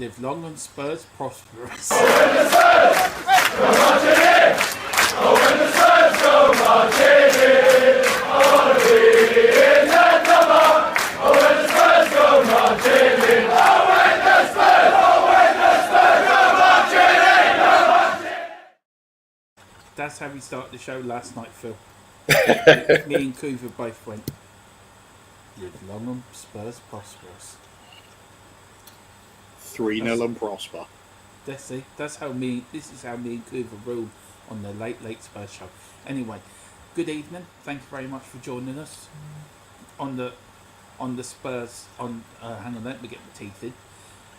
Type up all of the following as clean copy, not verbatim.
Live long and Spurs prosperous. Oh, when the Spurs go marching in! Oh, when the Spurs go marching in! I want to be in that number! Oh, when the Spurs go marching in! Oh, when the Spurs go marching in! Go marching in! That's how we started the show last night, Phil. Me and Coover both went, live long and Spurs prosperous. 3-0 and prosper. This is how me and Coover rule on the Late Spurs show. Anyway, good evening. Thank you very much for joining us on the Spurs. Hang on, let me get my teeth in.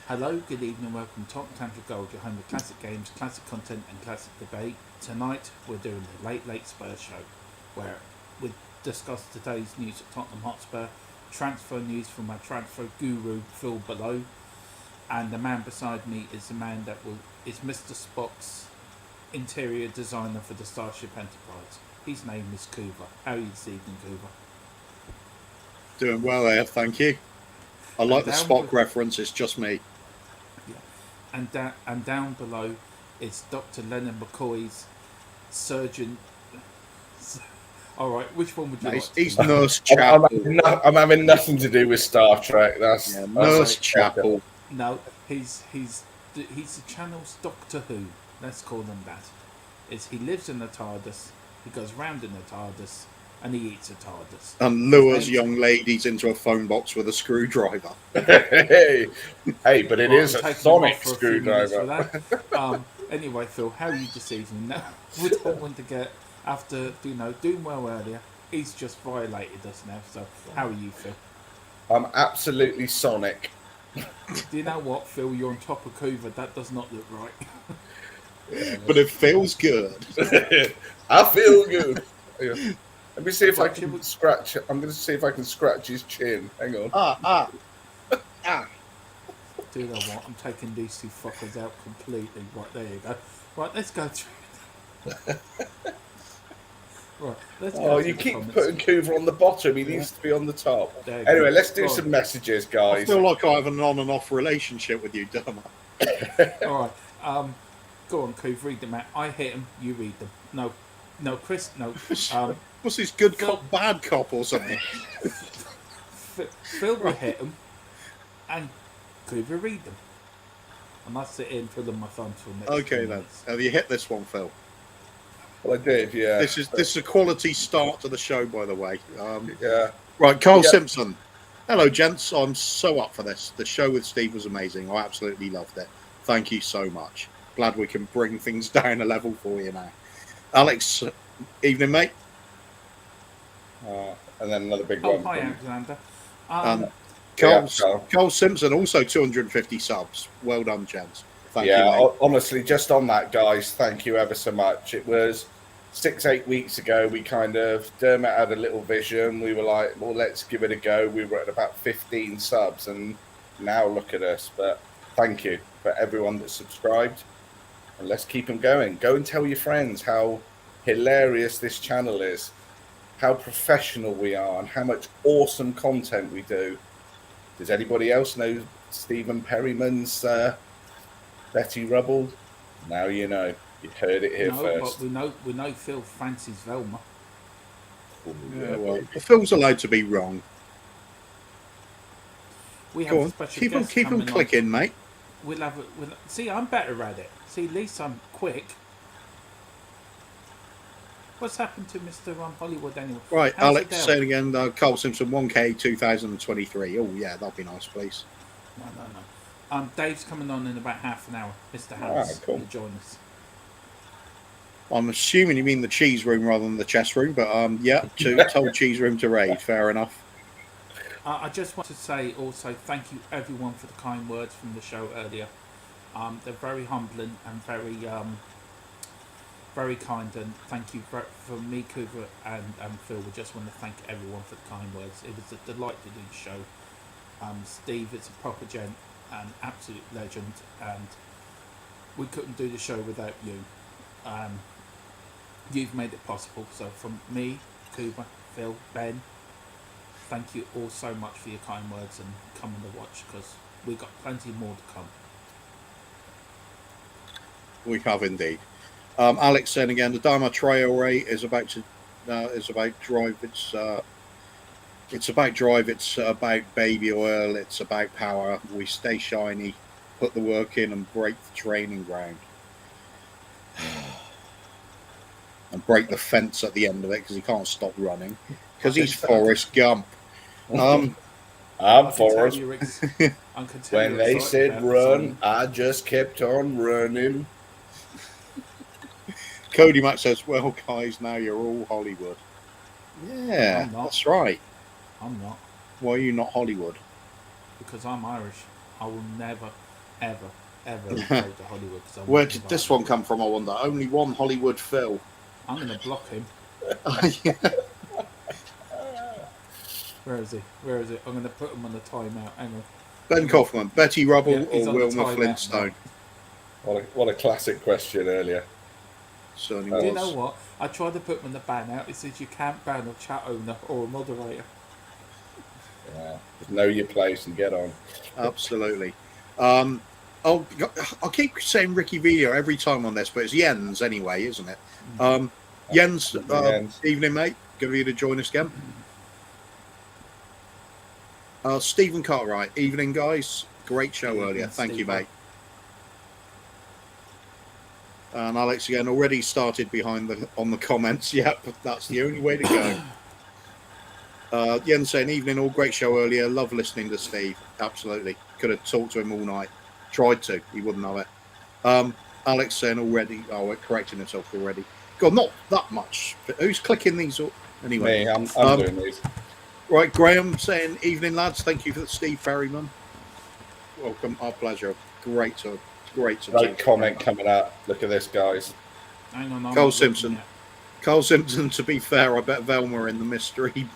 Hello, good evening, welcome to Top Country Gold, your home of classic games, classic content and classic debate. Tonight we're doing the Late Spurs show, where we discuss today's news at Tottenham Hotspur, transfer news from my transfer guru Phil below, and the man beside me is the man is Mr. Spock's interior designer for the Starship Enterprise. His name is Coover. How are you this evening, Coover? Doing well there, thank you. I like the Spock reference, it's just me. Yeah. And down below is Dr. Leonard McCoy's surgeon. Alright, which one would you like? He's Nurse Chapel. I'm having nothing to do with Star Trek. That's Nurse Chapel. No, he's the channel's Doctor Who. Let's call him that. He lives in the TARDIS, he goes round in the TARDIS, and he eats a TARDIS. And lures young ladies into a phone box with a screwdriver. Hey, but it is a sonic screwdriver. Anyway, Phil, how are you this evening? Now, we don't want to get, after doing well earlier, he's just violated us now. So, how are you, Phil? I'm absolutely sonic. Do you know what, Phil? You're on top of Coover. That does not look right. But it feels good. I feel good. Yeah. Let me see if I can scratch. I'm going to see if I can scratch his chin. Hang on. Ah. Do you know what? I'm taking these two fuckers out completely. Right, there you go. Right, let's go through. Right, let's go. You keep putting Coover on the bottom. He needs to be on the top. Anyway, let's do some messages, guys. I feel like I have an on and off relationship with you, don't I? All right. Go on, Coover. Read them out. I hit them. You read them. No, Chris. No. What's this, good cop, bad cop, or something? Phil will hit them, and Coover read them. I must sit in for them my thumbs for next. Okay then. Have you hit this one, Phil? Well, I did, yeah. This is a quality start to the show, by the way. Yeah. Right, Carl Simpson. Hello, gents. I'm so up for this. The show with Steve was amazing. I absolutely loved it. Thank you so much. Glad we can bring things down a level for you now. Alex, evening, mate. And then another big one. Hi, Alexander. Carl Simpson, also 250 subs. Well done, gents. Thank you, mate. Honestly, just on that, guys, thank you ever so much. It was 6-8 weeks ago. Dermot had a little vision. We were like, well, let's give it a go. We were at about 15 subs, and now look at us. But thank you for everyone that subscribed. And let's keep them going. Go and tell your friends how hilarious this channel is, how professional we are, and how much awesome content we do. Does anybody else know Stephen Perryman's Betty Rubble? Now you know. You heard it here first. But we know Phil fancies Velma. Yeah, well, Phil's allowed to be wrong. We have Go a on. special guest Keep them clicking, mate. See, I'm better at it. See, at least I'm quick. What's happened to Mr. Hollywood anyway? Right, Alex, say it again. Carl Simpson, 1K 2023. Oh, yeah, that'll be nice, please. No. Dave's coming on in about half an hour. Mr. Harris will join us. I'm assuming you mean the cheese room rather than the chess room, but yeah, told cheese room to raid. Fair enough. I just want to say also thank you everyone for the kind words from the show earlier. They're very humbling and very kind, and thank you for me, Cooper, and Phil. We just want to thank everyone for the kind words. It was a delight to do the show. Steve is a proper gent, an absolute legend, and we couldn't do the show without you. You've made it possible. So from me, Cooper, Phil, Ben, thank you all so much for your kind words, and come on the watch because we've got plenty more to come. We have indeed. Alex saying again, the Dharma Traore is about to drive. It's about drive. It's about baby oil. It's about power. We stay shiny, put the work in, and break the training ground. And break the fence at the end of it because he can't stop running because he's Forrest Gump. I'm Forrest. When they said run, I just kept on running. Cody Mack says, "Well, guys, now you're all Hollywood." Yeah, that's right. I'm not. Why are you not Hollywood? Because I'm Irish. I will never, ever, ever go to Hollywood. Where did this one come from, I wonder? Only one Hollywood Phil. I'm going to block him. Yeah. Where is he? I'm going to put him on the timeout. Hang on. Ben Kaufman, Betty Rubble, or Wilma Flintstone? What a classic question earlier. Certainly Do you was. know what? I tried to put him on the ban out. It says you can't ban a chat owner or a moderator. Yeah, know your place and get on. Absolutely. I'll keep saying Ricky Video every time on this, but it's Jens anyway, isn't it? Jens, evening, mate. Good of you to join us again. Stephen Cartwright, evening, guys. Great show earlier. Thank you, mate. And Alex again already started on the comments. Yep, that's the only way to go. Jens saying, evening, all great show earlier. Love listening to Steve. Absolutely. Could have talked to him all night. Tried to. He wouldn't know it. Alex saying already. Oh, we're correcting himself already. God, not that much. Who's clicking these? Anyway. Me, I'm doing these. Right, Graham saying, evening, lads. Thank you for the Steve Perryman. Welcome. Our pleasure. Great comment coming up. Look at this, guys. Hang on. Carl Simpson. Carl Simpson, to be fair, I bet Velma in the mystery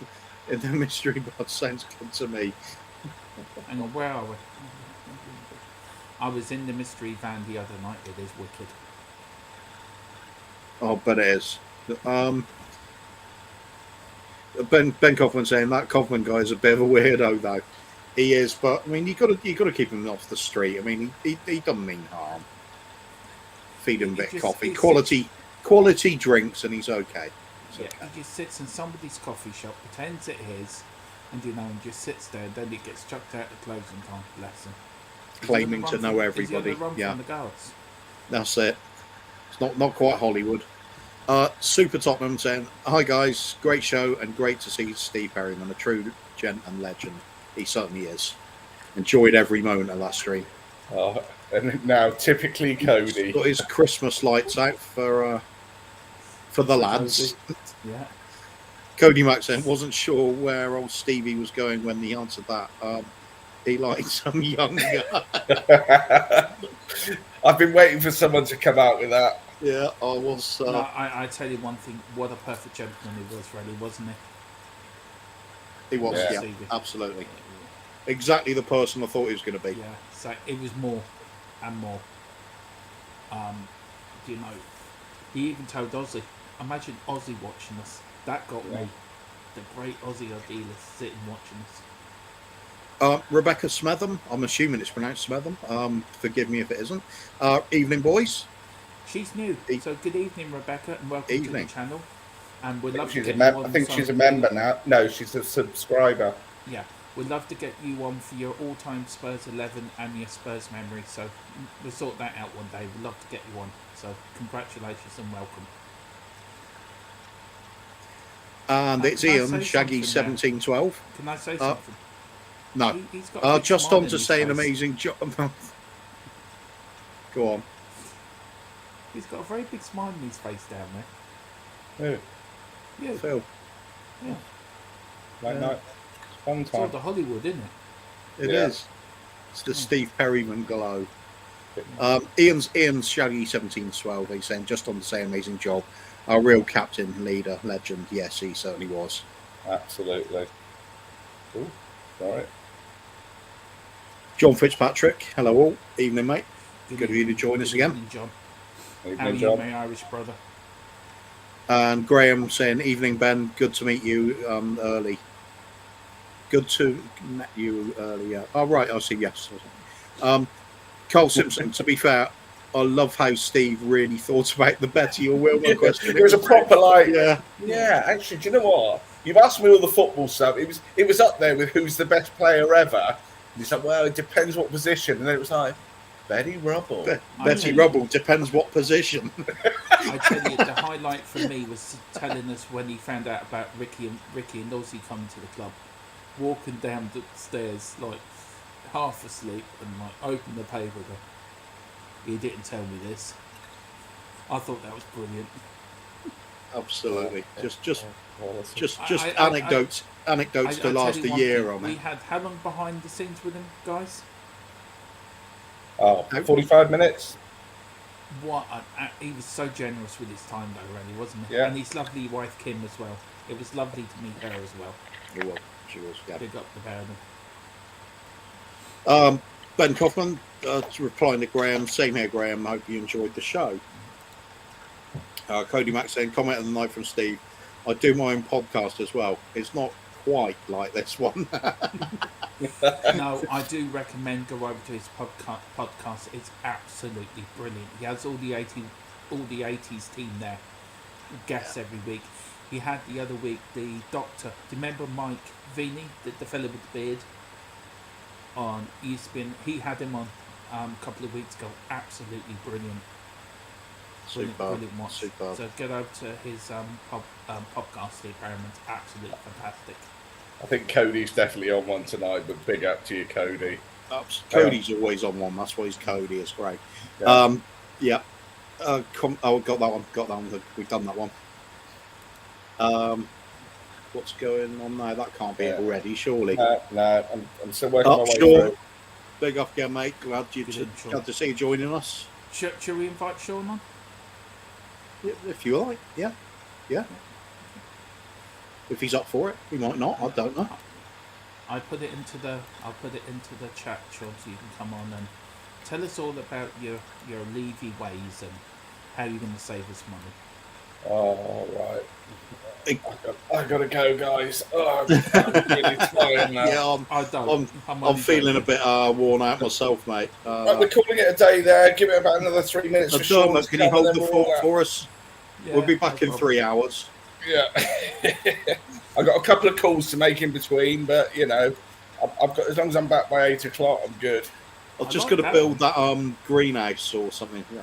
bud sounds good to me. Hang on, where are we? I was in the mystery van the other night. It is wicked. Oh, but it is. Ben Kaufman saying that Kaufman guy is a bit of a weirdo, though. He is, but I mean, you got to keep him off the street. I mean, he doesn't mean harm. Feed him a bit of coffee, quality drinks, and he's okay. Okay. He just sits in somebody's coffee shop, pretends it is, and just sits there. And then he gets chucked out at closing time. Bless him. Claiming to know everybody. Yeah, from the guards. That's it. It's not quite Hollywood. Super Tottenham saying, "Hi guys, great show and great to see Steve Perryman, a true gent and legend. He certainly is. Enjoyed every moment of that stream." Oh, and now typically Cody. He's got his Christmas lights out for the lads. Yeah. Cody Mack saying, "Wasn't sure where old Stevie was going when he answered that. He likes some younger." I've been waiting for someone to come out with that. Yeah, I was. I tell you one thing. What a perfect gentleman he was, really, wasn't he? He was. Yeah, absolutely. Yeah. Exactly the person I thought he was going to be. Yeah. So it was more and more. He even told Ozzy. Imagine Ozzy watching us. That got me. The great Ozzy Ardiles sitting watching us. Rebecca Smetham. I'm assuming it's pronounced Smetham. Forgive me if it isn't. Evening, boys. She's new. So good evening, Rebecca, and welcome to the channel. And we'd love to get I think she's a member now. No, she's a subscriber. Yeah. We'd love to get you on for your all-time Spurs 11 and your Spurs memory. So we'll sort that out one day. We'd love to get you on. So congratulations and welcome. And it's Ian, Shaggy 1712. Can I say something? No. He's got just on to say an amazing job. Go on. He's got a very big smile on his face down there. Who? You. Phil. Yeah. Night. Fun It's time. all the Hollywood, isn't it? It is. It's the Steve Perryman glow. Ian's Shaggy 1712. He's saying, just on to say amazing job. Our real captain, leader, legend. Yes, he certainly was. Absolutely. Cool. All right. John Fitzpatrick. Hello all. Evening, mate. Good of you to join us again. Evening, John. Evening, How are you, John. my Irish brother? And Graham saying, evening, Ben. Good to meet you early. Good to meet you earlier. Oh, right. I see. Yes. Carl Simpson, to be fair, I love how Steve really thought about the Betty or Wilma question. It was a proper like, yeah. Actually, do you know what? You've asked me all the football stuff. It was up there with who's the best player ever. And he's like, well, it depends what position. And then it was like, Betty Rubble. Betty Rubble depends what position. I tell you, the highlight for me was telling us when he found out about Ricky and Ozzy coming to the club, walking down the stairs like half asleep and like open the paper. Go, he didn't tell me this. I thought that was brilliant. Absolutely. Just I- anecdotes to tell last you a one year thing, on we it. had how long behind the scenes with him, guys? Oh, 45 minutes. He was so generous with his time though, really, wasn't he? Yeah. And his lovely wife Kim as well. It was lovely to meet her as well. She was, yeah. Big up the pair of them. Ben Kaufman, replying to Graham, same here, Graham. I hope you enjoyed the show. Cody Mack saying, comment of the night from Steve. I do my own podcast as well. It's not quite like this one. No, I do recommend go over to his podcast. It's absolutely brilliant. He has all the 80s team there, guests every week. He had the other week the doctor. Do you remember Mike Vini, the fellow with the beard? He had him on a couple of weeks ago. Absolutely brilliant. Brilliant watch. Superb. So get over to his podcast. Steve Perryman's absolutely fantastic. I think Cody's definitely on one tonight, but big up to you, Cody. Cody's always on one. That's why he's Cody. It's great. Yeah. Yeah. Got that one. We've done that one. What's going on now? That can't be it already, surely. No, I'm still working my way Sean, through. big off again, mate. Glad to see you joining us. Shall we invite Sean on? Yeah, if you like, yeah. If he's up for it, he might not. I don't know. I'll put it into the chat, Sean, so you can come on and tell us all about your Levy ways and how you're going to save us money. Oh, right. I gotta go, guys. Oh, I'm really tired now. Yeah, I'm feeling a bit worn out myself, mate. Right, we're calling it a day there. Give it about another 3 minutes for Sean. Can you hold the fort for us? Yeah, we'll be back in 3 hours. Yeah. I've got a couple of calls to make in between, but you know, I've got, as long as I'm back by 8 o'clock, I'm good. I'm just going to build that greenhouse or something. Yeah.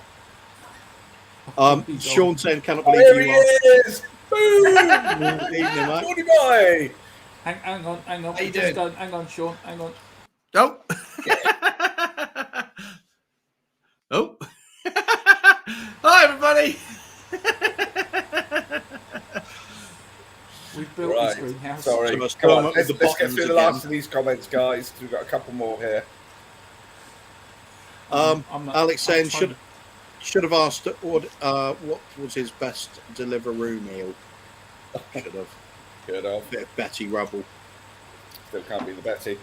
Sean saying, "Cannot believe There he you are." is! Boom! Evening, mate. Morning, boy! Hang on. How you doing? Hang on, Sean. Hang on. Oh. Oh. Hi, everybody. We've built this greenhouse. Sorry. So Come on, let's the get buttons through the again. last of these comments, guys. 'Cause we've got a couple more here. Alex saying should have asked what was his best Deliveroo meal. Should have. Good off. Bit of Betty Rubble. Still can't be the Betty.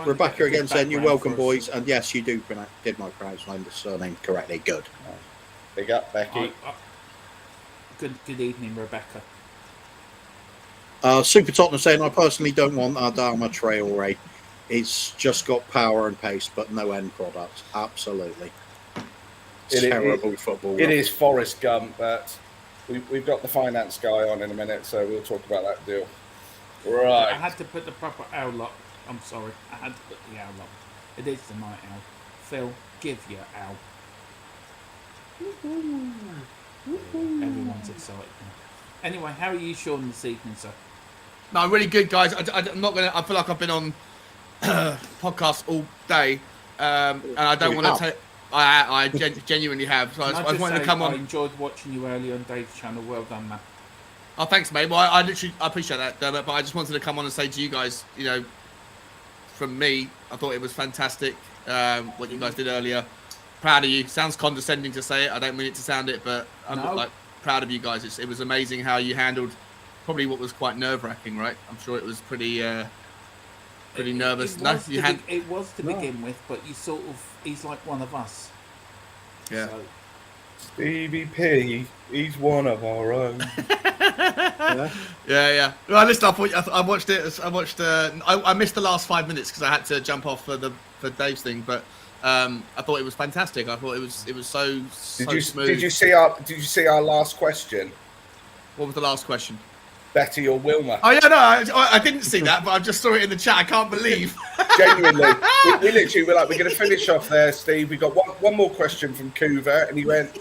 Rebecca again saying, "You're welcome, background for us. boys." And yes, you did my pronounce my surname correctly. Good. Big up, Becky. Good evening, Rebecca. Super Tottenham saying, "I personally don't want Adama Traore. It's just got power and pace, but no end product." Absolutely. Terrible football. It is Forrest Gump, but we've got the finance guy on in a minute, so we'll talk about that deal. Right. I had to put the proper owl up. I'm sorry. I had to put the owl up. It is the night owl. Phil, give your owl. Everyone's excited now. Anyway, how are you, Sean, this evening, sir? No, really good, guys. I'm not gonna. I feel like I've been on podcasts all day, and I don't want to tell. I genuinely have. So I just wanted to come on. I enjoyed watching you earlier on Dave's channel. Well done, man. Oh, thanks, mate. Well, I appreciate that, Dermot. But I just wanted to come on and say to you guys, you know, from me, I thought it was fantastic what you guys did earlier. Proud of you. Sounds condescending to say it. I don't mean it to sound it, but I'm like proud of you guys. It was amazing how you handled probably what was quite nerve-wracking, right? I'm sure it was pretty nervous. It was to begin with, but you sort of, he's like one of us. Yeah. So. Stevie P, he's one of our own. Yeah. Well, listen, I watched it. I missed the last 5 minutes because I had to jump off for Dave's thing, but I thought it was fantastic. I thought it was so smooth. Did you see our last question? What was the last question? Betty or Wilma? Oh yeah, no, I didn't see that, but I just saw it in the chat. I can't believe. Genuinely, we literally were like, we're going to finish off there, Steve. We got one more question from Coover, and he went,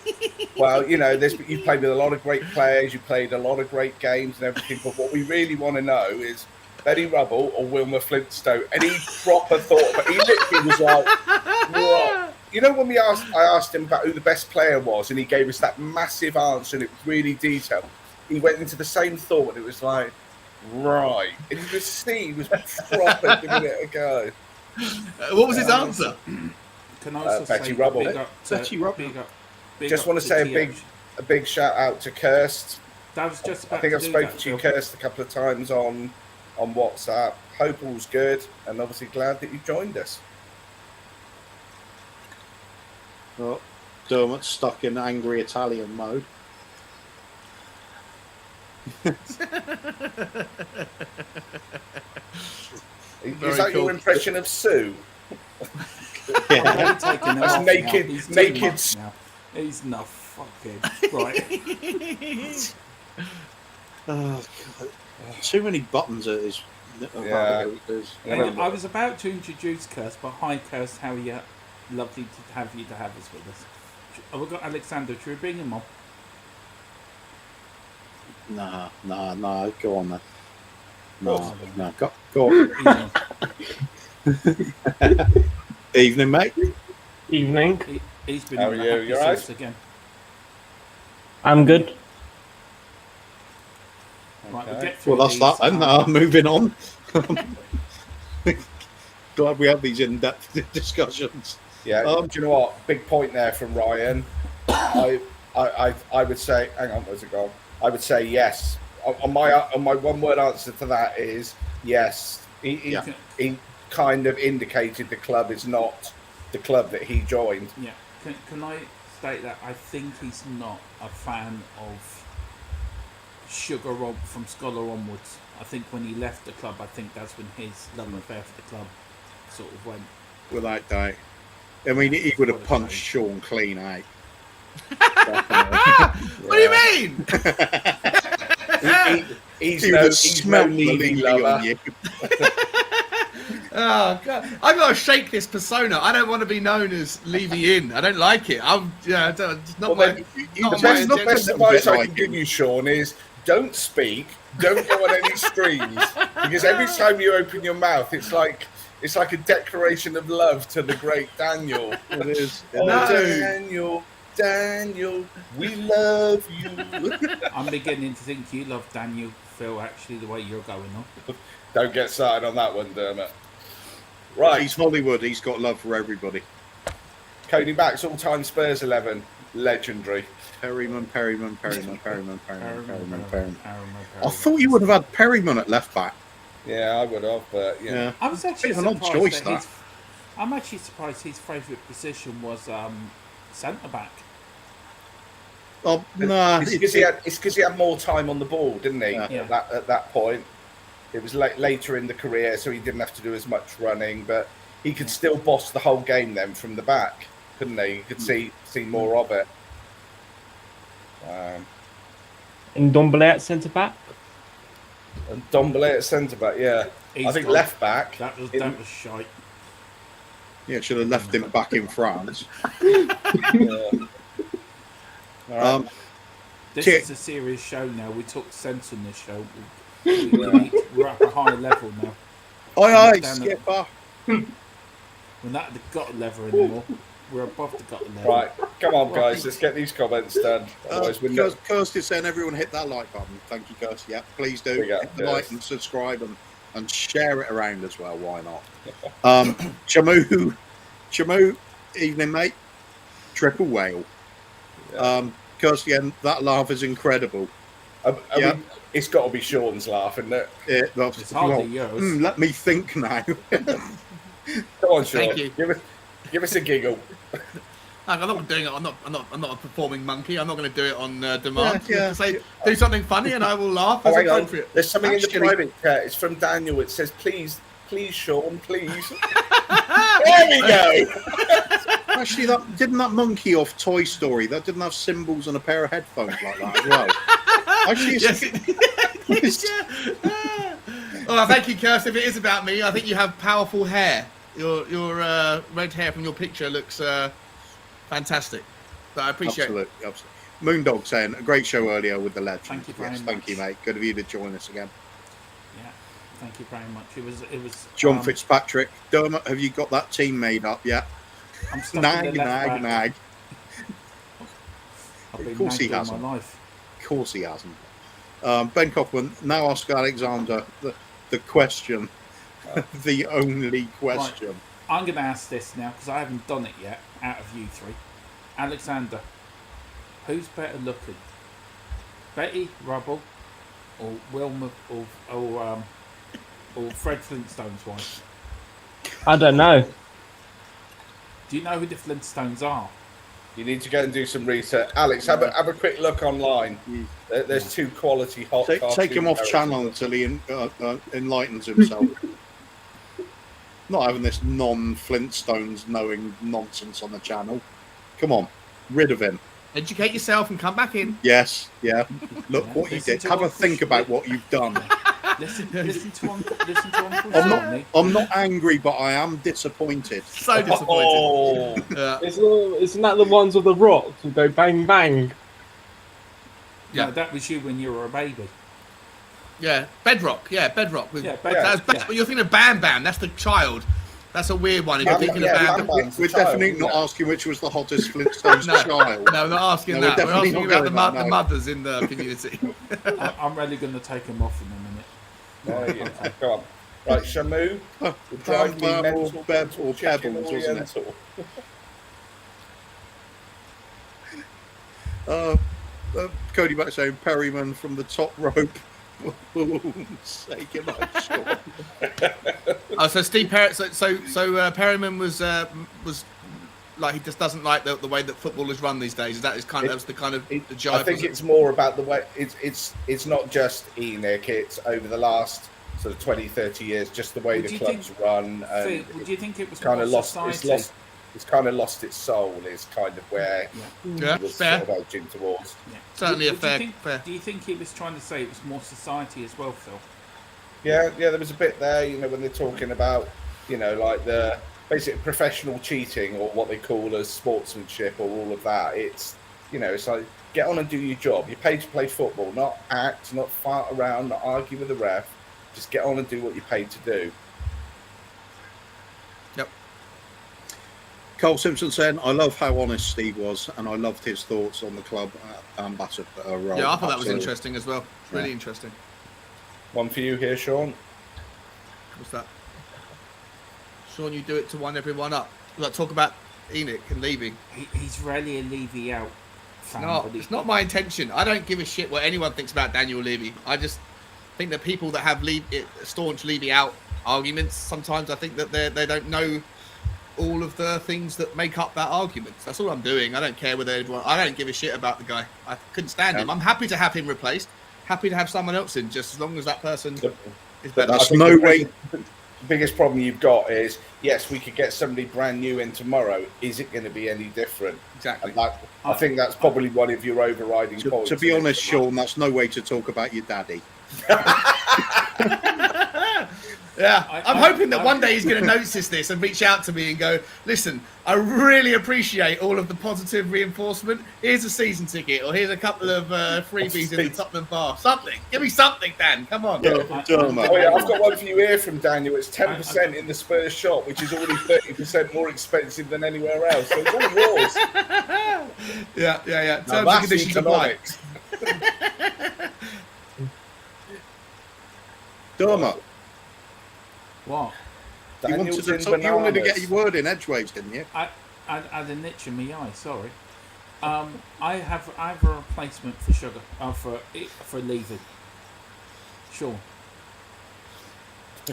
well, you know, you played with a lot of great players, you played a lot of great games and everything, but what we really want to know is Betty Rubble or Wilma Flintstone. And he proper thought, but he literally was like, what? You know, when I asked him about who the best player was, and he gave us that massive answer, and it was really detailed. He went into the same thought, and it was like, right. And you could see he was proper giving it a go. What was his answer? Can I also Betty say Rubble. Betty Rubble. Just want to say a big shout out to Kirst. That was just about I think to I've do spoken that, to you, Phil. Kirst, a couple of times on WhatsApp. Hope all's good, and obviously glad that you joined us. Oh, Dermot's stuck in angry Italian mode. Is that your impression of Sue? Yeah. That's naked. Now. He's not fucking right. Oh, God. Too many buttons at his. Yeah. And I was about to introduce Kirst, but hi Kirst, how are you? Lovely to have us with us. Oh, we've got Alexander. Should we bring him on? Nah. Go on, then. Oh. No. Go on. Evening, mate. Evening. He's been How on are the you? happy You alright? sauce again. I'm good. Right, we'll Okay. get through Well, that's these. that then. Moving on. Glad we have these in-depth discussions. Yeah. Do you know what? Big point there from Ryan. I would say. Hang on, where's it gone? I would say yes. On my one-word answer to that is yes. He kind of indicated the club is not the club that he joined. Yeah. Can I state that I think he's not a fan of Sugar Rob from Scholar onwards. I think when he left the club, I think that's when his love affair for the club sort of went. Without doubt. I mean, he would have punched Sean clean out. What do you mean? He's He no would smell Levy Levy lover. on you. Oh God! I've got to shake this persona. I don't want to be known as Levy in. I don't like it. It's not Well, my. then, not the my best, agenda. best advice I like can give you, Sean, is don't speak, don't go on any streams, because every time you open your mouth, it's like a declaration of love to the great Daniel. It is. Oh, No. Daniel, we love you. I'm beginning to think you love Daniel, Phil, actually, the way you're going on. Don't get started on that one, Dermot. Right, He's Hollywood. He's got love for everybody. Cody Back's all-time Spurs 11, legendary. Perryman. I I thought you would have had Perryman at left back. Yeah, I would have, but yeah. Yeah. I was actually Bit of an odd surprised choice, that that. I'm actually surprised his favourite position was centre back. Oh, no. It's because he had more time on the ball, didn't he? Yeah. At that point, it was later in the career, so he didn't have to do as much running, but he could still boss the whole game then from the back, couldn't he? You could see more of it. And Dombele at centre back. And Dombele at centre back, yeah. I think gone. left back. That was shite. Yeah, should have left him back in France. Yeah. All right. This Cheer- is a serious show now. We took sense on this show. We're at a higher level now. Aye, Down skipper. We're not at the gutter level anymore. We're above the gutter level. Right, come on, guys. Let's get these comments done. Otherwise, we're not. Kirsty's saying everyone hit that like button. Thank you, Kirsty. Yeah, please do. We go, Hit the yes. like and subscribe and share it around as well. Why not? Chamu, evening, mate. Triple whale. Yeah. Kirsty, and that laugh is incredible. Yeah. It's got to be Sean's laugh, isn't it? It's hardly yours. Let me think now. Come on, Sean. Thank you. Give us a giggle. I'm not doing it. I'm not a performing monkey. I'm not going to do it on demand. Yeah. Say do something funny and I will laugh. Oh, As hang on. appropriate. There's something in Actually- the private chat. It's from Daniel. It says, please, Sean, please. There we go. Actually, didn't that monkey off Toy Story that didn't have cymbals and a pair of headphones like that as well? Actually, Yes, it is, yeah. Oh, thank you, Kirst. If it is about me, I think you have powerful hair. Your red hair from your picture looks fantastic. But I appreciate it. Absolutely. Moondog saying, a great show earlier with the legends. Thank you very much. Thank you, mate. Good of you to join us again. Yeah, thank you very much. It was. John Fitzpatrick, Dermot, have you got that team made up yet? I'm stuck Nag, in the left back. nag. I've been Of course he nagged all hasn't. my life. Of course he hasn't. Ben Cochran, now ask Alexander the question, the only question. Right. I'm going to ask this now because I haven't done it yet. Out of you three, Alexander, who's better looking, Betty Rubble, or Wilma, or Fred Flintstone's wife? I don't know. Do you know who the Flintstones are? You need to go and do some research. Alex, have a quick look online. There's two quality hot Take him cartoon off characters. channel until he enlightens himself. Not having this non-Flintstones knowing nonsense on the channel. Come on, rid of him. Educate yourself and come back in. Yes, yeah. Look Yeah, what you listen did. to Have a Uncle think about Schmidt. what you've done. Listen to Uncle I'm not angry, but I am disappointed. So disappointed. Oh, Yeah. Isn't that the ones with the rocks who go bang bang? Yeah, Yeah. that was you when you were a baby. Yeah, Bedrock. Yeah, Bedrock. With, Yeah, Bedrock. That's You're thinking of Bam Bam. That's the child. That's a weird one. If you're thinking yeah, of Bam Bam Bam. Bam's We're the child, definitely isn't not it? asking which was the hottest Flintstones No, child. no, we're not asking No, that. we're We're definitely asking not about going there, the no. mothers in the community. I'm really going to take him off in a minute. There you go. Go on. Right, Shamu. Bam Drive me Bam or mental, Pebbles, chicken wasn't it? oriental. Cody back saying Perryman from the top rope. Sake him out, Sean. Oh, so Steve Perryman was like he just doesn't like the way that football is run these days. Is that that's the kind of the jive? I think it's more about the way it's not just Enoch. It's over the last sort of 20, 30 years, just the way Would the you clubs think- run. Phil, do you think it was kind more of lost? society? It's kind of lost its soul. Is kind of where Yeah, it was fair. sort of edging towards. Yeah. Certainly a Would you fair- think- fair. Do you think he was trying to say it was more society as well, Phil? Yeah, there was a bit there, when they're talking about, like the basic professional cheating or what they call as sportsmanship or all of that. It's, it's like, get on and do your job. You're paid to play football, not act, not fart around, not argue with the ref. Just get on and do what you're paid to do. Yep. Cole Simpson saying, I love how honest Steve was, and I loved his thoughts on the club ambassador role. Yeah, I thought that was Absolutely. interesting as well. Really Yeah. interesting. One for you here, Sean. What's that? Sean, you do it to wind everyone up. Like talk about Enoch and Levy. He's really a Levy out fan. No, but he- it's not my intention. I don't give a shit what anyone thinks about Daniel Levy. I just think that people that have staunch Levy out arguments, sometimes I think that they don't know all of the things that make up that argument. That's all I'm doing. I don't care whether I don't give a shit about the guy. I couldn't stand him. I'm happy to have him replaced. Happy to have someone else in, just as long as that person is better. That's I think no the way. biggest problem you've got is, yes, we could get somebody brand new in tomorrow. Is it going to be any different? Exactly. And I think that's probably one of your overriding points. To be in it. honest, Sean, that's no way to talk about your daddy. Yeah, I'm hoping that I- one day he's going to notice this and reach out to me and go, listen, I really appreciate all of the positive reinforcement. Here's a season ticket, or here's a couple of freebies in the Tottenham bar. Something. Give me something, Dan. Come on. Dermot. Oh yeah, I've got one for you here from Daniel. It's 10% in the Spurs shop, which is already 30% more expensive than anywhere else. So it's all yours. Yeah. Now Terms and that's conditions apply. economics. Dermot, What? you wanted, Daniel's to in you wanted to get bananas. your word in edgeways, didn't you? I had an itch in my eye. Sorry. I have a replacement for sugar. For Levy. Sure.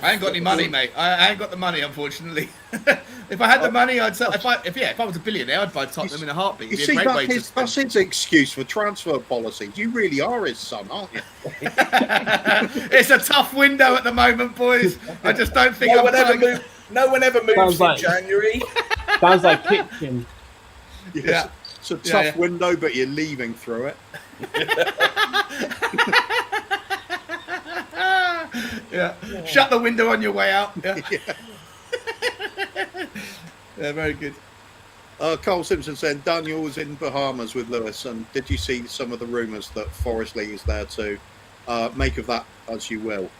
I ain't got any money, mate. I ain't got the money, unfortunately. If I had the money, I'd sell. If I was a billionaire, I'd buy Tottenham in a heartbeat. You It'd see, be a great way to that's spend. his excuse for transfer policies. You really are his son, aren't you? It's a tough window at the moment, boys. I just don't think No I'm one, ever trying- moved, No one ever moves Sounds in like- January. Sounds like kitchen. Yes. Yeah. It's a Yeah, tough yeah. window, but you're leaving through it. Yeah. Shut the window on your way out. Yeah. Yeah, very good. Carl Simpson said Daniel was in Bahamas with Lewis, and did you see some of the rumours that Forest Lee is there too? Make of that as you will.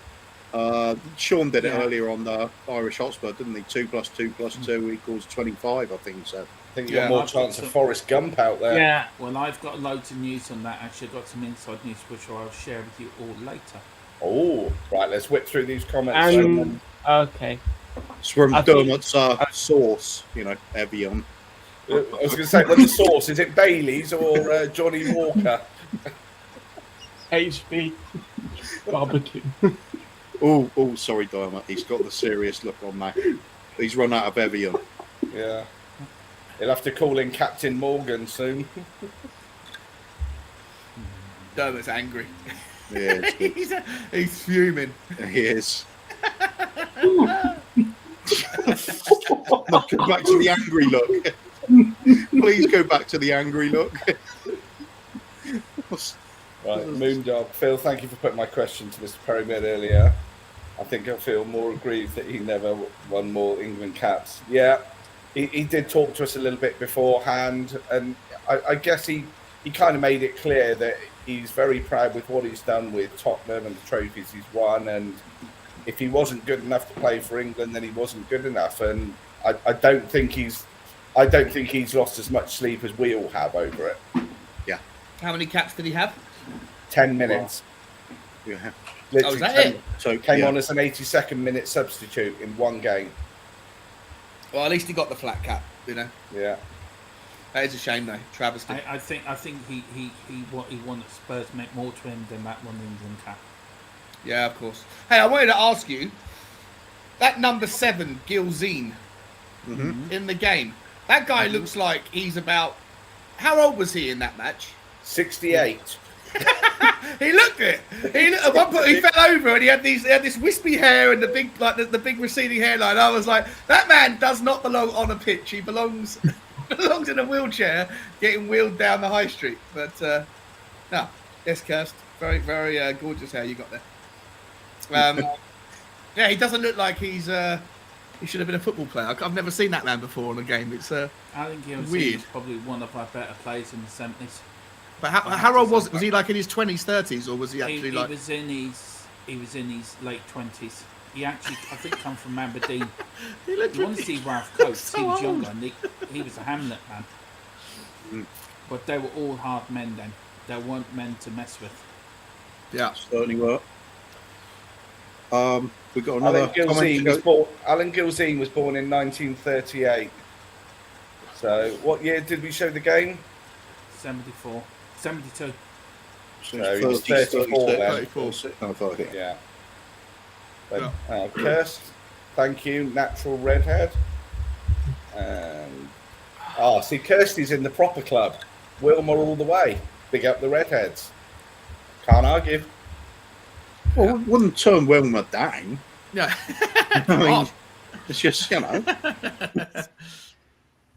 Sean did it Yeah. earlier on the Irish Hotspur, didn't he? 2 + 2 + 2 equals 25, I think he said. I think you Yeah, got more I've chance got of Forrest Gump out there. Yeah. Well, I've got loads of news on that. Actually, I've got some inside news which I'll share with you all later. Oh, right. Let's whip through these comments. And okay. It's from I think- Dermot's source, Evian. I was going to say, what's the sauce? Is it Bailey's or Johnny Walker? HB barbecue. Oh, sorry, Dermot. He's got the serious look on that. He's run out of Evian. Yeah. He'll have to call in Captain Morgan soon. Dermot's angry. Yeah, it's good. he's fuming. He is. No, go back to the angry look. Please go back to the angry look. Right, Moondog. Phil, thank you for putting my question to Mr. Perryman earlier. I think I feel more aggrieved that he never won more England caps. Yeah, he did talk to us a little bit beforehand, and I guess he kind of made it clear that he's very proud with what he's done with Tottenham and the trophies he's won, and if he wasn't good enough to play for England, then he wasn't good enough. And I don't think he's lost as much sleep as we all have over it. How many caps did he have? 10 minutes. Yeah. Oh, is that it? So Came yeah. on as an 82nd minute substitute in one game. Well, at least he got the flat cap, Yeah. That is a shame, though. Travesty. I think what he won at Spurs meant more to him than that one England cap. Yeah, of course. Hey, I wanted to ask you, that number 7, Gilzine, in the game, that guy looks like he's about... How old was he in that match? 68. He looked it. At one point, he fell over and he had this wispy hair and the big the big receding hairline. I was like, that man does not belong on a pitch. He belongs in a wheelchair, getting wheeled down the high street. But no, yes, Kirst, very very gorgeous hair you got there. Yeah, he doesn't look like he should have been a football player. I've never seen that man before on a game. It's I think he was Weird. probably one of our better players in the 70s. But how old was it? Was he like in his 20s, 30s, or was he actually He like? was in his late 20s. He actually, I think, come from Aberdeen. He looked You want to really- see Ralph Coates? so He was old. younger. And he was a Hamlet man. But they were all hard men then. They weren't men to mess with. Yeah. Certainly were. We've got another Alan comment to Gilzine go. was born in 1938. So, what year did we show the game? 74, 72. So he was 34 then. 34. No, 30. Yeah. But, Kirst, thank you, natural redhead. And see, Kirsty's in the proper club. Wilmer all the way. Big up the redheads. Can't argue. Well, we wouldn't turn Wilmer down. Yeah. I mean, it's just,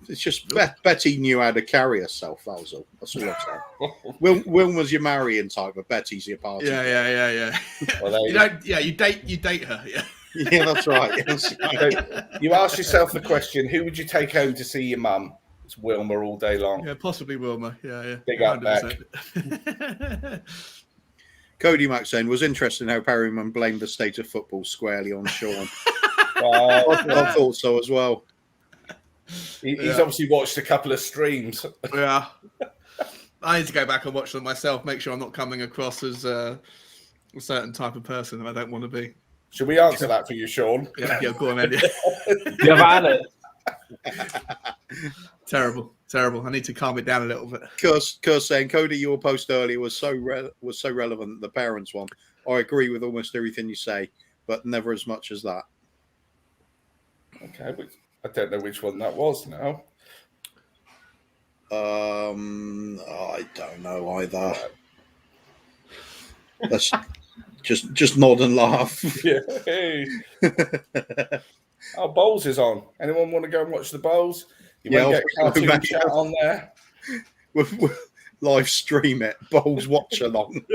it's just Betty knew how to carry herself. That was all. That's all I'm saying. Wilmer's your marrying type, but Betty's your party. Yeah. Well, there You don't. Yeah, you date her. Yeah. Yeah, that's right. Yes. So you ask yourself the question: who would you take home to see your mum? It's Wilmer all day long. Yeah, possibly Wilmer. Yeah. Big up, 100%. Cody Mack saying was interesting how Perryman blamed the state of football squarely on Sean. Well, I thought so as well. he's obviously watched a couple of streams. Yeah. I need to go back and watch them myself. Make sure I'm not coming across as a certain type of person that I don't want to be. Should we answer that for you, Sean? Yeah, go on, Andy. You have had it. Terrible. I need to calm it down a little bit. Curse saying, Cody, your post earlier was so relevant. The parents one. I agree with almost everything you say, but never as much as that. Okay, I don't know which one that was now. I don't know either. Let's just nod and laugh. Yeah. Hey. Oh, Bowls is on. Anyone want to go and watch the Bowls? You Yeah, won't get I'll cartoon back chat on there. We'll live stream it. Bowls watch along.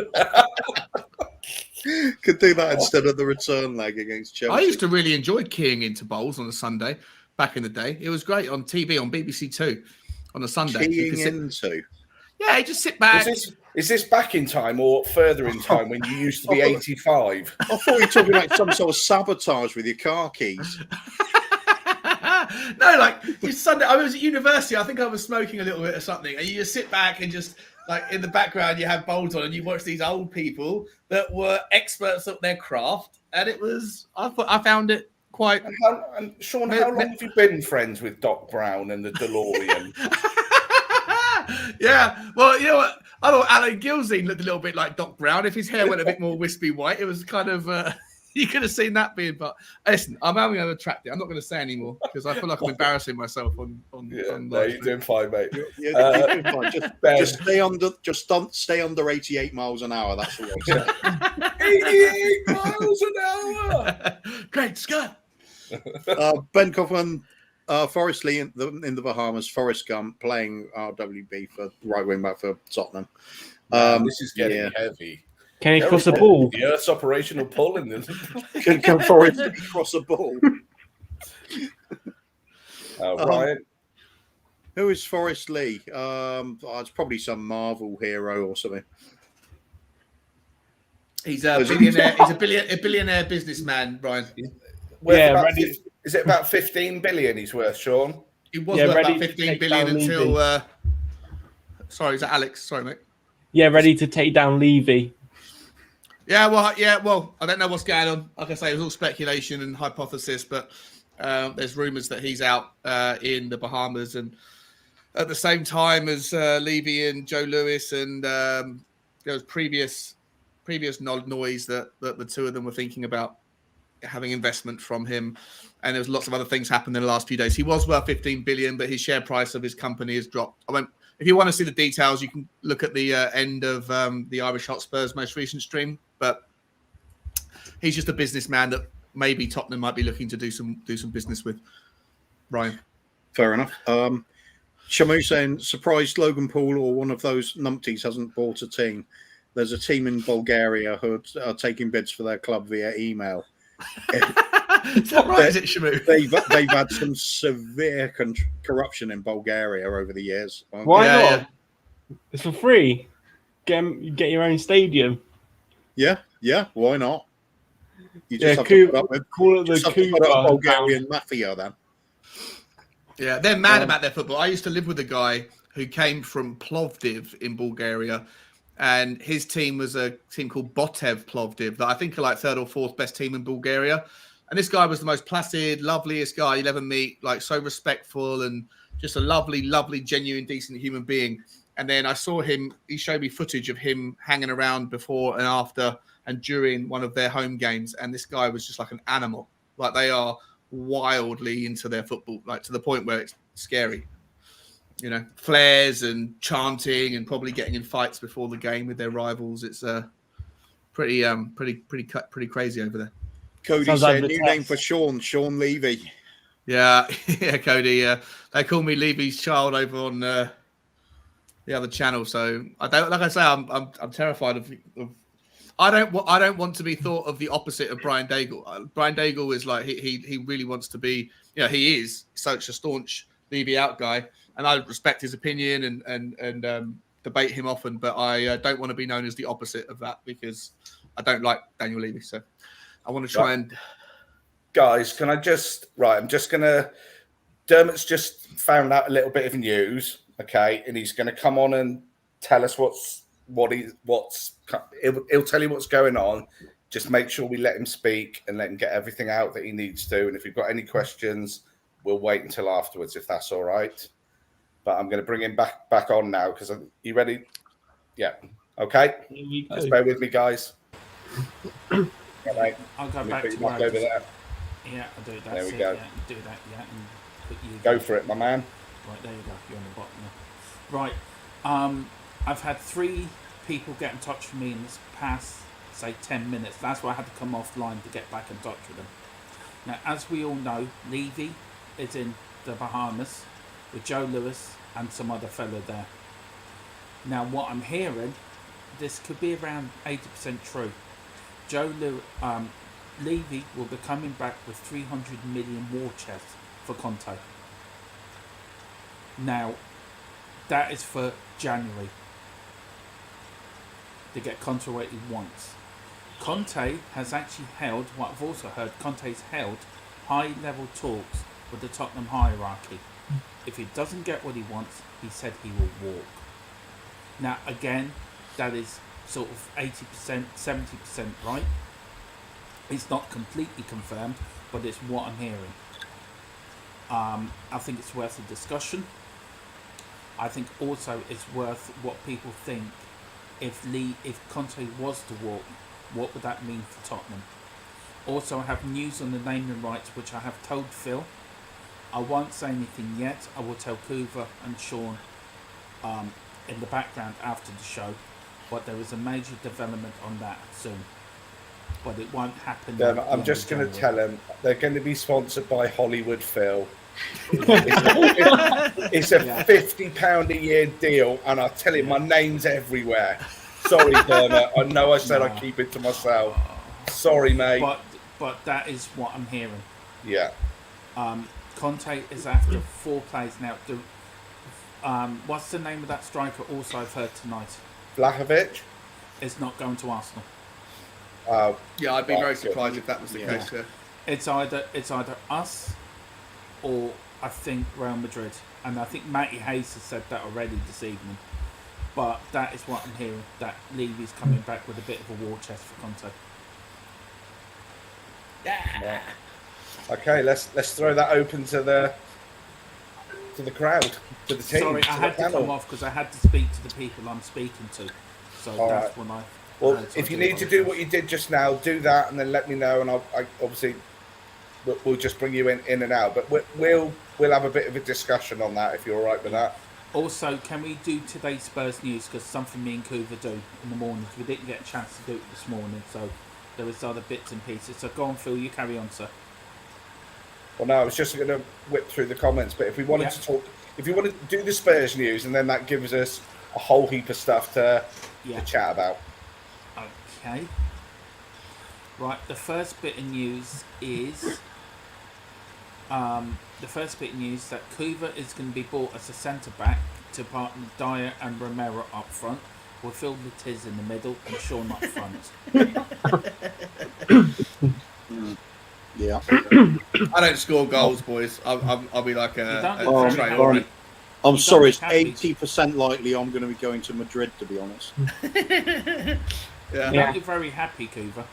Could do that instead of the return leg against Chelsea. I used to really enjoy keying into bowls on a Sunday back in the day. It was great on TV on BBC Two on a Sunday. Keying into. Yeah, you just sit back. Is this back in time or further in time when you used to be 85? I thought you were talking about some sort of sabotage with your car keys. No, like it's Sunday. I was at university. I think I was smoking a little bit or something, and you just sit back and just like in the background you have bowls on, and you watch these old people that were experts at their craft, and it was. I found it quite. And Sean, how long have you been friends with Doc Brown and the DeLorean? Yeah, well, you know what? I thought Alan Gilsey looked a little bit like Doc Brown. If his hair went a bit more wispy white, it was kind of. You could have seen that being, but listen, I'm having an attractive. I'm not going to say anymore because I feel like I'm embarrassing myself on. No, you're doing fine, mate. You're doing fine. Just stay under 88 miles an hour. That's all I'm saying. 88 miles an hour. Great Scott. Ben Coughlin, Forrest Lee in the Bahamas, Forrest Gump playing RWB for right wing back for Tottenham. This is getting heavy. Can he cross the ball? The Earth's operational pull in this. Can Forrest cross a ball? Ryan. Who is Forrest Lee? It's probably some Marvel hero or something. He's a billionaire. He's a billionaire businessman, Brian. Is it about 15 billion he's worth, Sean? He was worth about 15 billion until. Sorry, is that Alex? Sorry, mate. Yeah, ready to take down Levy. Yeah, well, I don't know what's going on. Like I say, it was all speculation and hypothesis, but there's rumours that he's out in the Bahamas, and at the same time as Levy and Joe Lewis, and there was previous noise that the two of them were thinking about having investment from him, and there was lots of other things happened in the last few days. He was worth 15 billion, but his share price of his company has dropped. If you want to see the details, you can look at the end of the Irish Hotspur's most recent stream. But he's just a businessman that maybe Tottenham might be looking to do some business with. Ryan, fair enough. Shamu saying surprised Logan Paul or one of those numpties hasn't bought a team. There's a team in Bulgaria who are taking bids for their club via email. Is that right? Is it Shamu? They've had some severe corruption in Bulgaria over the years. Why not? Yeah. It's for free. Get your own stadium. Yeah. Why not? You just have to put up with Bulgarian mafia then. Yeah, they're mad about their football. I used to live with a guy who came from Plovdiv in Bulgaria, and his team was a team called Botev Plovdiv that I think are like third or fourth best team in Bulgaria. And this guy was the most placid, loveliest guy you'll ever meet, like so respectful and just a lovely, lovely, genuine, decent human being. And then I saw him, he showed me footage of him hanging around before and after and during one of their home games. And this guy was just like an animal. Like they are wildly into their football, like to the point where it's scary. You know, flares and chanting and probably getting in fights before the game with their rivals. It's pretty crazy over there. Cody said new name for Sean Levy. Yeah, Cody. They call me Levy's child over on the other channel. So I don't, like I say, I'm terrified of. I don't want to be thought of the opposite of Brian Daigle. Brian Daigle is like he really wants to be. You know, he is such a staunch Levy out guy, and I respect his opinion and debate him often. But I don't want to be known as the opposite of that because I don't like Daniel Levy. So I want to try and. Guys, can I just I'm just gonna. Dermot's just found out a little bit of news, okay, and he's going to come on and tell us he'll tell you what's going on. Just make sure we let him speak and let him get everything out that he needs to. And if you've got any questions, we'll wait until afterwards if that's all right. But I'm going to bring him back on now because you ready? Yeah. Okay. Just bear with me, guys. Right. I'll go back to over there. Yeah, I'll do that. There we go. Yeah, do that. Yeah. Go for it, my man. Right, there you go. You're on the bottom now. Right. I've had 3 people get in touch with me in this past, say, 10 minutes. That's why I had to come offline to get back in touch with them. Now, as we all know, Levy is in the Bahamas with Joe Lewis and some other fellow there. Now, what I'm hearing, this could be around 80% true. Levy will be coming back with 300 million war chests for Conte. Now, that is for January. To get Conte what he wants. Conte has actually held, what I've also heard, Conte's held high-level talks with the Tottenham hierarchy. If he doesn't get what he wants, he said he will walk. Now, again, that is sort of 80%, 70% right. It's not completely confirmed, but it's what I'm hearing. I think it's worth a discussion. I think also it's worth what people think. If Conte was to walk, what would that mean for Tottenham? Also, I have news on the naming rights, which I have told Phil. I won't say anything yet. I will tell Kuva and Sean in the background after the show. But there is a major development on that soon. But it won't happen. I'm just going to tell them they're going to be sponsored by Hollywood Phil. It's a £50 a year deal, and I tell you, my name's everywhere. Sorry, Dermot. I know I said I'd keep it to myself. Sorry, mate. But that is what I'm hearing. Yeah. Conte is after 4 players now. What's the name of that striker? Also, I've heard tonight. Vlahovic is not going to Arsenal. Yeah, I'd be very surprised if that was the case. Yeah. It's either us or I think Real Madrid, and I think Matty Hayes has said that already this evening. But that is what I'm hearing. That Levy's coming back with a bit of a war chest for Conte. Yeah. Okay, let's throw that open to the crowd, to the team. Sorry, I had to come off because I had to speak to the people I'm speaking to. So that's when I. Well, if you need to do what you did just now, do that, and then let me know, and I obviously we'll just bring you in and out. But we'll have a bit of a discussion on that if you're all right with that. Also, can we do today's Spurs news? Because something me and Kuva do in the mornings. We didn't get a chance to do it this morning, so there was other bits and pieces. So go on, Phil. You carry on, sir. Well, no, I was just going to whip through the comments, but if we wanted to talk, if you want to do the Spurs news, and then that gives us a whole heap of stuff to chat about. Okay. Right, the first bit of news is that Kuva is going to be bought as a centre back to partner Dyer and Romero up front, with Phil Latiz in the middle and Sean up front. Yeah. I don't score goals, boys. I'll be like I'm sorry, it's 80% likely I'm going to be going to Madrid, to be honest. You're very happy, Kuva.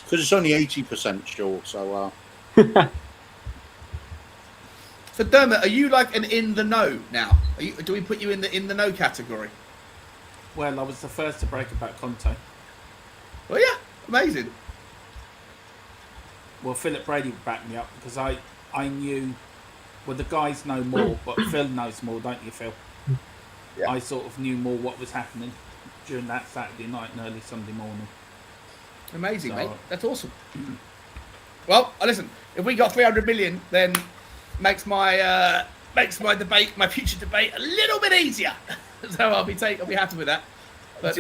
Because it's only 80% sure, so... So Dermot, are you like an in the know now? Do we put you in the know category? Well, I was the first to break about Conte. Well, yeah, amazing. Well, Philip Brady backed me up because I knew. Well, the guys know more, but Phil knows more, don't you, Phil? Yeah. I sort of knew more what was happening during that Saturday night and early Sunday morning. Amazing, mate. That's awesome. Well, listen, if we got 300 million, then makes my debate, my future debate, a little bit easier. So I'll be happy with that. But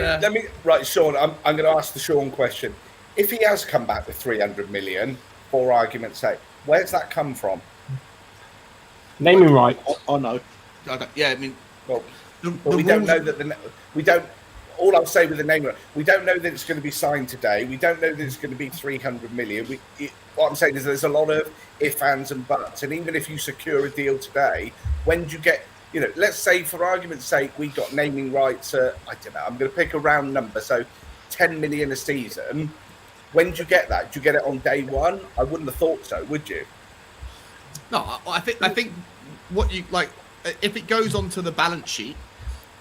Sean, I'm going to ask the Sean question. If he has come back with 300 million, for argument's sake, where's that come from? Naming rights. I know. Yeah, I mean, well, we don't know that we don't. All I'll say with the name, we don't know that it's going to be signed today. We don't know that it's going to be 300 million. What I'm saying is there's a lot of ifs, ands, and buts. And even if you secure a deal today, when do you get? Let's say for argument's sake, we got naming rights. I don't know. I'm going to pick a round number. So 10 million a season. When do you get that? Do you get it on day one? I wouldn't have thought so, would you? No, I think what you like, if it goes onto the balance sheet,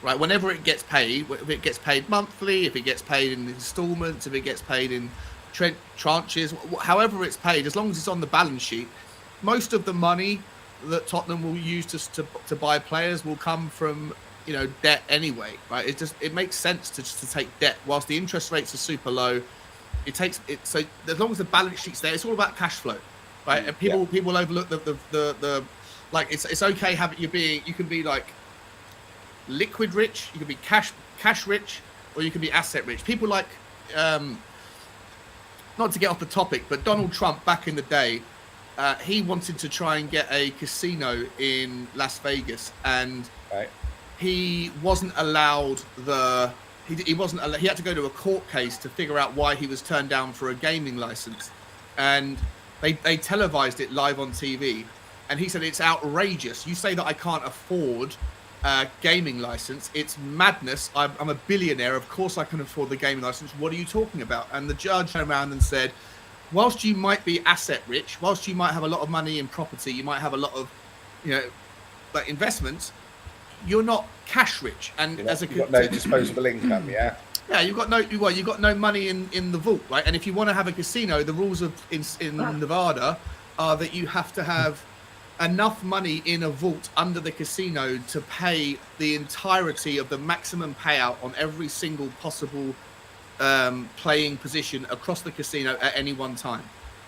right? Whenever it gets paid, if it gets paid monthly, if it gets paid in installments, if it gets paid in tranches, however it's paid, as long as it's on the balance sheet, most of the money that Tottenham will use to buy players will come from debt anyway, right? It makes sense to take debt whilst the interest rates are super low. it takes it. So as long as the balance sheet's there, it's all about cash flow, right? And people overlook the like it's okay having you can be like liquid rich, you can be cash rich, or you can be asset rich. People like not to get off the topic, but Donald Trump back in the day, he wanted to try and get a casino in Las Vegas, and he wasn't allowed he had to go to a court case to figure out why he was turned down for a gaming license, and they televised it live on TV, and he said it's outrageous. You say that I can't afford a gaming license. It's madness. I'm a billionaire. Of course I can afford the gaming license. What are you talking about? And the judge turned around and said, whilst you might be asset rich, whilst you might have a lot of money in property, you might have a lot of, like investments, you're not cash rich. And you've got no disposable income, you've got no money in the vault, right? And if you want to have a casino, the rules in Nevada are that you have to have enough money in a vault under the casino to pay the entirety of the maximum payout on every single possible playing position across the casino at any one time.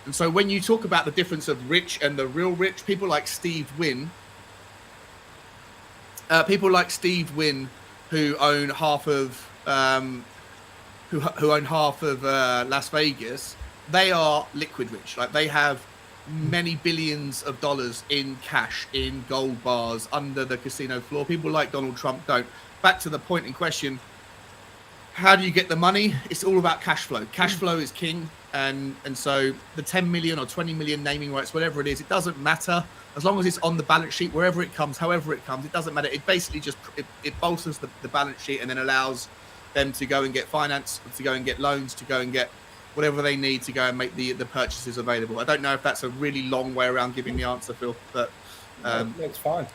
And so when you talk about the difference of rich and the real rich, people like Steve Wynn, who own half of Las Vegas, they are liquid rich. Like they have many billions of dollars in cash, in gold bars under the casino floor. People like Donald Trump don't. Back to the point in question, how do you get the money? It's all about cash flow. Cash flow is king. And so the 10 million or 20 million naming rights, whatever it is, it doesn't matter. As long as it's on the balance sheet, wherever it comes, however it comes, it doesn't matter. It basically just, it bolsters the balance sheet and then allows them to go and get finance, to go and get loans, to go and get whatever they need to go and make the purchases available. I don't know if that's a really long way around giving the answer, Phil, but it's fine.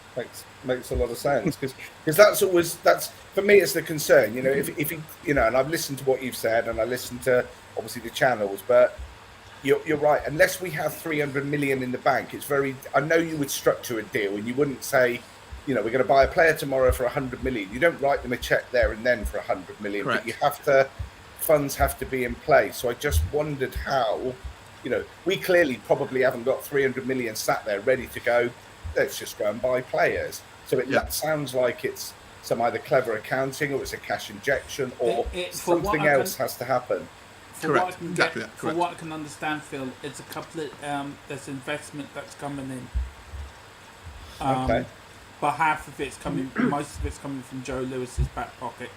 Makes a lot of sense because that's for me it's the concern. If you and I've listened to what you've said and I listened to obviously the channels, but you're right. Unless we have 300 million in the bank, it's very. I know you would structure a deal and you wouldn't say, we're going to buy a player tomorrow for 100 million. You don't write them a check there and then for 100 million. Correct. But you have to. Funds have to be in place. So I just wondered how, we clearly probably haven't got 300 million sat there ready to go. Let's just go and buy players. So that sounds like it's some either clever accounting or it's a cash injection or something else has to happen. For what I can understand, Phil, it's a couple of there's investment that's coming in. Okay. But half of it's coming, most of it's coming from Joe Lewis's back pocket.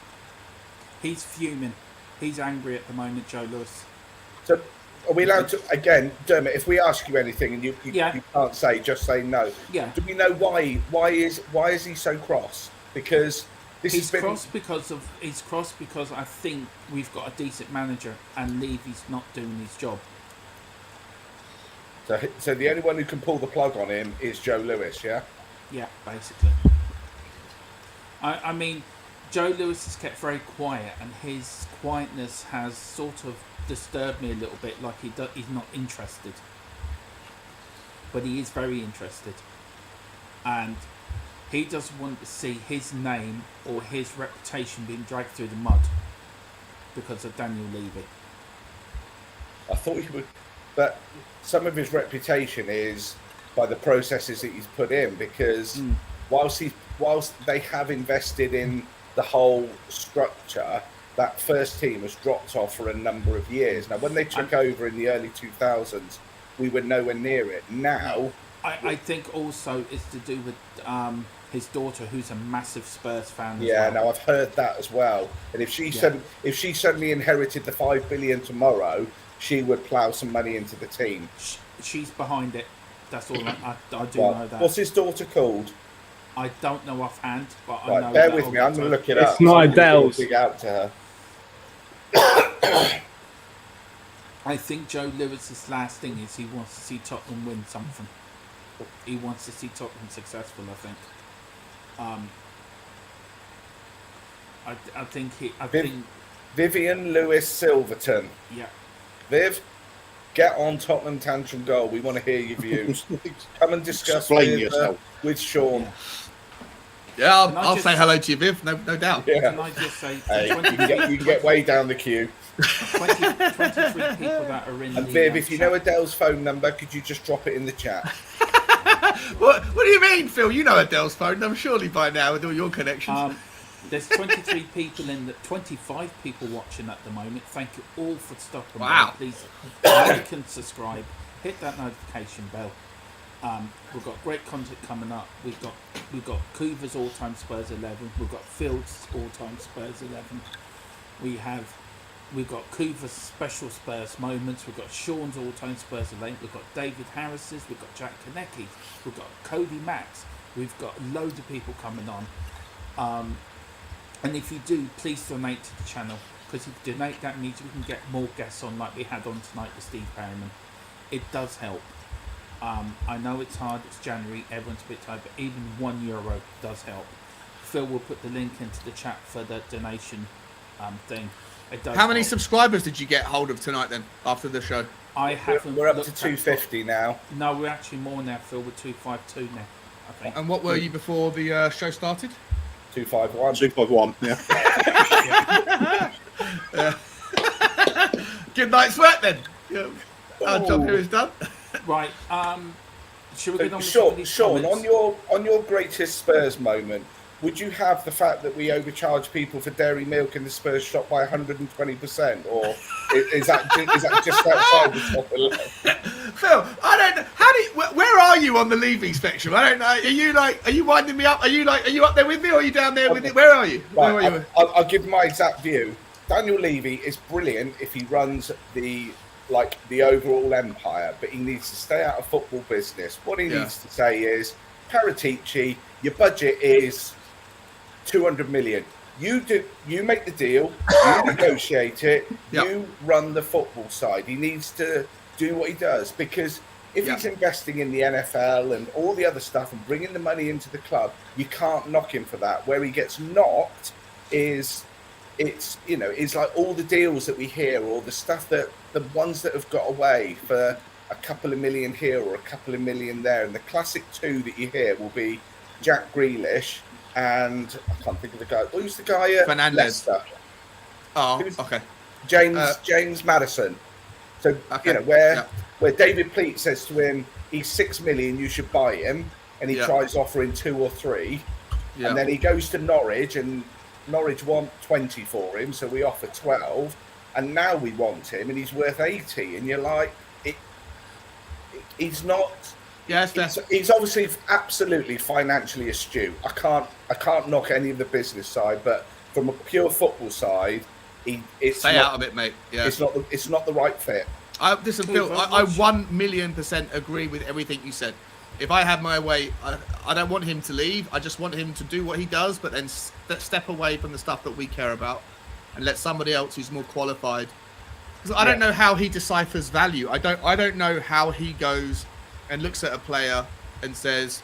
He's fuming. He's angry at the moment, Joe Lewis. So, are we allowed to, again, Dermot, if we ask you anything and you can't say, just say no. Yeah. Do we know why? Why is he so cross? Because he's cross because I think we've got a decent manager and Levy's not doing his job. So the only one who can pull the plug on him is Joe Lewis, yeah? Yeah, basically. I mean, Joe Lewis has kept very quiet, and his quietness has sort of disturbed me a little bit, like he's not interested. But he is very interested. And he doesn't want to see his name or his reputation being dragged through the mud because of Daniel Levy. I thought he would, but some of his reputation is by the processes that he's put in, because whilst they have invested in the whole structure, that first team has dropped off for a number of years. Now, when they took over in the early 2000s, we were nowhere near it. Now, I think also it's to do with his daughter, who's a massive Spurs fan. Yeah, now I've heard that as well. And if she suddenly inherited the $5 billion tomorrow, she would plough some money into the team. She's behind it. That's all I do know that. What's his daughter called? I don't know offhand, but right, I know. Bear with me. I'm going to look it up. It's not Adele's. Dig out to her. I think Joe Lewis's last thing is he wants to see Tottenham win something. He wants to see Tottenham successful, I think. I think Vivian Lewis Silverton. Yeah. Viv, get on Tottenham Tantrum Goal. We want to hear your views. Come and discuss with Sean. Yeah, I'll say hello to you, Viv. No doubt. Yeah. Can I just say, hey, you can get way down the queue. 23 that are in And the Viv, if you know chat. Adele's phone number, could you just drop it in the chat? What do you mean, Phil? You know Adele's phone number surely by now with all your connections. There's 23 people 25 people watching at the moment. Thank you all for stopping Wow. by. Please like and subscribe. Hit that notification bell. We've got great content coming up. We've got Coover's all-time Spurs 11. We've got Phil's all-time Spurs 11. We've got Coover's special Spurs moments. We've got Sean's all-time Spurs 11. We've got David Harris's. We've got Jack Konecki. We've got Cody Max. We've got loads of people coming on. And if you do, please donate to the channel, because if you donate, that means we can get more guests on like we had on tonight with Steve Perryman. It does help. I know it's hard, it's January, everyone's a bit tired, but even €1 does help. Phil will put the link into the chat for the donation thing. It does How many help. subscribers did you get hold of tonight then, after the show? I haven't. We're up to looked at- 250 now. No, we're actually more now, Phil. We're 252 now, I think. And what were you before the show started? 251. 251, yeah. Good night's work then. Yeah. Our job here is done. Right. Should we get on with some Sean, of these Sean, comments? on your greatest Spurs moment, would you have the fact that we overcharge people for dairy milk in the Spurs shop by 120%, or is that just outside the top of the line? Phil, I don't know. Where are you on the Levy spectrum? I don't know. Are you winding me up? Are you up there with me, or are you down there with me? Where are you? Where are you? Right, I'll give my exact view. Daniel Levy is brilliant if he runs the overall empire, but he needs to stay out of football business. What he needs to say is, Paratici, your budget is 200 million. You make the deal, you negotiate it, you run the football side. He needs to do what he does, because if he's investing in the NFL and all the other stuff and bringing the money into the club, you can't knock him for that. Where he gets knocked is it's like all the deals that we hear, or the stuff that the ones that have got away for a couple of million here or a couple of million there. And the classic two that you hear will be Jack Grealish and I can't think of the guy. Who's the guy at Fernandez. Leicester? Oh, okay. James Maddison. So where David Pleat says to him, he's 6 million, you should buy him, and he tries offering 2 or 3, and then he goes to Norwich, and Norwich want 20 for him, so we offer 12, and now we want him, and he's worth 80, and you're like, he's not. Yes, he's obviously absolutely financially astute. I can't knock any of the business side, but from a pure football side, stay out of it, mate. Yeah, it's not the right fit. Listen, Phil, I 1,000,000% agree with everything you said. If I had my way, I don't want him to leave. I just want him to do what he does, but then step away from the stuff that we care about and let somebody else who's more qualified. Because I don't know how he deciphers value. I don't know how he goes and looks at a player and says,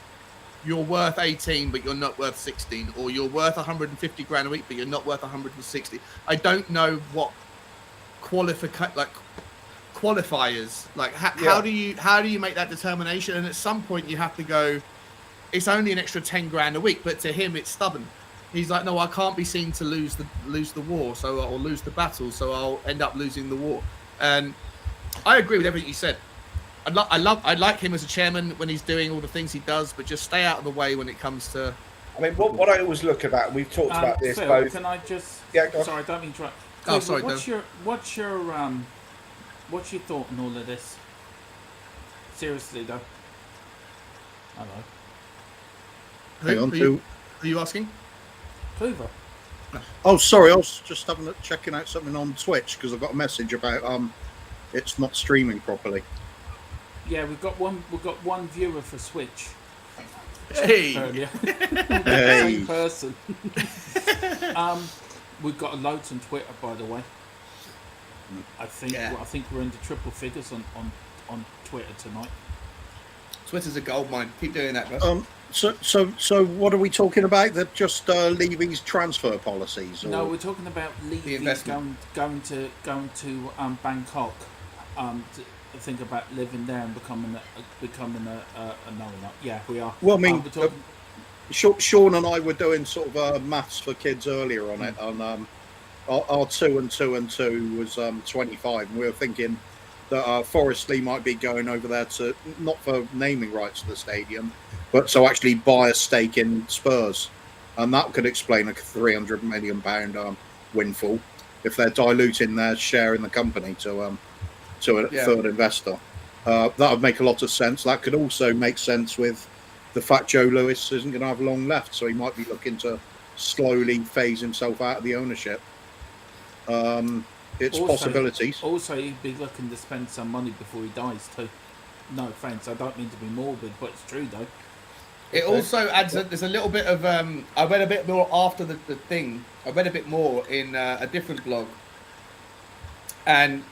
you're worth 18, but you're not worth 16, or you're worth 150 grand a week, but you're not worth 160. I don't know what qualifiers, like how do you make that determination? And at some point you have to go, it's only an extra 10 grand a week, but to him it's stubborn. He's like, no, I can't be seen to lose the war, so I'll lose the battle, so I'll end up losing the war. And I agree with everything you said. I like him as a chairman when he's doing all the things he does, but just stay out of the way when it comes to. I mean, what I always look about, and we've talked about this Phil, both. Can I just? Yeah, go on. Sorry, I don't mean to interrupt. Oh, sorry, What's your thought on all of this? Seriously, though. Hello. Hang on, Are you asking? Coover. Oh, sorry, I was just checking out something on Twitch because I've got a message about it's not streaming properly. Yeah, we've got one viewer for Switch. Hey. Earlier. Hey. Same person. We've got loads on Twitter, by the way. I think we're into triple figures on Twitter tonight. Twitter's a gold mine. Keep doing that, bro. So what are we talking about? That just Levy's transfer policies? Or? No, we're talking about Levy going to Bangkok. To think about living there and becoming a no. Yeah, we are. Well, I mean, Sean and I were doing sort of maths for kids earlier on it, and our 2 and 2 and 2 was 25, and we were thinking that Forest Lee might be going over there to, not for naming rights to the stadium, but to actually buy a stake in Spurs, and that could explain a £300 million windfall if they're diluting their share in the company to a third investor. That would make a lot of sense. That could also make sense with the fact Joe Lewis isn't going to have long left, so he might be looking to slowly phase himself out of the ownership. It's possibilities. Also, he'd be looking to spend some money before he dies too. No offense, I don't mean to be morbid, but it's true though. It also adds. There's a little bit of. I read a bit more after the thing. I read a bit more in a different blog, and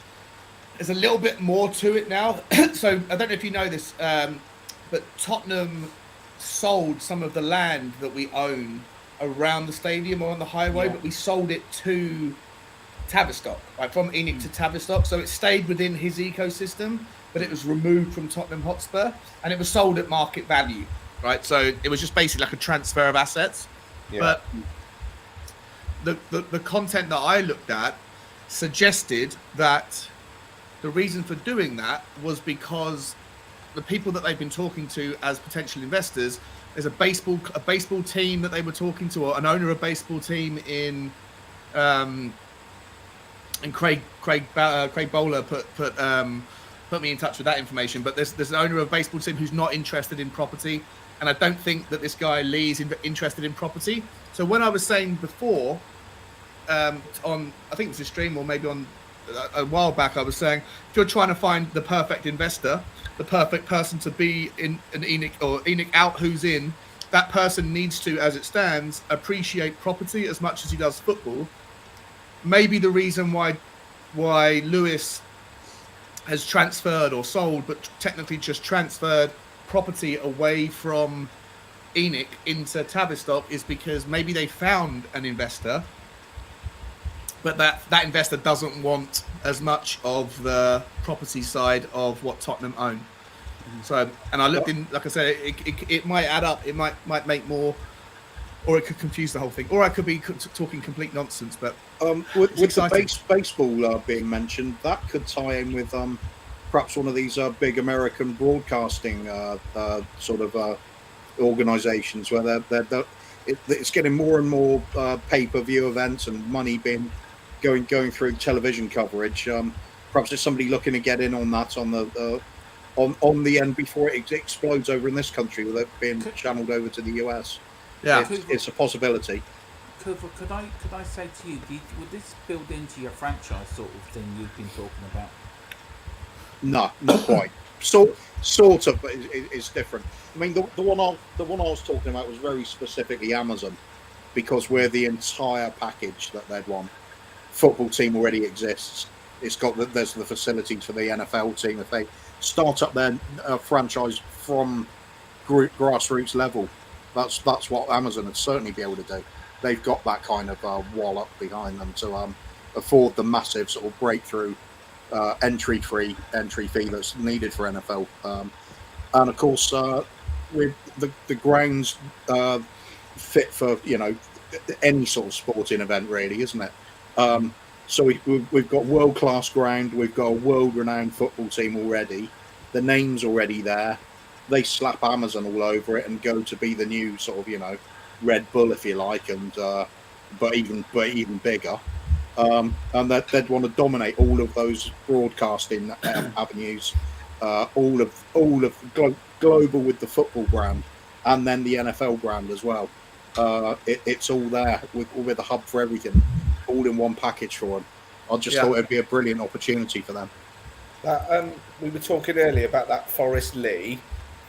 there's a little bit more to it now. So I don't know if you know this, but Tottenham sold some of the land that we own around the stadium or on the highway, but we sold it to Tavistock, right, from Enoch to Tavistock. So it stayed within his ecosystem, but it was removed from Tottenham Hotspur, and it was sold at market value, right? So it was just basically like a transfer of assets. But the content that I looked at suggested that the reason for doing that was because the people that they've been talking to as potential investors, there's a baseball team that they were talking to, or an owner of a baseball team in and Craig Bowler put me in touch with that information. But there's an owner of a baseball team who's not interested in property, and I don't think that this guy Lee is interested in property. So when I was saying before, on I think it was a stream or maybe on a while back, I was saying if you're trying to find the perfect investor, the perfect person to be in an Enoch or Enoch out who's in, that person needs to, as it stands, appreciate property as much as he does football. Maybe the reason why Lewis has transferred or sold, but technically just transferred property away from Enoch into Tavistock is because maybe they found an investor, but that investor doesn't want as much of the property side of what Tottenham own. So, and I looked in, like I said, it might add up. It might make more, or it could confuse the whole thing, or I could be talking complete nonsense. But with the baseball being mentioned, that could tie in with perhaps one of these big American broadcasting sort of organizations where it's getting more and more pay-per-view events and money being going through television coverage. Perhaps there's somebody looking to get in on that on the end before it explodes over in this country, with it being channeled over to the US. Yeah, it's a possibility. Could I say to you, would this build into your franchise sort of thing you've been talking about? No, not quite. Sort of, but it's different. I mean, the one I was talking about was very specifically Amazon, because we're the entire package that they'd want. Football team already exists. There's the facilities for the NFL team. If they start up their franchise from grassroots level, that's what Amazon would certainly be able to do. They've got that kind of wallop behind them to afford the massive sort of breakthrough entry fee that's needed for NFL. And of course, with the grounds fit for any sort of sporting event, really, isn't it? So we've got world-class ground. We've got a world-renowned football team already. The name's already there. They slap Amazon all over it and go to be the new sort of Red Bull, if you like, and but even bigger. And they'd want to dominate all of those broadcasting avenues, all of global with the football brand, and then the NFL brand as well. It's all there with a hub for everything, all in one package for them. I just thought it'd be a brilliant opportunity for them. We were talking earlier about that Forest Lee.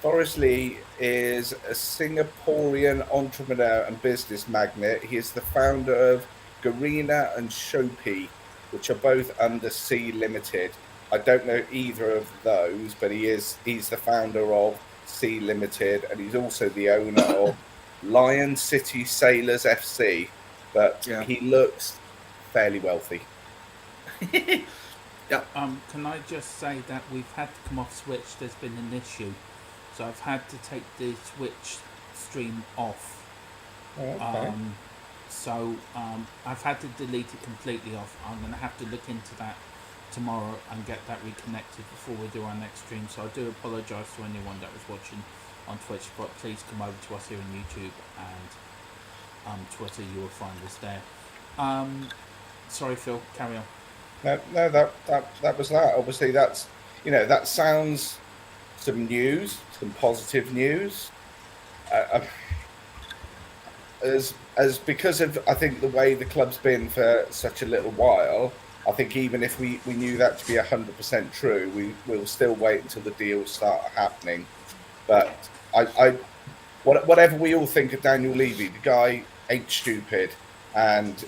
Forest Lee is a Singaporean entrepreneur and business magnate. He is the founder of Garena and Shopee, which are both under C Limited. I don't know either of those, but he's the founder of C Limited, and he's also the owner of Lion City Sailors FC. But he looks fairly wealthy. Can I just say that we've had to come off Switch? There's been an issue, so I've had to take the Switch stream off. Okay. So I've had to delete it completely off. I'm going to have to look into that tomorrow and get that reconnected before we do our next stream. So I do apologise to anyone that was watching on Twitch, but please come over to us here on YouTube and Twitter. You will find us there. Sorry, Phil. Carry on. No, that was that. Obviously, that's that sounds some news, some positive news. As because of I think the way the club's been for such a little while, I think even if we knew that to be 100% true, we'll still wait until the deals start happening. But whatever we all think of Daniel Levy, the guy ain't stupid, and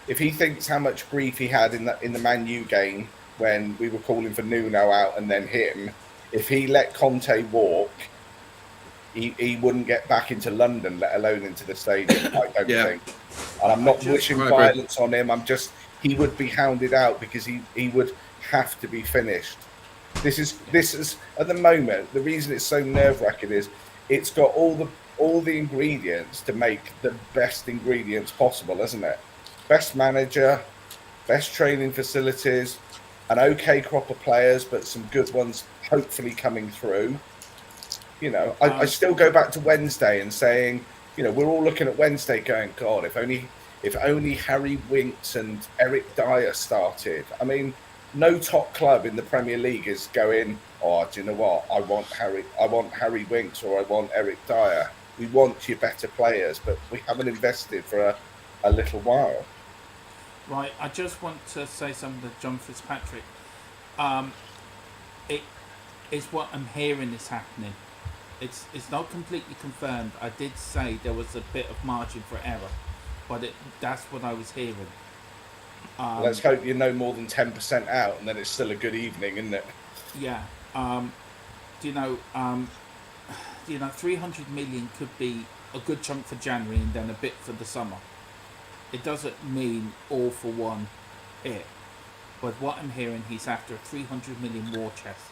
if he thinks how much grief he had in the Man U game when we were calling for Nuno out and then him, if he let Conte walk, he wouldn't get back into London, let alone into the stadium. I don't think. And I'm not wishing violence on him. He would be hounded out because he would have to be finished. This is at the moment, the reason it's so nerve-wracking is it's got all the ingredients to make the best ingredients possible, isn't it? Best manager, best training facilities, an okay crop of players, but some good ones hopefully coming through. I still go back to Wednesday and saying, we're all looking at Wednesday going, God, if only Harry Winks and Eric Dyer started. I mean, no top club in the Premier League is going, oh, do you know what? I want Harry Winks or I want Eric Dyer. We want your better players, but we haven't invested for a little while. Right, I just want to say something to John Fitzpatrick. It is what I'm hearing is happening. It's not completely confirmed. I did say there was a bit of margin for error, but that's what I was hearing. Let's hope you're no more than 10% out, and then it's still a good evening, isn't it? Yeah. 300 million could be a good chunk for January and then a bit for the summer. It doesn't mean all for one hit, but what I'm hearing, he's after a 300 million war chest.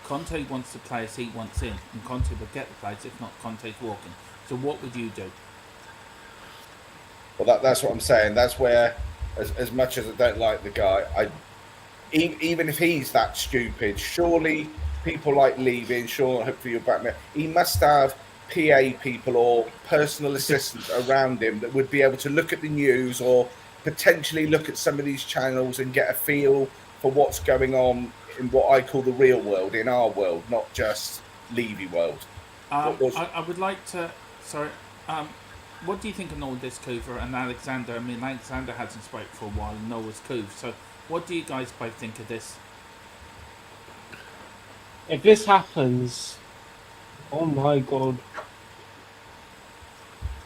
Conte wants the players he wants in, and Conte will get the players. If not, Conte's walking. So what would you do? Well, that's what I'm saying. That's where, as much as I don't like the guy, even if he's that stupid, surely people like Levy, sure, hopefully you're back there, he must have PA people or personal assistants around him that would be able to look at the news or potentially look at some of these channels and get a feel for what's going on in what I call the real world, in our world, not just Levy world. I would like to... Sorry. What do you think of all this, Coover and Alexander? I mean, Alexander hasn't spoken for a while, and Noah's Cove. So what do you guys both think of this? If this happens, oh my God.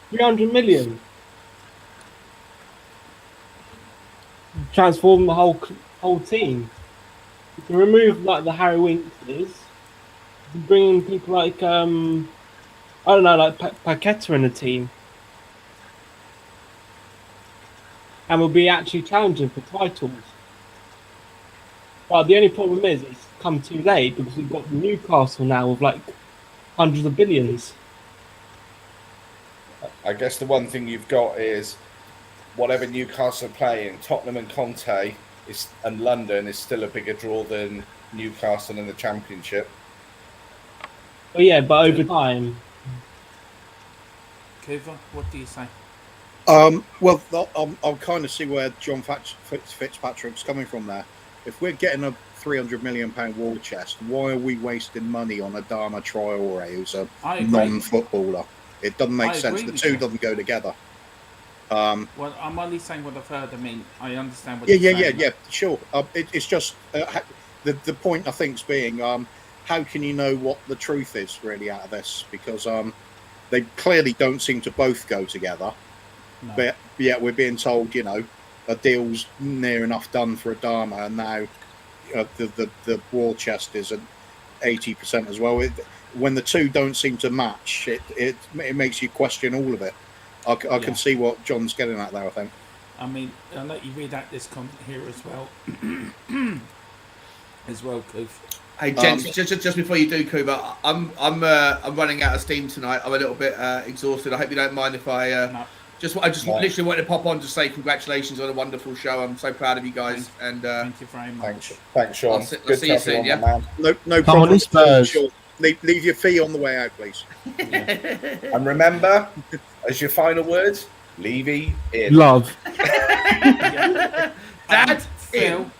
300 million. Transform the whole team. You can remove like the Harry Winkses. You can bring in people like I don't know, like Paqueta in the team, and we'll be actually challenging for titles. But the only problem is it's come too late because we've got Newcastle now with like hundreds of billions. I guess the one thing you've got is whatever Newcastle are playing, Tottenham and Conte and London is still a bigger draw than Newcastle in the Championship. Well, yeah, but over time. Coover, what do you say? Well, I'll kind of see where John Fitzpatrick's coming from there. If we're getting a £300 million war chest, why are we wasting money on Adama Traore, who's a non-footballer? It doesn't make sense. The two doesn't go together. Well, I'm only saying what I've heard. I mean, I understand what you're saying. Yeah, sure. It's just the point I think's being how can you know what the truth is really out of this? Because they clearly don't seem to both go together. No. But yeah, we're being told, a deal's near enough done for Adama, and now the war chest is at 80% as well. When the two don't seem to match, it makes you question all of it. I can see what John's getting at there, I think. I mean, I'll let you read out this comment here as well. Coof. Hey, gents, just before you do, Coover, I'm running out of steam tonight. I'm a little bit exhausted. I hope you don't mind if I I just Right. literally wanted to pop on to say congratulations on a wonderful show. I'm so proud of you guys, and Thank you very much. Thanks, Sean. I'll see Good you to have soon, you on, my yeah? man. No Come on, problem. Spurs. Sure. Leave your fee on the way out, please. And remember, as your final words, Levy in. Love. Dad, Phil,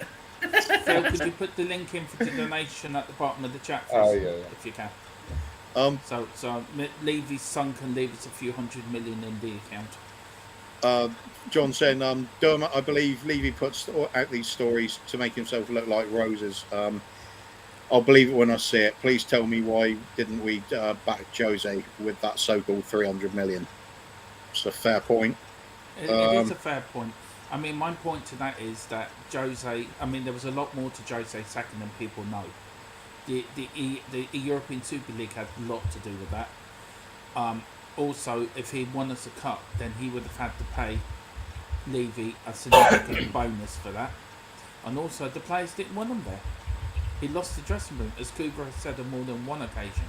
could you put the link in for the donation at the bottom of the chat for Oh, us, yeah. if you can? Um, So Levy's son can leave us a few hundred million in the account. John saying, Dermot, I believe Levy puts out these stories to make himself look like roses. I'll believe it when I see it. Please tell me why didn't we back Jose with that so-called 300 million? It's a fair point. It is a fair point. I mean, my point to that is that Jose. I mean, there was a lot more to Jose sacking than people know. The European Super League had a lot to do with that. Also, if he won us a cup, then he would have had to pay Levy a significant bonus for that. And also, the players didn't want him there. He lost the dressing room, as Cooper has said on more than one occasion.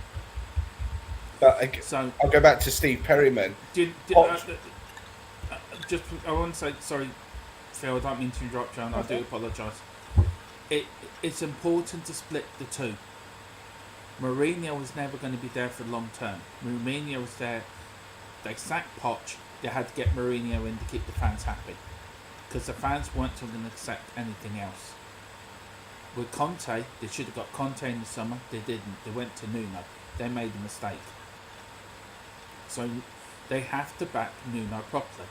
But So I'll go back to Steve Perryman. I want to say, sorry, Phil, I don't mean to interrupt you, and I do apologise. It's important to split the two. Mourinho was never going to be there for the long term. Mourinho was there. They sacked Poch. They had to get Mourinho in to keep the fans happy, because the fans weren't going to accept anything else. With Conte, they should have got Conte in the summer. They didn't. They went to Nuno. They made a mistake. So they have to back Nuno properly.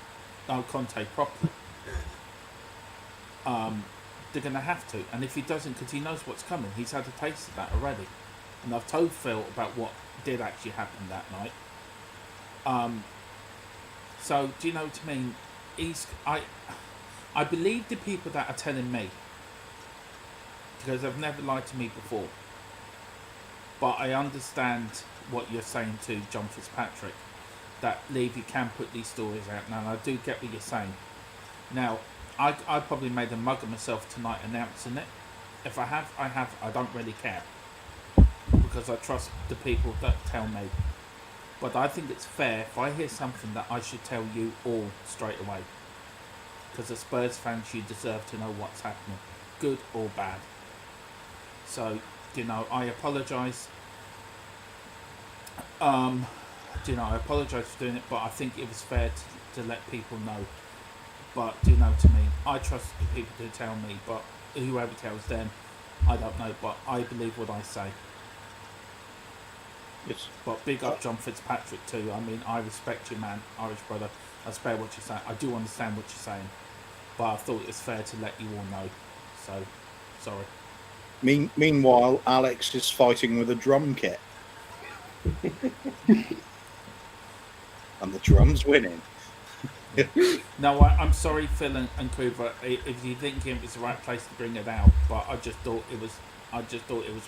Conte properly. They're going to have to. And if he doesn't, because he knows what's coming, he's had a taste of that already. And I've told Phil about what did actually happen that night. So, do you know what I mean? I believe the people that are telling me, because they've never lied to me before. But I understand what you're saying to John Fitzpatrick, that Levy can put these stories out now, and I do get what you're saying. Now, I probably made a mug of myself tonight announcing it. If I have, I have. I don't really care, because I trust the people that tell me. But I think it's fair if I hear something that I should tell you all straight away. Because as Spurs fans, you deserve to know what's happening, good or bad. So, I apologise. I apologise for doing it, but I think it was fair to let people know. But, to me, I trust the people who tell me, but whoever tells them, I don't know, but I believe what I say. Yes. But big up John Fitzpatrick too. I mean, I respect you, man, Irish brother. I respect what you're saying. I do understand what you're saying, but I thought it was fair to let you all know. So, sorry. Meanwhile, Alex is fighting with a drum kit. And the drum's winning. No, I'm sorry, Phil and Cooper, if you think it was the right place to bring it out, but I just thought it was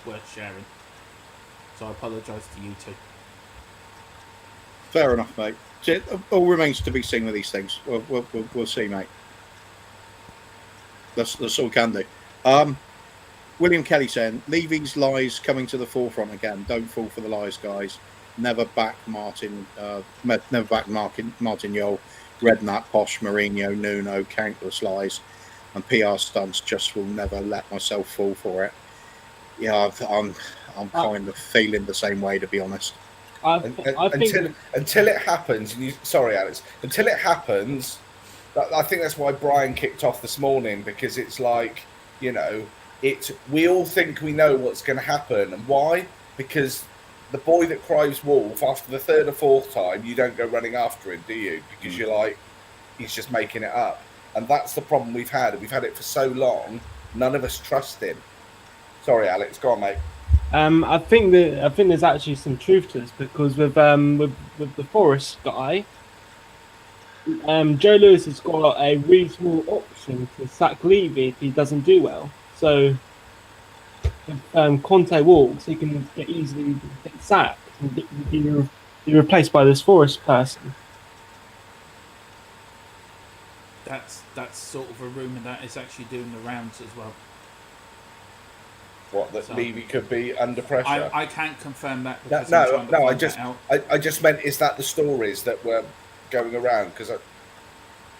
worth sharing. So I apologise to you two. Fair enough, mate. It all remains to be seen with these things. We'll see, mate. That's all we can do. William Kelly saying, Levy's lies coming to the forefront again. Don't fall for the lies, guys. Never back Martin. Never back Martin Yole. Redknapp, Posh, Mourinho, Nuno. Countless lies and PR stunts. Just will never let myself fall for it. Yeah, I'm kind of feeling the same way, to be honest. I think Until it happens, sorry, Alex. Until it happens, I think that's why Brian kicked off this morning, because it's like, we all think we know what's going to happen, and why? Because the boy that cries wolf, after the third or fourth time, you don't go running after him, do you? Because you're like, he's just making it up, and that's the problem we've had. We've had it for so long, none of us trust him. Sorry, Alex. Go on, mate. I think there's actually some truth to this, because with the Forest guy, Joe Lewis has got a really small option to sack Levy if he doesn't do well. So if Conte walks, he can easily get sacked and be replaced by this Forest person. That's sort of a rumour that is actually doing the rounds as well. What, that Levy could be under pressure? I can't confirm that. Because No. I just meant, is that the stories that were going around? Because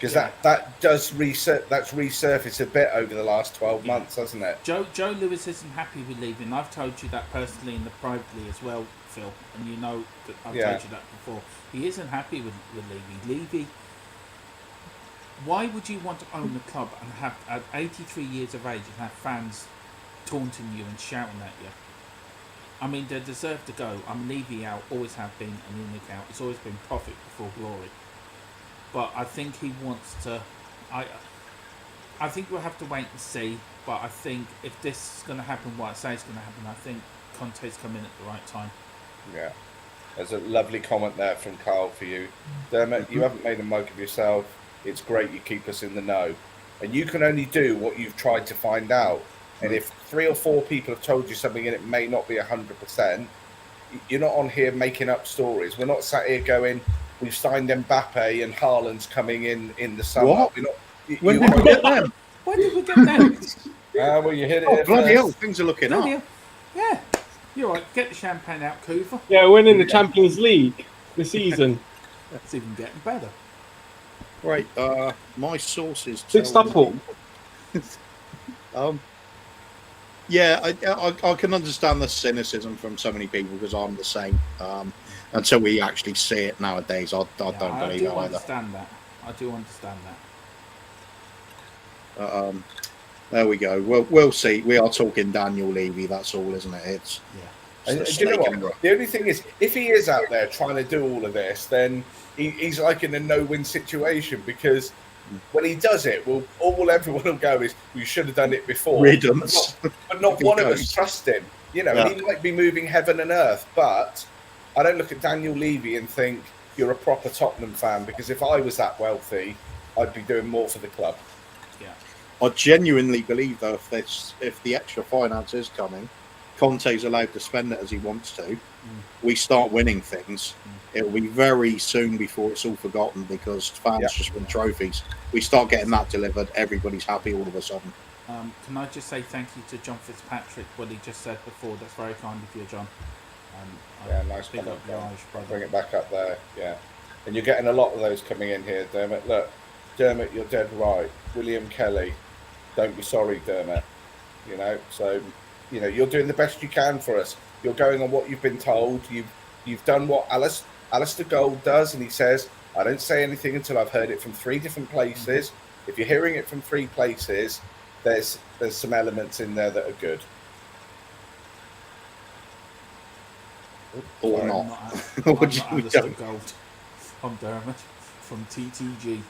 Because that does that's resurfaced a bit over the last 12 months, hasn't it? Joe Lewis isn't happy with leaving. I've told you that personally and privately as well, Phil, and you know that I've told you that before. He isn't happy with Levy. Levy, why would you want to own the club and have at 83 years of age and have fans taunting you and shouting at you? I mean, they deserve to go. I'm Levy out, always have been, and Unique out. It's always been profit before glory. But I think he wants to. I think we'll have to wait and see. But I think if this is going to happen, what I say is going to happen, I think Conte's come in at the right time. Yeah. There's a lovely comment there from Carl for you. Dermot, you haven't made a mug of yourself. It's great you keep us in the know. And you can only do what you've tried to find out. And if 3 or 4 people have told you something and it may not be 100%, you're not on here making up stories. We're not sat here going, we've signed Mbappe and Haaland's coming in the summer. What? We're not, When did we get them? When did we get them? Well, you hit it. Oh, bloody hell, things are looking up. Yeah. You're right. Get the champagne out, Coover. Yeah, winning the Champions League this season. It's even getting better. Right, my sources Six tell double. me- Yeah, I can understand the cynicism from so many people because I'm the same. Until we actually see it nowadays, I don't believe it either. Understand that. I do understand that. There we go. We'll see. We are talking Daniel Levy. That's all, isn't it? It's And do you know what? The only thing is, if he is out there trying to do all of this, then he's like in a no-win situation because when he does it, everyone will go is, "We should have done it before." Riddance. But not one of us trust him. You know, he might be moving heaven and earth, but I don't look at Daniel Levy and think you're a proper Tottenham fan because if I was that wealthy, I'd be doing more for the club. Yeah. I genuinely believe, though, if the extra finance is coming, Conte's allowed to spend it as he wants to. We start winning things. It'll be very soon before it's all forgotten because fans just win trophies. We start getting that delivered, everybody's happy all of a sudden. Can I just say thank you to John Fitzpatrick, what he just said before. That's very kind of you, John. Nice big comment. up your Irish brother. Bring it back up there, yeah. And you're getting a lot of those coming in here, Dermot. Look, Dermot, you're dead right. William Kelly, don't be sorry, Dermot. You know, so you're doing the best you can for us. You're going on what you've been told. You've done what Alistair Gold does, and he says, I don't say anything until I've heard it from 3 different places. If you're hearing it from 3 places, there's some elements in there that are good. Or I'm not. I'm What not you Alistair don't. Gold. I'm Dermot from TTG.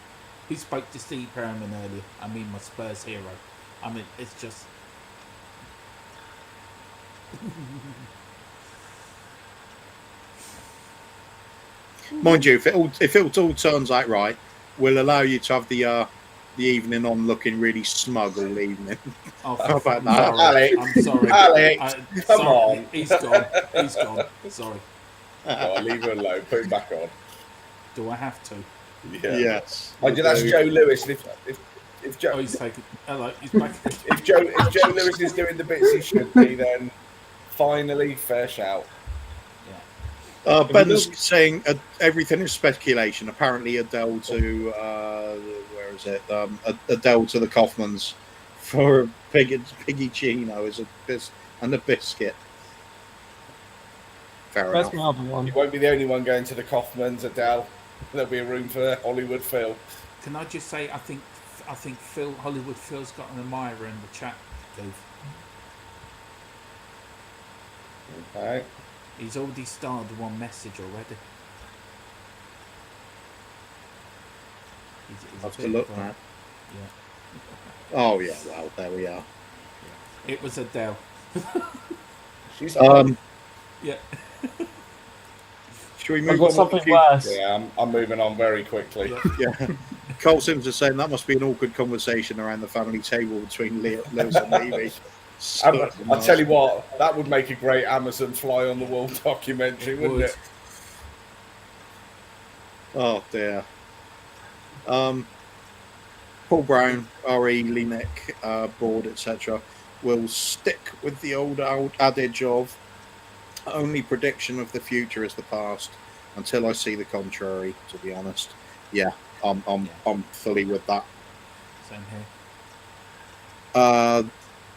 He spoke to Steve Perryman earlier. I mean, my Spurs hero. I mean, it's just... Mind you, if it all turns out right, we'll allow you to have the evening on looking really smug all evening. Oh, How about that? Alex, I'm sorry. Alex, come on. He's gone. He's gone. Sorry. Oh, leave it alone. Put him back on. Do I have to? Yeah. Yes. Oh, that's Joe Lewis. And if Joe, Oh, he's taking... Hello, he's back. if Joe Lewis is doing the bits he should be, then finally fair shout. Ben's saying everything is speculation. Apparently, Adele to where is it? Adele to the Kaufmans for Piggy Chino is and a biscuit. Fair That's enough. my other one. You won't be the only one going to the Kaufmans, Adele. There'll be a room for Hollywood Phil. Can I just say, I think Hollywood Phil's got an admirer in the chat, Dave. Okay. He's already starred one message already. He's Have a to bit look, of man. Yeah. Oh yeah, well there we are. It was Adele. She's Yeah. Should we I've move got on? something worse. Yeah, I'm moving on very quickly. Yeah. Cole Sims is saying that must be an awkward conversation around the family table between Lewis and Levy. I'll tell you what, that would make a great Amazon fly on the wall documentary, wouldn't it? Oh dear. Paul Brown, R.E. Lenick, board, etc. will stick with the old adage of only prediction of the future is the past until I see the contrary, to be honest. Yeah, I'm fully with that. Same here.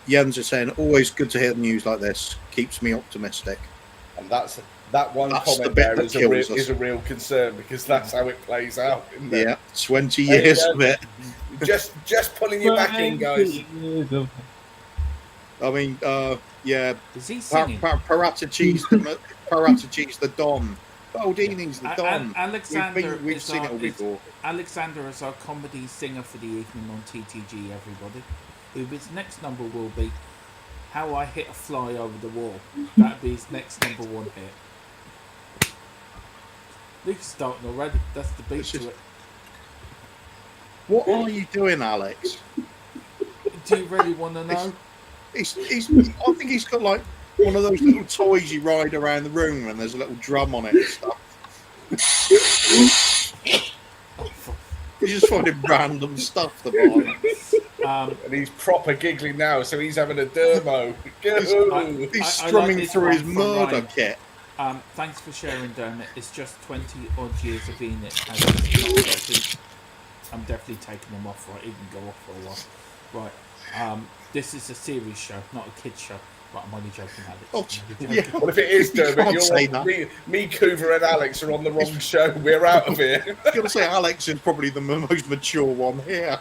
Jens is saying, always good to hear the news like this. Keeps me optimistic. And that one That's the comment bit there that kills us. is a real concern, because that's how it plays out. Isn't it? Yeah, 20 There you years go. of it. Just pulling you back in, guys. I mean, yeah. Is he singing? Parata cheese the Don. Baldini's the Don. Alexander We've is seen our, it all before. Alexander is our comedy singer for the evening on TTG, everybody. Who his next number will be How I Hit a Fly Over the Wall. That'll be his next number 1 hit. Luke's starting already. That's the beat to it. What are you doing, Alex? Do you really want to know? I think he's got like one of those little toys you ride around the room and there's a little drum on it and stuff. He's just finding random stuff to buy. And he's proper giggling now, so he's having a dermo. He's strumming like through his from murder Ryan. kit. Thanks for sharing, Dermot. It's just 20 odd years of Enid. I'm definitely taking them off. Right, he can go off for a while. Right, this is a serious show, not a kids show. Right, I'm only joking, Alex. Oh, Yeah. Well, if it is Dermot, can't say that. me, Coover, and Alex are on the wrong show. We're out of here. I was going to say Alex is probably the most mature one here.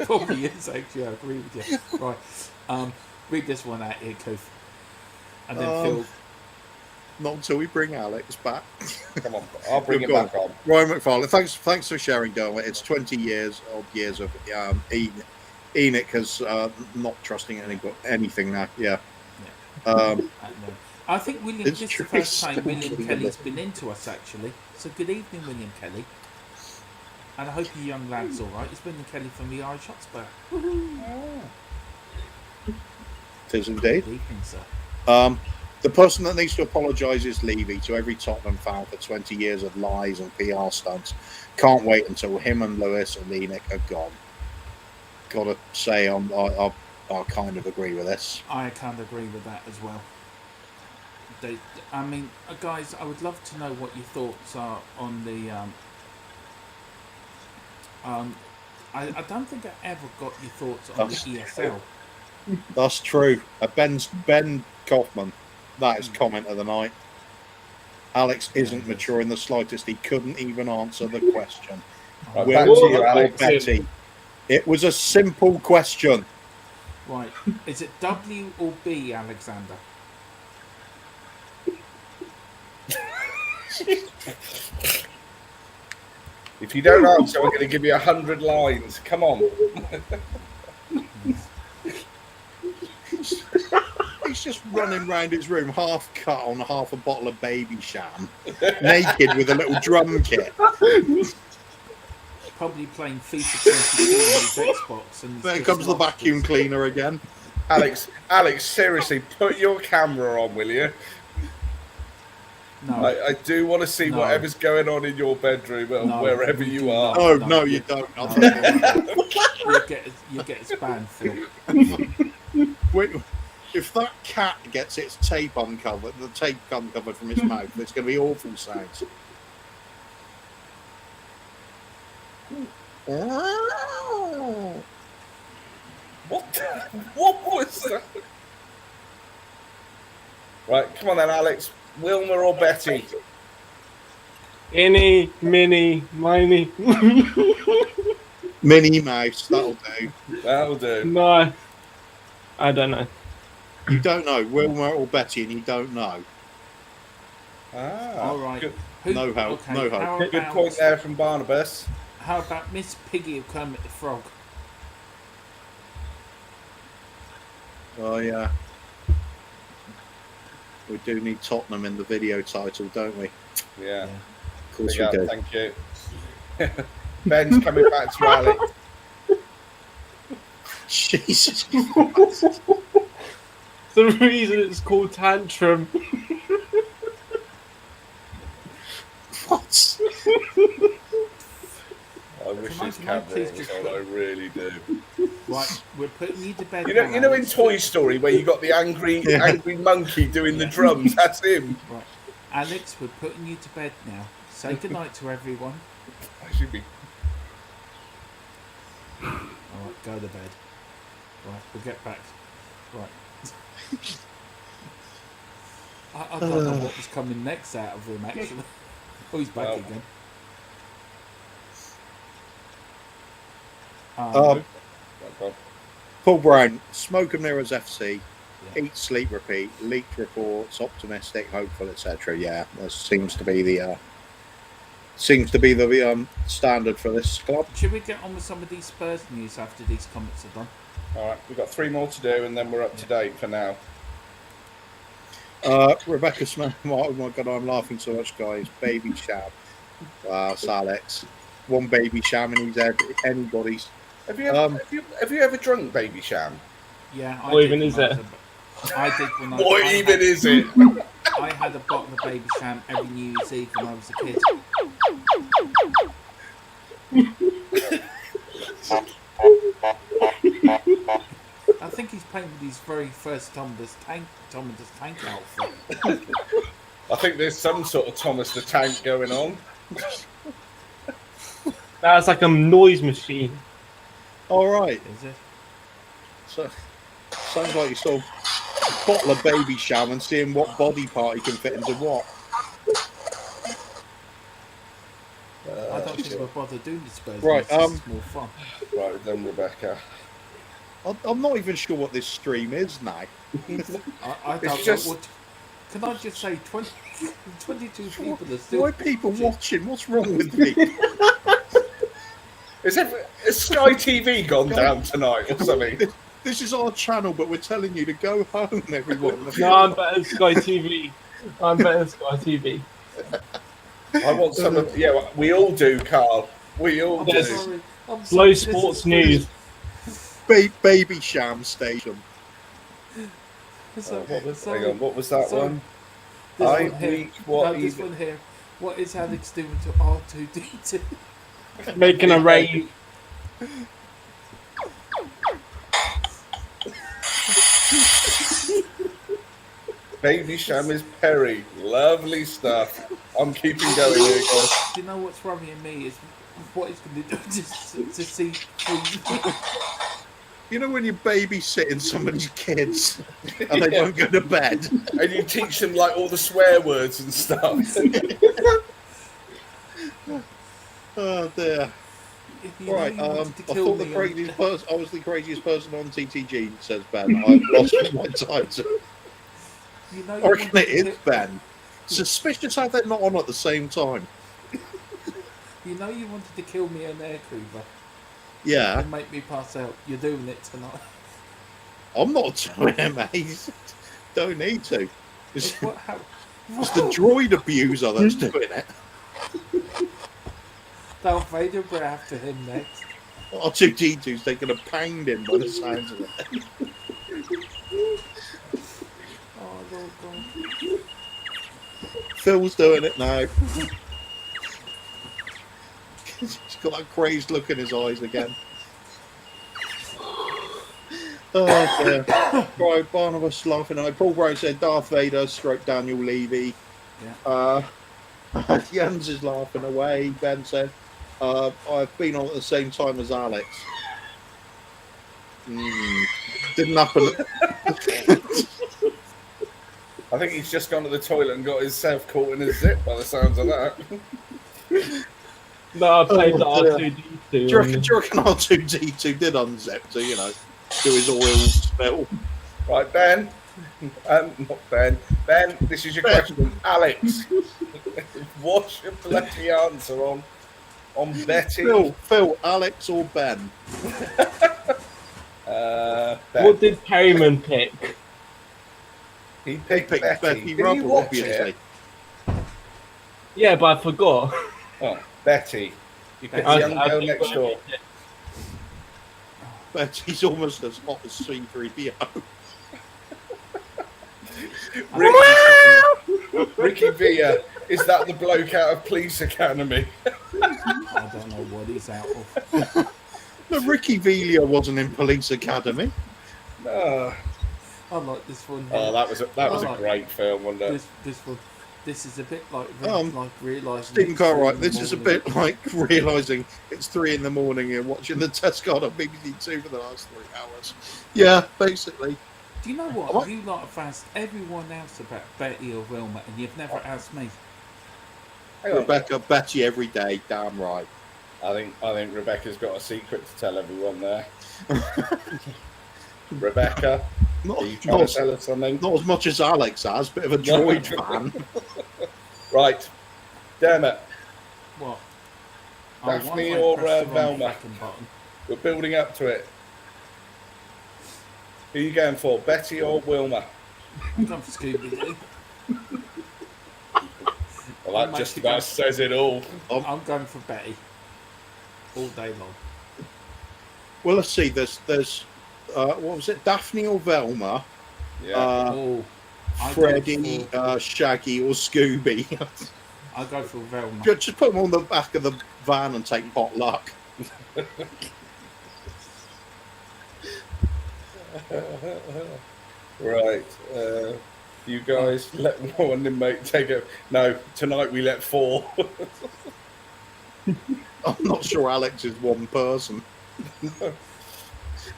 Probably is, actually. I agree with you. Right, read this one out here, Coof. And then Phil. Not until we bring Alex back. Come on, I'll bring it back on. Ryan McFarlane, thanks for sharing, Dermot. It's 20 years of Enoch has not trusting anything now. Yeah. I think William. This is the first time William Kelly's been into us, actually. So good evening, William Kelly. And I hope you young lad's all right. It's William Kelly from the Irish Hotspur. It is indeed. Good evening, sir. The person that needs to apologise is Levy to every Tottenham fan for 20 years of lies and PR stunts. Can't wait until him and Lewis and Enoch are gone. Gotta say, I kind of agree with this. I can't agree with that as well. I mean, guys, I would love to know what your thoughts are on the. I don't think I ever got your thoughts on the ESL. That's true. Ben Kaufman, that is comment of the night. Alex isn't mature in the slightest. He couldn't even answer the question. Right, back to you, Alex. Betty? It was a simple question. Right. Is it W or B, Alexander? If you don't answer, we're going to give you 100 lines. Come on. He's just running round his room, half cut on half a bottle of baby sham, naked with a little drum kit. Probably playing FIFA 22 on his Xbox. And There comes the vacuum cleaner again. Alex, seriously, put your camera on, will you? No. I do want to see whatever's going on in your bedroom and wherever you are. No, you don't. You get spanned, Phil. Wait, if that cat gets its tape uncovered, the tape uncovered from its mouth, it's going to be awful sounds. What was that? Right, come on then, Alex. Wilma or Betty? Any, mini, miny. Minnie Mouse, that'll do. That'll do. No, I don't know. You don't know Wilma or Betty, and you don't know. Ah, All right. Good, No help. Okay, No how hope. good about- point there from Barnabas. How about Miss Piggy of Kermit the Frog? Oh yeah. We do need Tottenham in the video title, don't we? Yeah. Of course we do. Thank you. Ben's coming back to Alex. Jesus. The reason it's called Tantrum. What? I wish Can I- this can I camera please was just on. put- I really do. Right, we're putting you to bed. You know now, in Alex. Toy Story where you got the angry monkey doing the drums. That's him. Right, Alex, we're putting you to bed now. Say goodnight to everyone. I should be. Alright, go to bed. Right, we'll get back. Right. I don't know what was coming next out of him, actually. Oh, he's back again. Paul Brown, Smoke and Mirrors FC, Yeah. Eat, Sleep, Repeat, Leaked Reports, Optimistic, Hopeful, etc. Yeah, that seems to be the standard for this club. Should we get on with some of these Spurs news after these comments are done? All right, we've got 3 more to do, and then we're up to date for now. Rebecca Smith, oh my god, I'm laughing so much, guys. Baby Sham. Wow, it's Alex. One Baby Sham and he's anybody's. Have you ever drunk Baby Sham? Yeah, What even is it? I did when What even is it? I had a bottle of Baby Sham every New Year's Eve when I was a kid. I think he's playing with his very first Thomas Tank outfit. I think there's some sort of Thomas the Tank going on. That's like a noise machine. All right. Is it? So, sounds like you saw a bottle of Baby Sham and seeing what body part he can fit into what. I don't think we'll bother doing this Spurs. Right, It's more fun. Right, then Rebecca. I'm not even sure what this stream is now. I don't know just- what. Can I just say 22 people are still. Why are people watching? What's wrong with me? Is Sky TV gone down tonight or something? This is our channel, but we're telling you to go home, everyone. No, I'm better than Sky TV. I'm better than Sky TV. I want some of. Yeah, we all do, Carl. We all do. Sorry, I'm Slow sorry, this sports is- news. Baby Sham station. So- Hang sorry. on, what was that So, one? This I one here. weak, what No, this even- one here. What is Alex doing to R2D2? Making a rain. Baby Sham is Perry. Lovely stuff. I'm keeping going here, guys. Do you know what's worrying me is what he's going to do to see through. You know when you're babysitting somebody's kids and they don't go to bed? And you teach them like all the swear words and stuff. Oh dear. If you know Right, you I wanted to kill thought the me craziest person. I was the craziest person on TTG, says Ben. I've lost my title. you know I you reckon wanted it is to- Ben. Suspicious how they're not on at the same time. You know you wanted to kill me in Aircreever Yeah, and make me pass out. You're doing it tonight. I'm not doing it, mate. Don't need to. It's, What, how, it's the droid abuser that's doing it. Darth Vader, we're after him next. R2D2's taking a pounding by the sounds of it. Oh, Lord God. Phil's doing it now. He's got that crazed look in his eyes again. Oh dear. Right, Barnabas laughing at Paul Brown said Darth Vader stroke Daniel Levy. Yeah. Jens is laughing away. Ben said, I've been on at the same time as Alex. Didn't happen. I think he's just gone to the toilet and got himself caught in a zip by the sounds of that. No, I played the Oh, dear. R2D2. Do you reckon R2D2 did unzip to, you know, do his oil spill? Right, Ben. Not Ben. Ben, this is your question. Alex, what's your bloody answer on Betty? Phil, Alex or Ben? Ben. What did Perryman pick? He picked Pick Betty. Becky Did you Rubble, watch obviously. it? Yeah, but I forgot. Oh, Betty. You picked I- the young I girl think next I door. picked it. Betty's almost as hot as C3PO. Ricky Villa, is that the bloke out of Police Academy? I don't know what he's out of. No, Ricky Villa wasn't in Police Academy. Oh, I like this one. that was a I like great film, wasn't it? This one. This is a bit like realising. Stephen Cartwright, this is a bit like realising it's 3 in the morning and watching the test card on BBC Two for the last 3 hours. Yeah, basically. Do you know what? You lot have asked everyone else about Betty or Wilma, and you've never asked me. Rebecca, Betty every day, damn right. I think Rebecca's got a secret to tell everyone there. Rebecca, are you trying to tell us something? Not as much as Alex has, bit of a droid fan. Right, Dermot. What? Daphne or Velma? We're building up to it. Who are you going for, Betty or Wilma? I'm going for Scooby-Doo. Well, that just about says it all. I'm going for Betty. All day long. Well, let's see. There's what was it? Daphne or Velma? Yeah. Freddy, Shaggy, or Scooby? I'll go for Velma. Just put them on the back of the van and take pot luck. Right. You guys let one inmate take it. No, tonight we let 4. I'm not sure Alex is one person.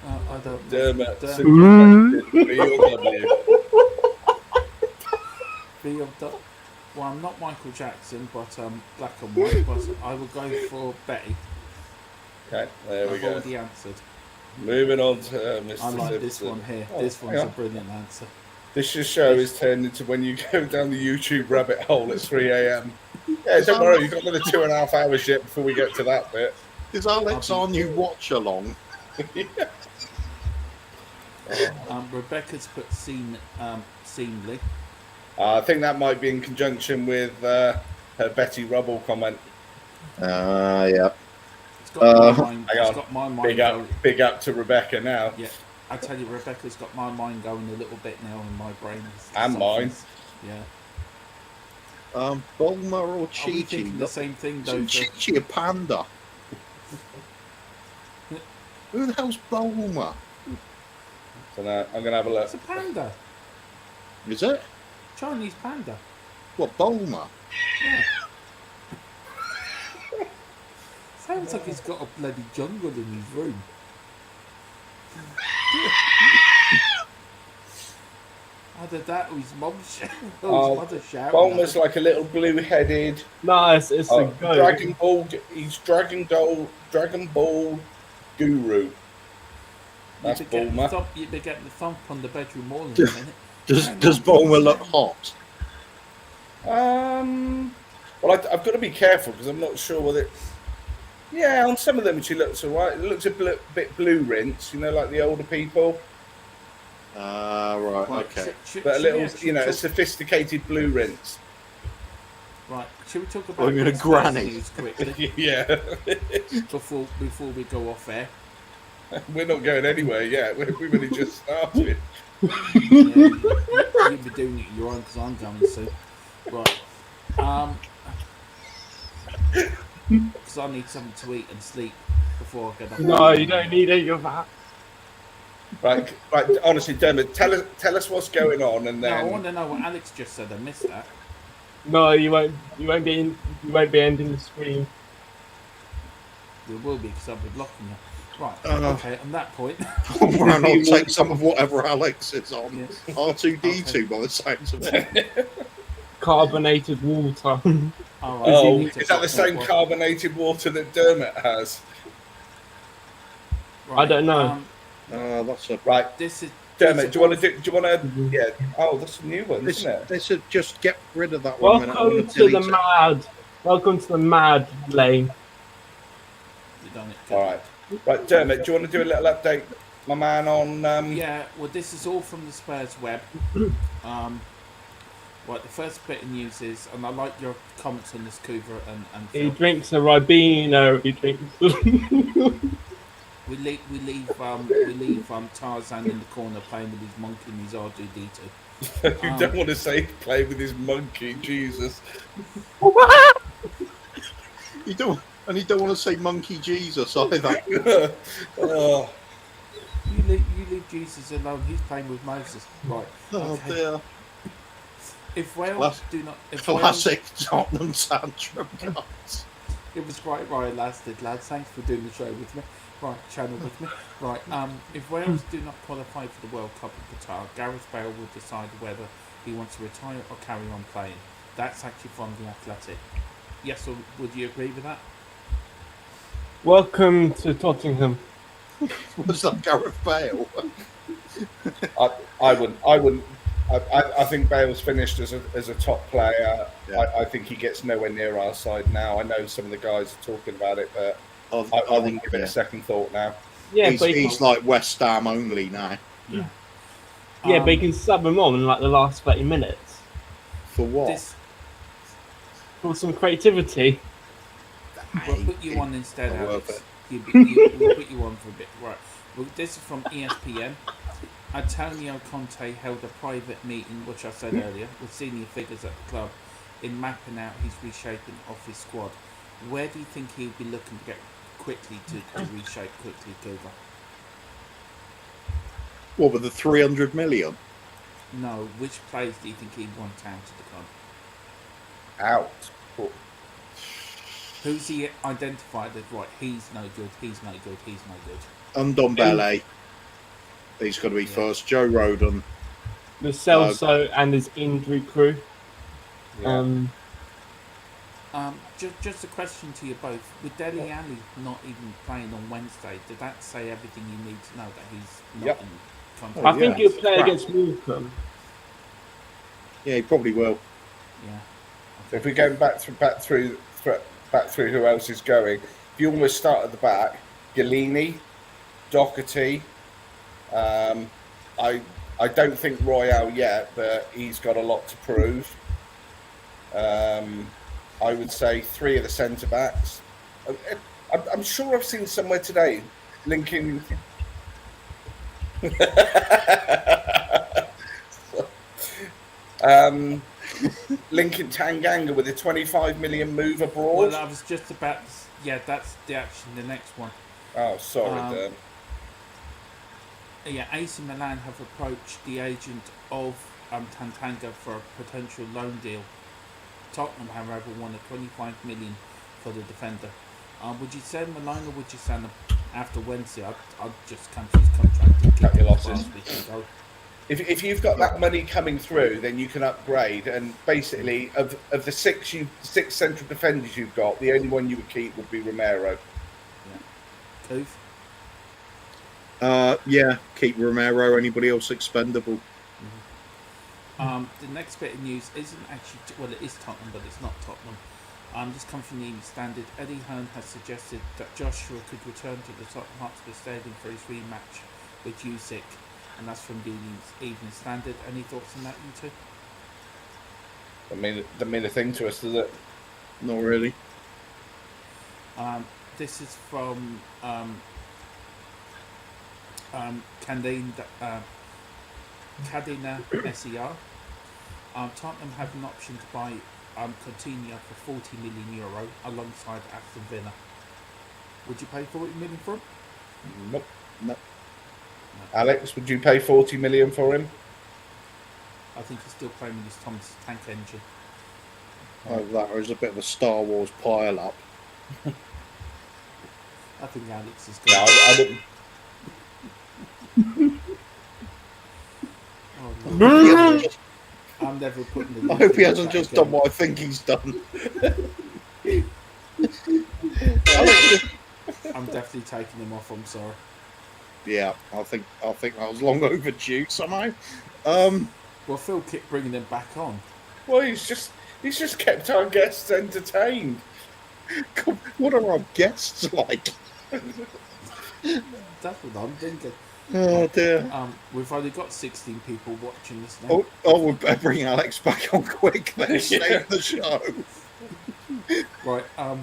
I don't Dermot. Well, I'm not Michael Jackson, but black and white. But I will go for Betty. Okay, there we I've go. already answered. Moving on to Mr. I like Simpson. this one here. Oh, This one's hang a on. brilliant answer. This show is turned into when you go down the YouTube rabbit hole at 3 a.m. Yeah, don't worry, you've got another 2.5 hours yet before we get to that bit. Is Alex our new watch along? Rebecca's put seamly. I think that might be in conjunction with her Betty Rubble comment. Yeah. It's got my mind. Hang It's on. got my mind. Big up to Rebecca now. Yeah, I tell you, Rebecca's got my mind going a little bit now, and my brain. And mine. Yeah. Bulma or Are we Chi-Chi? thinking the same thing, though? Isn't Chi-Chi a panda? Who the hell's Bulma? So now I'm going to have a look. It's a panda. Is it? Chinese panda. What, Bulma? Yeah. Sounds like he's got a bloody jungle in his room. Either that or his mum mother shouting. Bulma's like a little blue-headed. No, it's a goat. Dragon Ball. He's Dragon Ball guru. That's Bulma. You'd be getting the thump on the bedroom wall in a minute. Does Bulma look hot? Well, I've got to be careful because I'm not sure whether. Yeah, on some of them she looks alright. It looks a bit blue rinse, you know, like the older people. Right, okay. But a little, a sophisticated blue rinse. Right, should we talk about I'm gonna granny news quickly? Yeah. before we go off air. We're not going anywhere yet. We've only just started. You'll be doing it your own because I'm going soon. Right. Because I need something to eat and sleep before I get up. No, you don't need any of that. Right. Honestly, Dermot, tell us what's going on, and then. No, I want to know what Alex just said. I missed that. No, you won't be ending the stream. There will be because I'll be blocking you. Right. Okay. On that point. I'll take some of whatever Alex is on. Yes. R2D2 by the sounds of it. Carbonated water. Is that the same carbonated water that Dermot has? Right, I don't know. That's a Right. This is Dermot, do you want to? Yeah. Oh, that's a new one, isn't it? This would just get rid of that one. Welcome to the mad. Welcome to the mad lane. You've done it. All right. Right, Dermot, do you want to do a little update, my man, on? Yeah. Well, this is all from the Spurs web. Right, the first bit of news is, and I like your comments on this, Coover and He Phil. drinks a Ribena. He drinks. We leave Tarzan in the corner playing with his monkey and his R2D2. You don't want to say play with his monkey, Jesus. You don't want to say monkey Jesus either. Oh. You leave Jesus alone. He's playing with Moses. Right. Oh Okay. dear. If Wales Well, do not, if Wales, Classic Tottenham tantrum, guys. it was quite while it lasted, lads. Thanks for doing the show with me. Right, channel with me. Right, if Wales do not qualify for the World Cup in Qatar, Gareth Bale will decide whether he wants to retire or carry on playing. That's actually from The Athletic. Yes, or would you agree with that? Welcome to Tottenham. Was that Gareth Bale? I wouldn't. I think Bale's finished as a top player. Yeah. I think he gets nowhere near our side now. I know some of the guys are talking about it, but I wouldn't give it a second thought now. Yeah, he's like West Ham only now. Yeah. but you can sub him on in like the last 30 minutes For what? This for some creativity. we'll put you on instead, Not worth Alex. We'll put you on for a bit. Right. Well, this is from ESPN. Antonio Conte held a private meeting, which I said earlier, with senior figures at the club in mapping out his reshaping of his squad. Where do you think he'll be looking to get quickly to reshape quickly, Google? What, with the 300 million? No, which players do you think he'd want out of the club? Out. Cool. Who's he identified as, right, he's no good, he's no good, he's no good? Ndombele. He's got to be first. Joe Rodon. The Celso and his injury crew. Yeah. Just a question to you both. With Dele Alli not even playing on Wednesday, did that say everything you need to know that he's not in contact? I think yeah. he'll play against Morecambe. Yeah, he probably will. Yeah. So if we go back through who else is going, if you almost start at the back, Galini, Doherty. I don't think Royale yet, but he's got a lot to prove. I would say 3 of the centre backs. I'm sure I've seen somewhere today linking. Linking Tanganga with a 25 million move abroad. Well, I was just about. Yeah, that's the next one. Oh, sorry, Dan. Yeah, AC Milan have approached the agent of Tanganga for a potential loan deal. Tottenham, however, won a 25 million for the defender. Would you send him a loan or would you send him after Wednesday? I'd just cancel his contract and Cut your losses. last week and go. If you've got that money coming through, then you can upgrade. And basically, of the six central defenders you've got, the only one you would keep would be Romero. Yeah. Cove? Yeah, keep Romero. Anybody else expendable? The next bit of news isn't actually, well, it is Tottenham, but it's not Tottenham. This comes from the Evening Standard. Eddie Hearn has suggested that Joshua could return to the Tottenham Hotspur Stadium for his rematch with Usyk, and that's from the Evening Standard. Any thoughts on that, you two? Doesn't mean a thing to us, does it? Not really. This is from Cadena SER. Tottenham have an option to buy Coutinho for 40 million euro alongside Aston Villa. Would you pay 40 million for him? Nope. No. Alex, would you pay 40 million for him? I think he's still playing with his Thomas Tank Engine. Oh, that was a bit of a Star Wars pile-up. I think Alex is No, good. I wouldn't. Oh, Lord. I'm never putting the. I hope he hasn't just done what I think he's done. I'm definitely taking him off. I'm sorry. Yeah, I think that was long overdue somehow. Well, Phil kept bringing him back on. Well, he's just kept our guests entertained. God, what are our guests like? That's what I'm thinking. Oh dear. We've only got 16 people watching this now. Oh, we better bring Alex back on quick then. Save the show. Right. I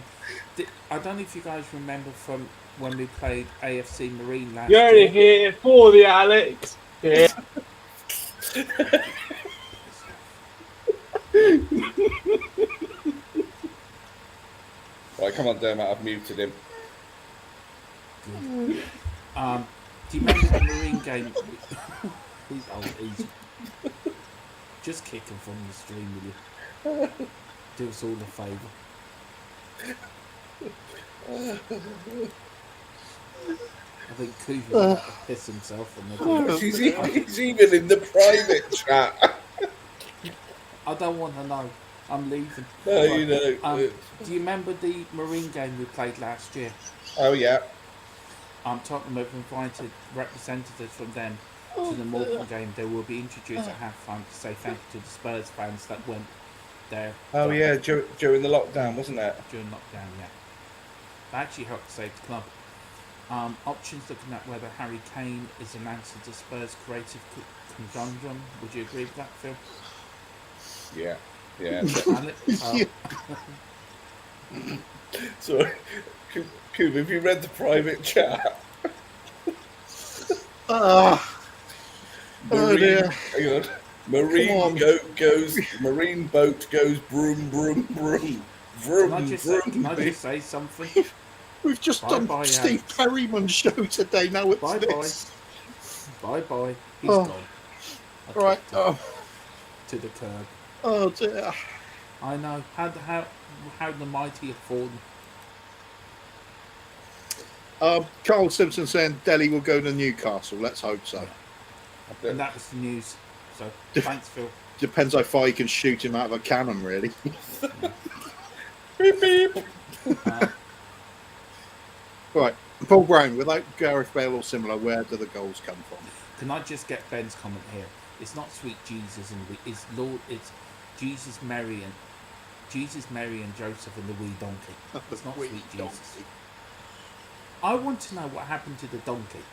don't know if you guys remember from when we played AFC Marine last You're only year. here for the Alex. Yeah. Right, come on, Dermot, I've muted him. Do you remember the Marine game? He's old, easy. Do Just kick him from the stream, will you? Do us all a favour. I think Cooper's about to piss himself on the He's even in the private chat. I don't want to know. I'm leaving. No, Right. you know. Do you remember the Marine game we played last year? Oh, yeah. Tottenham have invited representatives from them to the Morecambe game. They will be introduced at half-time to say thank you to the Spurs fans that went there. Oh, yeah, during the lockdown, wasn't it? During lockdown, yeah. They actually helped save the club. Options looking at whether Harry Kane is an answer to Spurs' creative conundrum. Would you agree with that, Phil? Yeah. Yeah. Sorry. Coop, have you read the private chat? Oh dear. Hang on. Marine boat goes broom, broom, broom. Vroom, Can I just say something? We've just done Steve Perryman's show today. Now it's this. Bye. He's Oh. gone. Right. Oh. To the curb. Oh dear. I know. How the mighty have fallen. Carl Simpson saying Delhi will go to Newcastle. Let's hope so. And that was the news. So thanks, Phil. Depends how far you can shoot him out of a cannon, really. Beep, beep. Right. Paul Brown, without Gareth Bale or similar, where do the goals come from? Can I just get Ben's comment here? It's not sweet Jesus and it's Lord. It's Jesus, Mary, and Joseph and the wee donkey. It's not sweet Jesus. I want to know what happened to the donkey.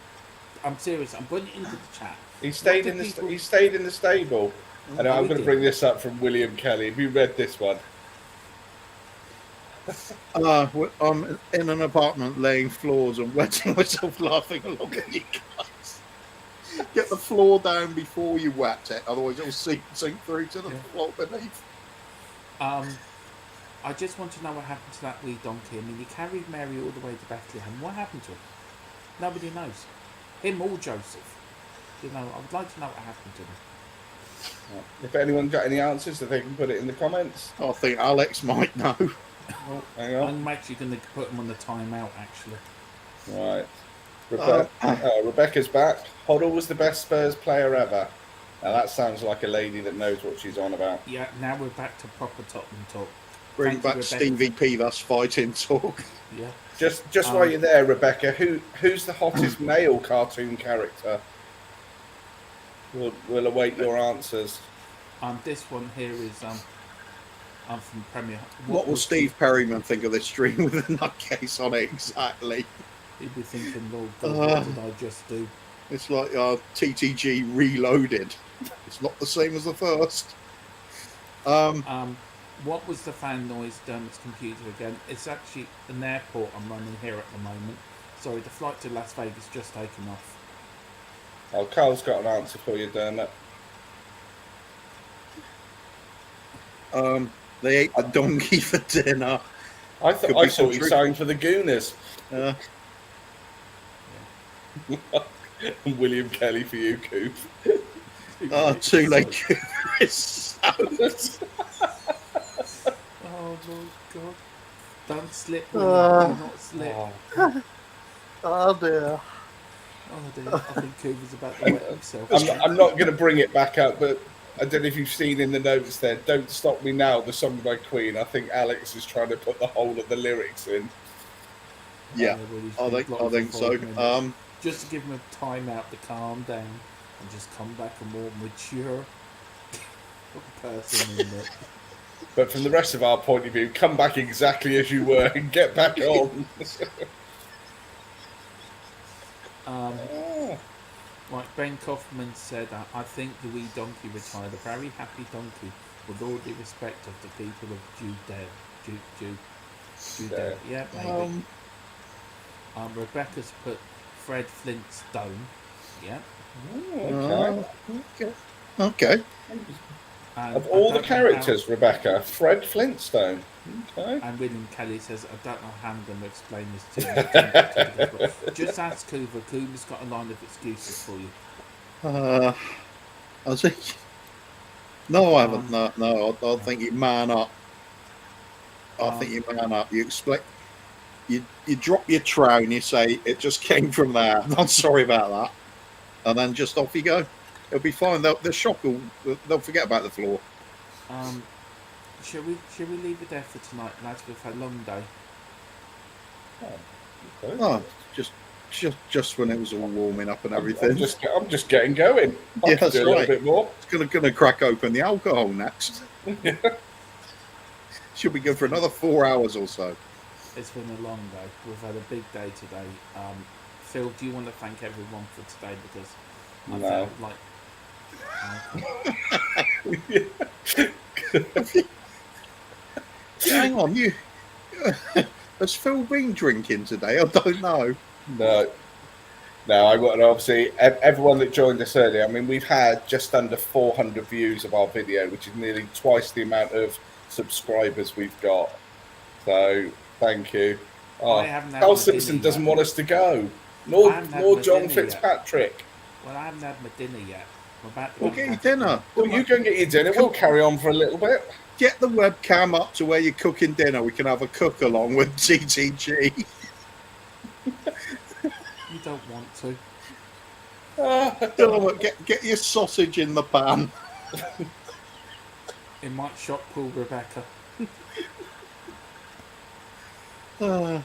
I'm serious. I'm putting it into the chat. He stayed in the stable. And I'm going to bring this up from William Kelly. Have you read this one? I'm in an apartment laying floors and wetting myself laughing along with you guys. Get the floor down before you wet it, otherwise it'll sink through to the floor beneath. I just want to know what happened to that wee donkey. I mean, he carried Mary all the way to Bethlehem. What happened to him? Nobody knows. Him or Joseph. You know, I would like to know what happened to him. If anyone got any answers, if they can put it in the comments. I think Alex might know. Oh, hang on. I'm actually going to put him on the timeout, actually. Right. Rebecca's back. Hoddle was the best Spurs player ever. Now that sounds like a lady that knows what she's on about. Yeah, now we're back to proper Tottenham talk. Bring back Stevie P, that's fighting talk. Yeah. Just while you're there, Rebecca, who's the hottest male cartoon character? We'll await your answers. This one here is I'm from Premier. What will Steve Perryman think of this stream with a nutcase on it exactly? He'd be thinking, Lord God, what did I just do? It's like TTG reloaded. It's not the same as the first. What was the fan noise? Dermot's computer again. It's actually an airport I'm running here at the moment. Sorry, the flight to Las Vegas just taken off. Oh, Carl's got an answer for you, Dermot. They ate the donkey for dinner. I thought he signed for the Gooners. William Kelly for you, Coop. Too late. Chris. Oh Lord God! Don't slip. Do not slip. Oh dear. Oh dear. I think Cooper's about to wet himself. I'm not going to bring it back up, but I don't know if you've seen in the notes there, Don't Stop Me Now, the song by Queen. I think Alex is trying to put the whole of the lyrics in. Yeah, I think so. Just to give him a time out to calm down and just come back a more mature person in it. But from the rest of our point of view, come back exactly as you were and get back on. Right, Ben Kaufman said, I think the wee donkey retired, a very happy donkey, with all due respect of the people of Judea. Yeah, maybe. Rebecca's put Fred Flintstone. Yeah. Okay. Of all the characters, Rebecca, Fred Flintstone. Okay. And William Kelly says, I don't know how I'm going to explain this to you. Just ask Coover. Coover's got a line of excuses for you. I think No, I haven't. No. I think you man up. I think you man up. You explain. You drop your trow and you say it just came from there. I'm sorry about that, and then just off you go. It'll be fine. The shop they'll forget about the floor. Shall we leave it there for tonight, lads? We've had a long day. Oh, just when it was all warming up and everything. I'm just getting going. I Yeah, can do a little bit more. It's gonna crack open the alcohol next. Should be good for another 4 hours or so. It's been a long day. We've had a big day today. Phil, do you want to thank everyone for today? Because I felt like Hang on, you has Phil been drinking today? I don't know. No, I got obviously everyone that joined us earlier. I mean, we've had just under 400 views of our video, which is nearly twice the amount of subscribers we've got. So thank you. Carl Simpson doesn't want us to go. Nor John Fitzpatrick. Well, I haven't had my dinner yet. I'm about to We'll get your dinner. Well, you go and get your dinner. We'll carry on for a little bit. Get the webcam up to where you're cooking dinner. We can have a cook along with TTG. You don't want to. Get your sausage in the pan. It might shock poor Rebecca. Oh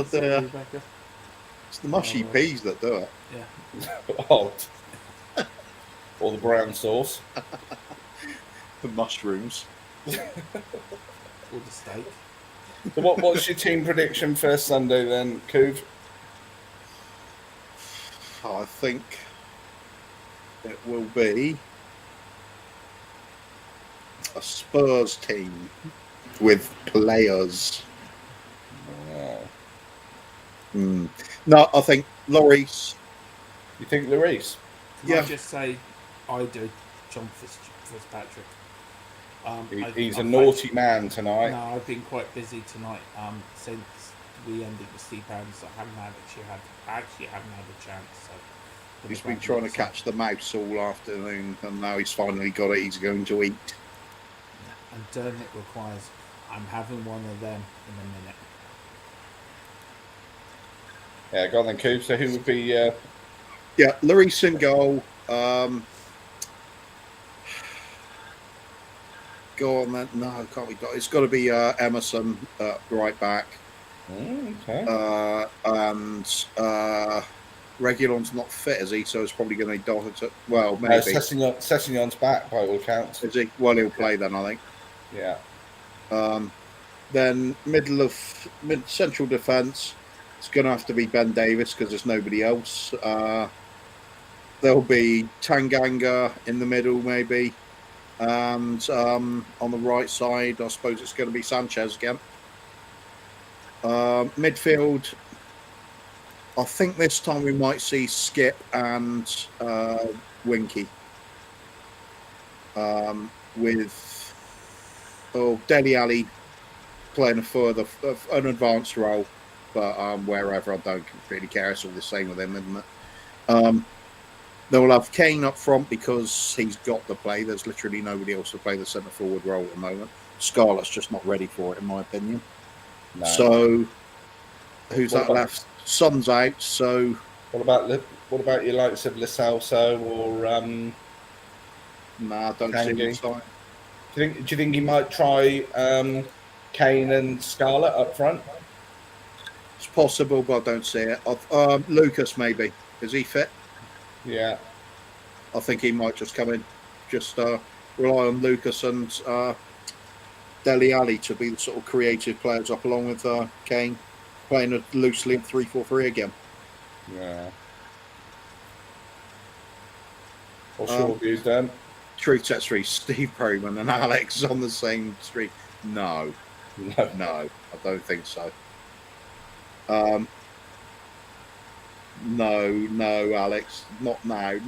dear. Rebecca. It's the mushy peas that do it. Yeah. Or the brown sauce. The mushrooms. Or the steak. So what's your team prediction for Sunday then, Coov? I think it will be a Spurs team with players. No, I think Lloris. You think Lloris? Can I just say, I do, John Fitzpatrick. He's a naughty man tonight. No, I've been quite busy tonight. Since we ended with Steve Perryman, so I haven't had a chance. So He's been trying to catch the mouse all afternoon, and now he's finally got it. He's going to eat. And Dermot requires. I'm having one of them in a minute. Yeah, go on then, Coop. So who would be... Yeah, Lloris in goal. Go on then. No, can't be. It's got to be Emerson right back. Okay. And Reguilon's not fit, is he? So it's probably going to need Doherty. Well, maybe. Sessegnon's back by all accounts. Is he? Well, he'll play then, I think. Yeah. Then central defence. It's going to have to be Ben Davis because there's nobody else. There'll be Tanganga in the middle, maybe. And on the right side, I suppose it's going to be Sanchez again. Midfield, I think this time we might see Skip and Winky. With Dele Alli playing an advanced role. But wherever, I don't really care. It's all the same with him, isn't it? They'll have Kane up front because he's got to play. There's literally nobody else to play the centre forward role at the moment. Scarlett's just not ready for it, in my opinion. No. So, who's that left? Son's out. So, what about your likes of Lo Celso or? Nah, I don't see him starting. Do you think he might try Kane and Scarlett up front? It's possible, but I don't see it. Lucas, maybe. Is he fit? Yeah. I think he might just come in. Just rely on Lucas and Dele Alli to be the sort of creative players up along with Kane, playing a loosely 3-4-3 again. Yeah. What's your views, Dan? Truth sets free. Steve Perryman and Alex on the same street. No, I don't think so. No, Alex, not now.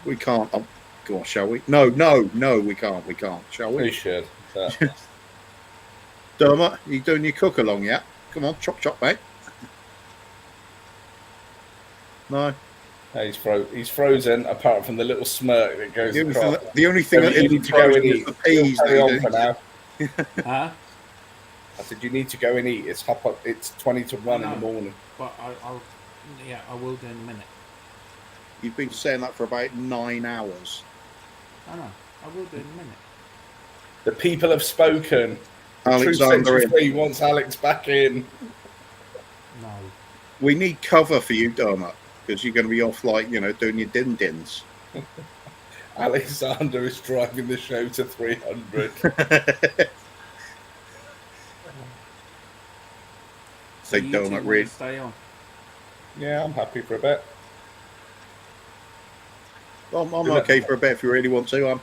We can't. Go on, shall we? No, we can't. Shall we? We should. Dermot, you doing your cook along yet? Come on, chop, mate. No. He's frozen, apart from the little smirk that goes across. The only thing So that you isn't need to go and frozen is eat. the peas. Carry on that for now. Huh? I said you need to go and eat. It's 20 to 1 in the morning. But I will do in a minute. You've been saying that for about 9 hours. I know. I will do in a minute. The people have spoken. Alexander, Truth wants Alex back in. No. we need cover for you, Dermot, because you're going to be off, like, doing your din-dins. Alexander is driving the show to 300. So you Dermot, two really. stay on. Yeah, I'm happy for a bit. I'm okay for a bit if you really want to.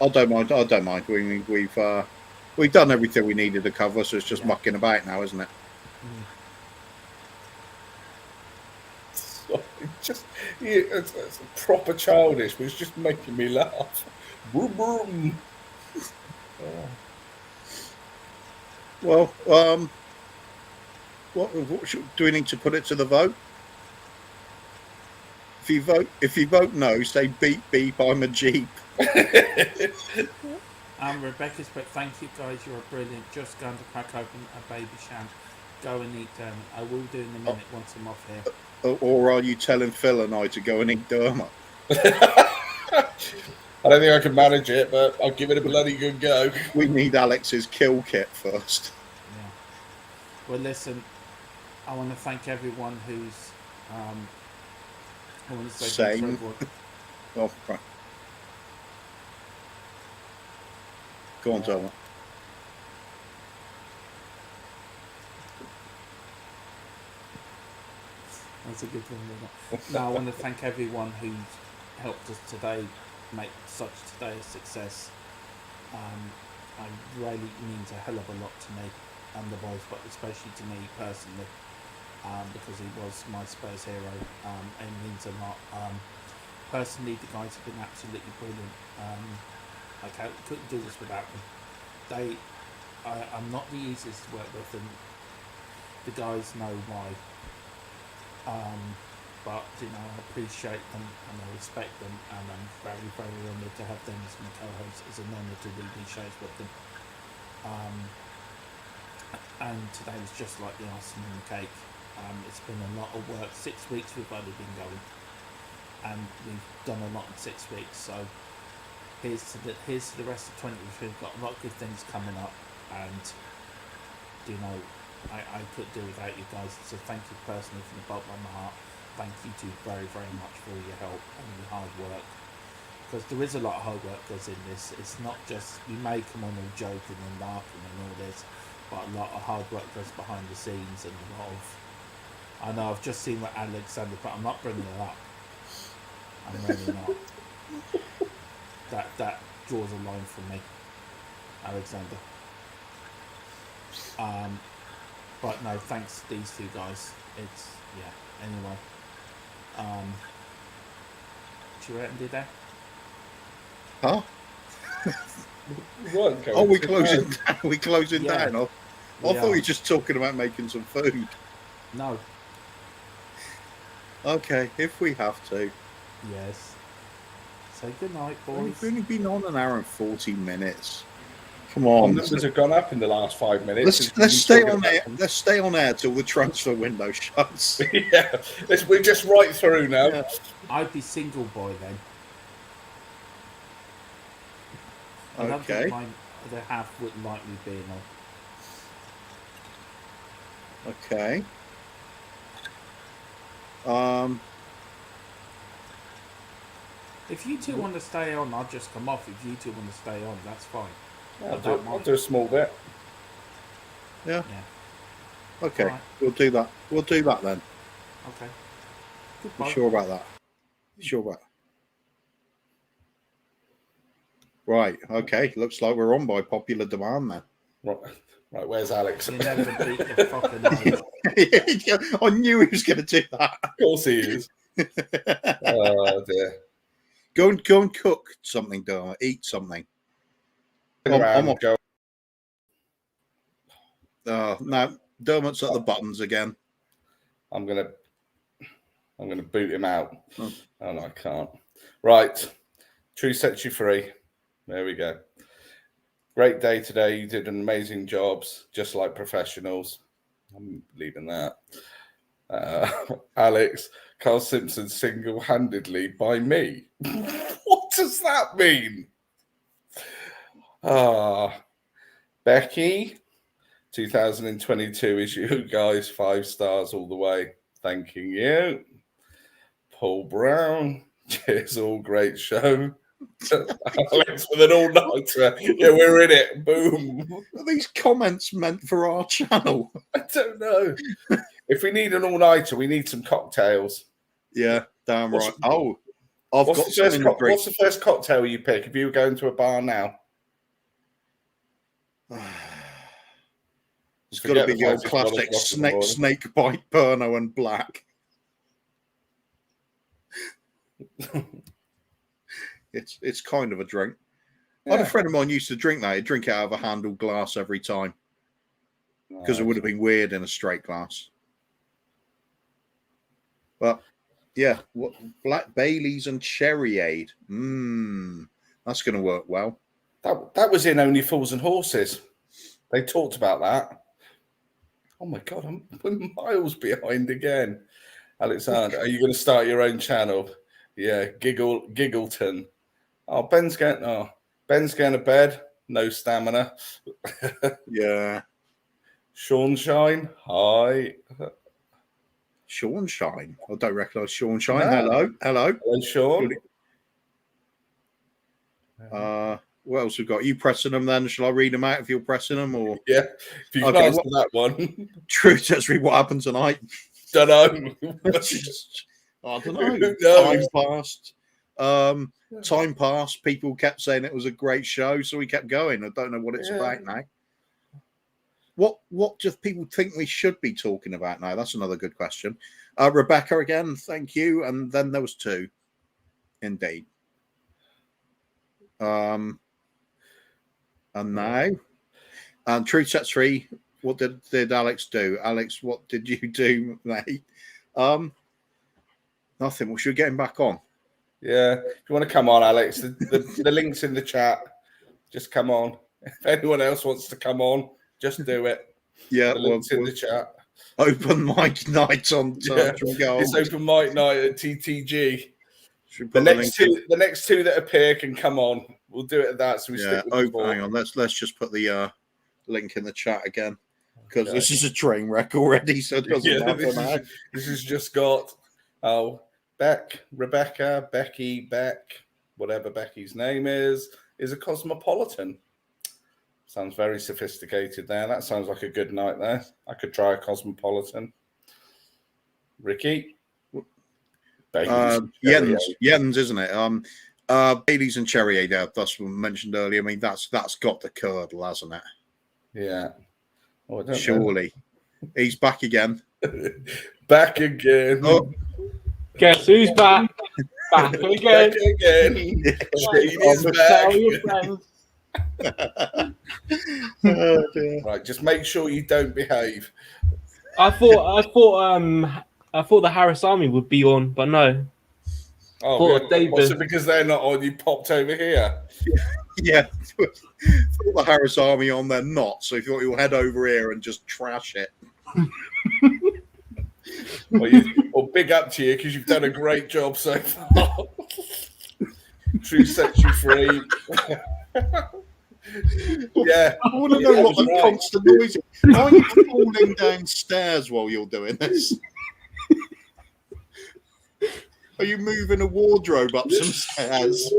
I don't mind. I don't mind. We've done everything we needed to cover, so it's just mucking about now, isn't it? It's proper childish, but it's just making me laugh. Boom, boom. Well, what do we need to put it to the vote? If you vote no, say beep beep. I'm a Jeep. Rebecca's, but thank you guys. You're brilliant. Just going to crack open a baby sham. Go and eat them. I will do in a minute once I'm off here. Or are you telling Phil and I to go and eat Dermot? I don't think I can manage it, but I'll give it a bloody good go. We need Alex's kill kit first. Yeah. Well, listen. I want to thank everyone who's. I want to say thanks Same. for everyone. Oh, right. Go on, Dermot. That's a good one. No, I want to thank everyone who's helped us today make today a success. I really means a hell of a lot to me and the boys, but especially to me personally, because he was my Spurs hero. It means a lot. Personally, the guys have been absolutely brilliant. I couldn't do this without them. I'm not the easiest to work with, and the guys know why. But I appreciate them and I respect them, and I'm very, very honoured to have them as my co-hosts. It's an honour to do these shows with them. And today was just like the icing on the cake. It's been a lot of work. 6 weeks we've only been going, and we've done a lot in 6 weeks. So here's to the rest of 20. We've got a lot of good things coming up, and I couldn't do without you guys. So thank you personally from the bottom of my heart. Thank you two very, very much for all your help and your hard work. Because there is a lot of hard work goes in this. It's not just, we may come on all joking and laughing and all this, but a lot of hard work goes behind the scenes, and a lot of, I know I've just seen what Alexander, but I'm not bringing it up. I'm really not. That draws a line from me, Alexander. But no, thanks to these two guys. Anyway. Did you do that? Huh? What? Oh, we closing down. We closing Yeah. down. I thought you were just talking about making some food. No. Okay, if we have to. Yes. Say good night, boys. We've only been on an hour and 40 minutes. Come on. Numbers have gone up in the last 5 minutes. Let's stay on air. Let's stay on air till the transfer window shuts. Yeah, we're just right through now. Yeah. I'd be single boy then. I don't Okay. think the half would like me being on. Okay. If you two want to stay on, I'll just come off. If you two want to stay on, that's fine. I'll do a small bit. Yeah. Yeah. Okay. Alright. We'll do that. We'll do that then. Okay. You Goodbye. sure about that? You sure about that? Right. Okay. Looks like we're on by popular demand now. Right, where's Alex? You never beat the fucking odds. I knew he was going to do that. Of course he is. Oh dear. Go and cook something, Dermot. Eat something. I'm off. No, Dermot's at the buttons again. I'm gonna I'm going to boot him out. Oh. Oh, no, I can't. Right. True sets you free. There we go. Great day today. You did an amazing job, just like professionals. I'm leaving that. Alex, Carl Simpson single-handedly by me. What does that mean? Becky, 2022 is you guys, 5 stars all the way. Thanking you. Paul Brown, cheers, all great show. Alex with an all-nighter. Yeah, we're in it. Boom. Are these comments meant for our channel? I don't know. If we need an all-nighter, we need some cocktails. Yeah, damn What's- right. Oh, I've got What's some the, in first the drink. what's the first cocktail you pick if you were going to a bar now? It's got to be Forget the old fact it's 1 classic o'clock in the morning. snake bite, Pernod and black. It's kind of a drink. I had a Yeah. friend of mine used to drink that. He'd drink it out of a handled glass every time because it would have been weird in a straight glass. But yeah, what Black Baileys and Cherryade. That's going to work well. That was in Only Fools and Horses. They talked about that. Oh my God, I'm miles behind again. Alexander, are you going to start your own channel? Yeah, Giggleton. Oh, Ben's going to bed. No stamina. Yeah, Sean Shine. Hi. Sean Shine. I don't recognise Sean Shine. No. Hello. Hello, Sean. What else we got? Are you pressing them then? Shall I read them out if you're pressing them? Or Yeah, if you can Okay, answer that one. True, just read what happened tonight. Don't know. I don't know. Who knows? Time passed. People kept saying it was a great show, so we kept going. I don't know what it's about now. What do people think we should be talking about now? That's another good question. Rebecca again, thank you. And then there was 2. Indeed. And now, and True Sets 3. What did Alex do? Alex, what did you do, mate? Nothing. Well, should we get him back on? Yeah, if you want to come on, Alex, the link's in the chat. Just come on. If anyone else wants to come on, just do it. Yeah, The link's in the chat. Open mic night on Touch and Gold. It's open mic night at TTG. Should The put next two that appear can come on. We'll do it at that. So we stick with the 4. hang on. Let's just put the link in the chat again because Okay. this is a train wreck already, so it doesn't matter now. This has just got Rebecca, Becky, Beck, whatever Becky's name is a cosmopolitan. Sounds very sophisticated there. That sounds like a good night there. I could try a cosmopolitan. Ricky. Jens, isn't it? Baileys and Cherry, that's what we mentioned earlier. I mean, that's got the curdle, hasn't it? Yeah. Oh, I don't Surely. He's back again. know. Back again. Oh. Guess who's back? Back again. Back again. Shane is Tell your back. friends. Oh, dear. Right, just make sure you don't behave. I thought the Harris Army would be on, but no. Oh, Poor good. David. What's it because they're not on? You popped over here. Yeah. Thought the Harris Army on, they're not. So if you want, you'll head over here and just trash it. Well, big up to you because you've done a great job so far. True sets you free. Yeah. I want to know what the constant noise is. Are you falling downstairs while you're doing this? Are you moving a wardrobe up some stairs?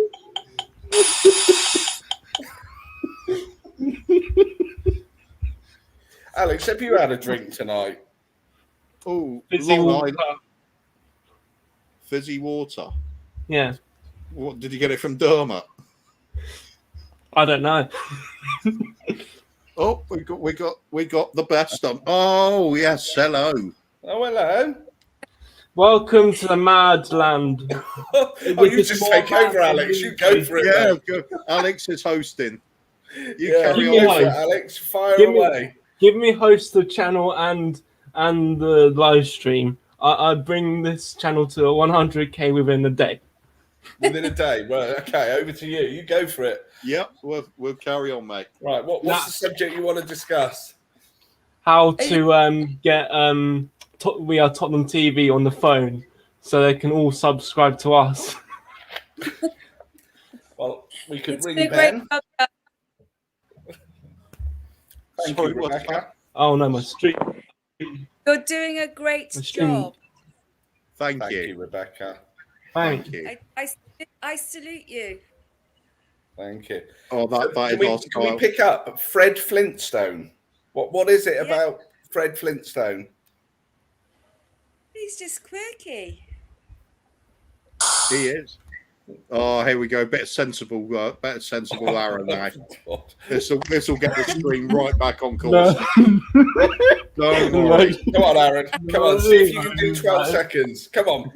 Alex, have you had a drink tonight? Oh, Fizzy water. Fizzy water. Yeah. What did you get it from Dermot? I don't know. Oh, we got the best of. Oh yes, hello. Oh, hello. Welcome to the Mad Land. Oh, you just take over, Alex. You go for it. Yeah, then. good. Alex is hosting. You Yeah, carry Give me on. go for it, host. Alex. Fire Give me- away. Give me host the channel and the live stream. I bring this channel to 100k within a day. Within a day. Right, okay, over to you. You go for it. Yep, we'll carry on, mate. Right, what's the subject you want to discuss? How to get We Are Tottenham TV on the phone so they can all subscribe to us. Well, we could It's ring been Ben. great. Thank Sorry, you, what's Rebecca. Oh no, my street. You're doing a great job. Thank Thank you. you, Rebecca. Thank Thank you. I salute you. Thank you. Oh, that Can is we, our can we style. pick up Fred Flintstone? What is it Yeah. about Fred Flintstone? He's just quirky. He is. Oh, here we go. Better sensible Aaron now. God. This will get the stream right back on course. Don't worry. Come on, Aaron. Come on, see if you can do 12 seconds. Come on.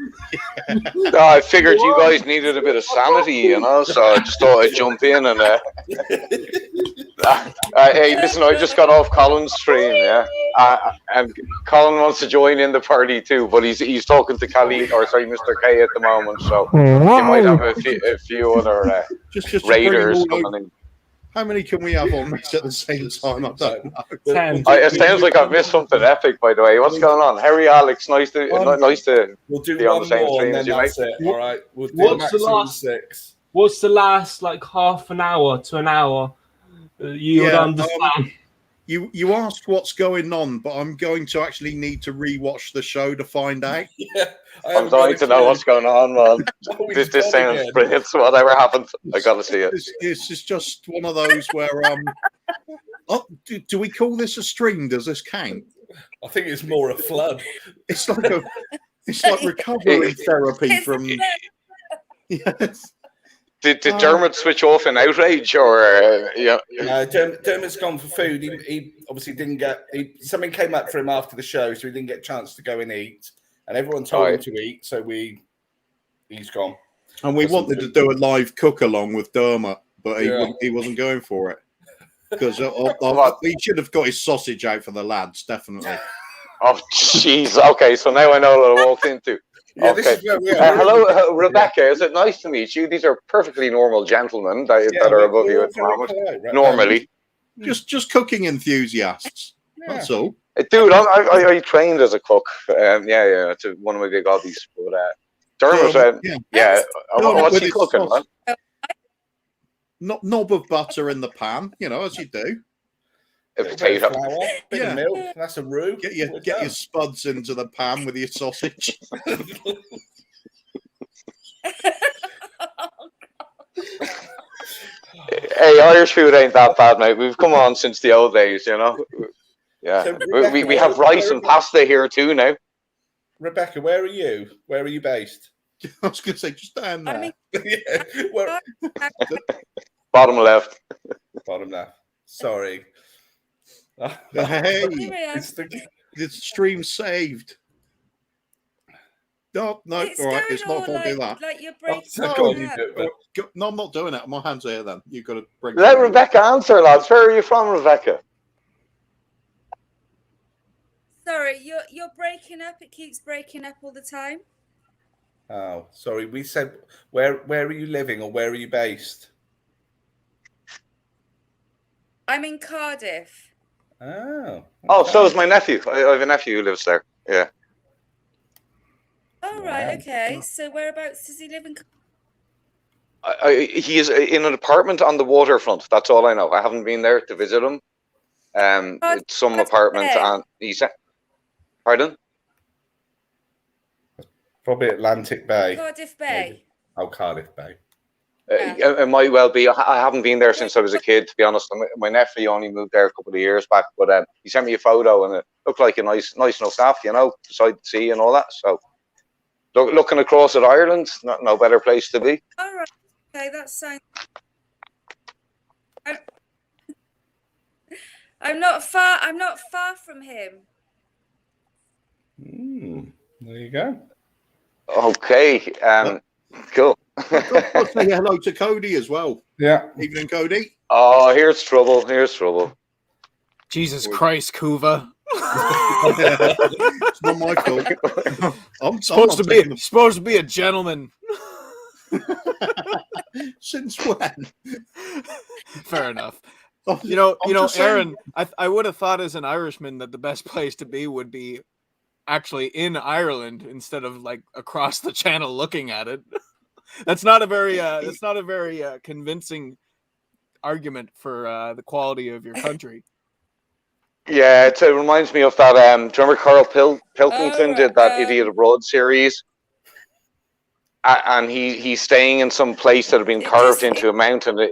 No, I figured you guys needed a bit of sanity, you know, so I just thought I'd jump in and hey, listen, I just got off Colin's stream, yeah, and Colin wants to join in the party too, but he's talking to Mr. K at the moment, so you might have a few other just to bring raiders them all coming in. How many can we have on this at the same time? I don't know. 10. It sounds like I've missed something epic, by the way. What's going on? Harry, Alex, nice to We'll do be on one the same more stream and as then you, that's mate. it. All right. We'll do What's the maximum last- 6. What's the last like half an hour to an hour? You would Yeah, understand. You asked what's going on, but I'm going to actually need to rewatch the show to find out. Yeah. I'm dying to know what's going on, man. This gone sounds again. brilliant. Whatever happened, I gotta see it. This is just one of those where oh, do we call this a stream? Does this count? I think it's more a flood. It's like recovery therapy from. Yes. Did Dermot switch off in outrage, or yeah? Dermot's gone for food. He obviously didn't get. Something came up for him after the show, so he didn't get a chance to go and eat. And everyone told him to eat, so he's gone. And we wanted to do a live cook along with Dermot, but he wasn't going for it because he should have got his sausage out for the lads, definitely. Oh, jeez. Okay, so now I know what I walked into. Yeah, okay. Hello, Rebecca. Is it nice to meet you? These are perfectly normal gentlemen that are above you at the moment. Right? Normally, just cooking enthusiasts. Yeah. That's all. dude, I trained as a cook. It's one of my big hobbies. But Dermot, what's he cooking, man? Knob of butter in the pan, as you do. A potato. Flour, bit of milk. That's a roux. Get your spuds into the pan with your sausage. Hey, Irish food ain't that bad, mate. We've come on since the old days, Yeah, So, we have rice and pasta here too now. Rebecca, where are you? Where are you based? I was going to say, just down there. Bottom left. Bottom left. Sorry. Hey, It's the stream saved. No, all right, it's not going to do that. Like you're breaking No, I'm not doing it. My hands are here then. You've got to bring Let Rebecca answer, lads. Where are you from, Rebecca? Sorry, you're breaking up. It keeps breaking up all the time. Oh, sorry. We said where are you living or where are you based? I'm in Cardiff. Oh. Oh, so is my nephew. I have a nephew who lives there. Yeah. Oh, right, okay. So whereabouts does he live in? He is in an apartment on the waterfront. That's all I know. I haven't been there to visit him. It's some apartment, and he said, "Pardon." Probably Atlantic Bay. Cardiff Bay. Maybe. Oh, Cardiff Bay. It might well be. I haven't been there since I was a kid, to be honest. My nephew only moved there a couple of years back, but he sent me a photo, and it looked like a nice enough staff, beside the sea and all that. So, looking across at Ireland, no better place to be. All right. Okay, that sounds. I'm not far. I'm not far from him. There you go. Okay. Cool. I'll say hello to Cody as well. Yeah. Evening, Cody. Oh, here's trouble. Here's trouble. Jesus Christ, Kuva. It's not my fault. I'm supposed not to taking be supposed to be a gentleman. Since when? Fair enough. I'm just saying- Aaron, I would have thought as an Irishman that the best place to be would be actually in Ireland instead of like across the channel looking at it. That's not a very convincing argument for the quality of your country. Yeah, it reminds me of that. Do you remember Carl Pilkington did that Idiot Abroad series? And he's staying in some place that had been carved into a mountain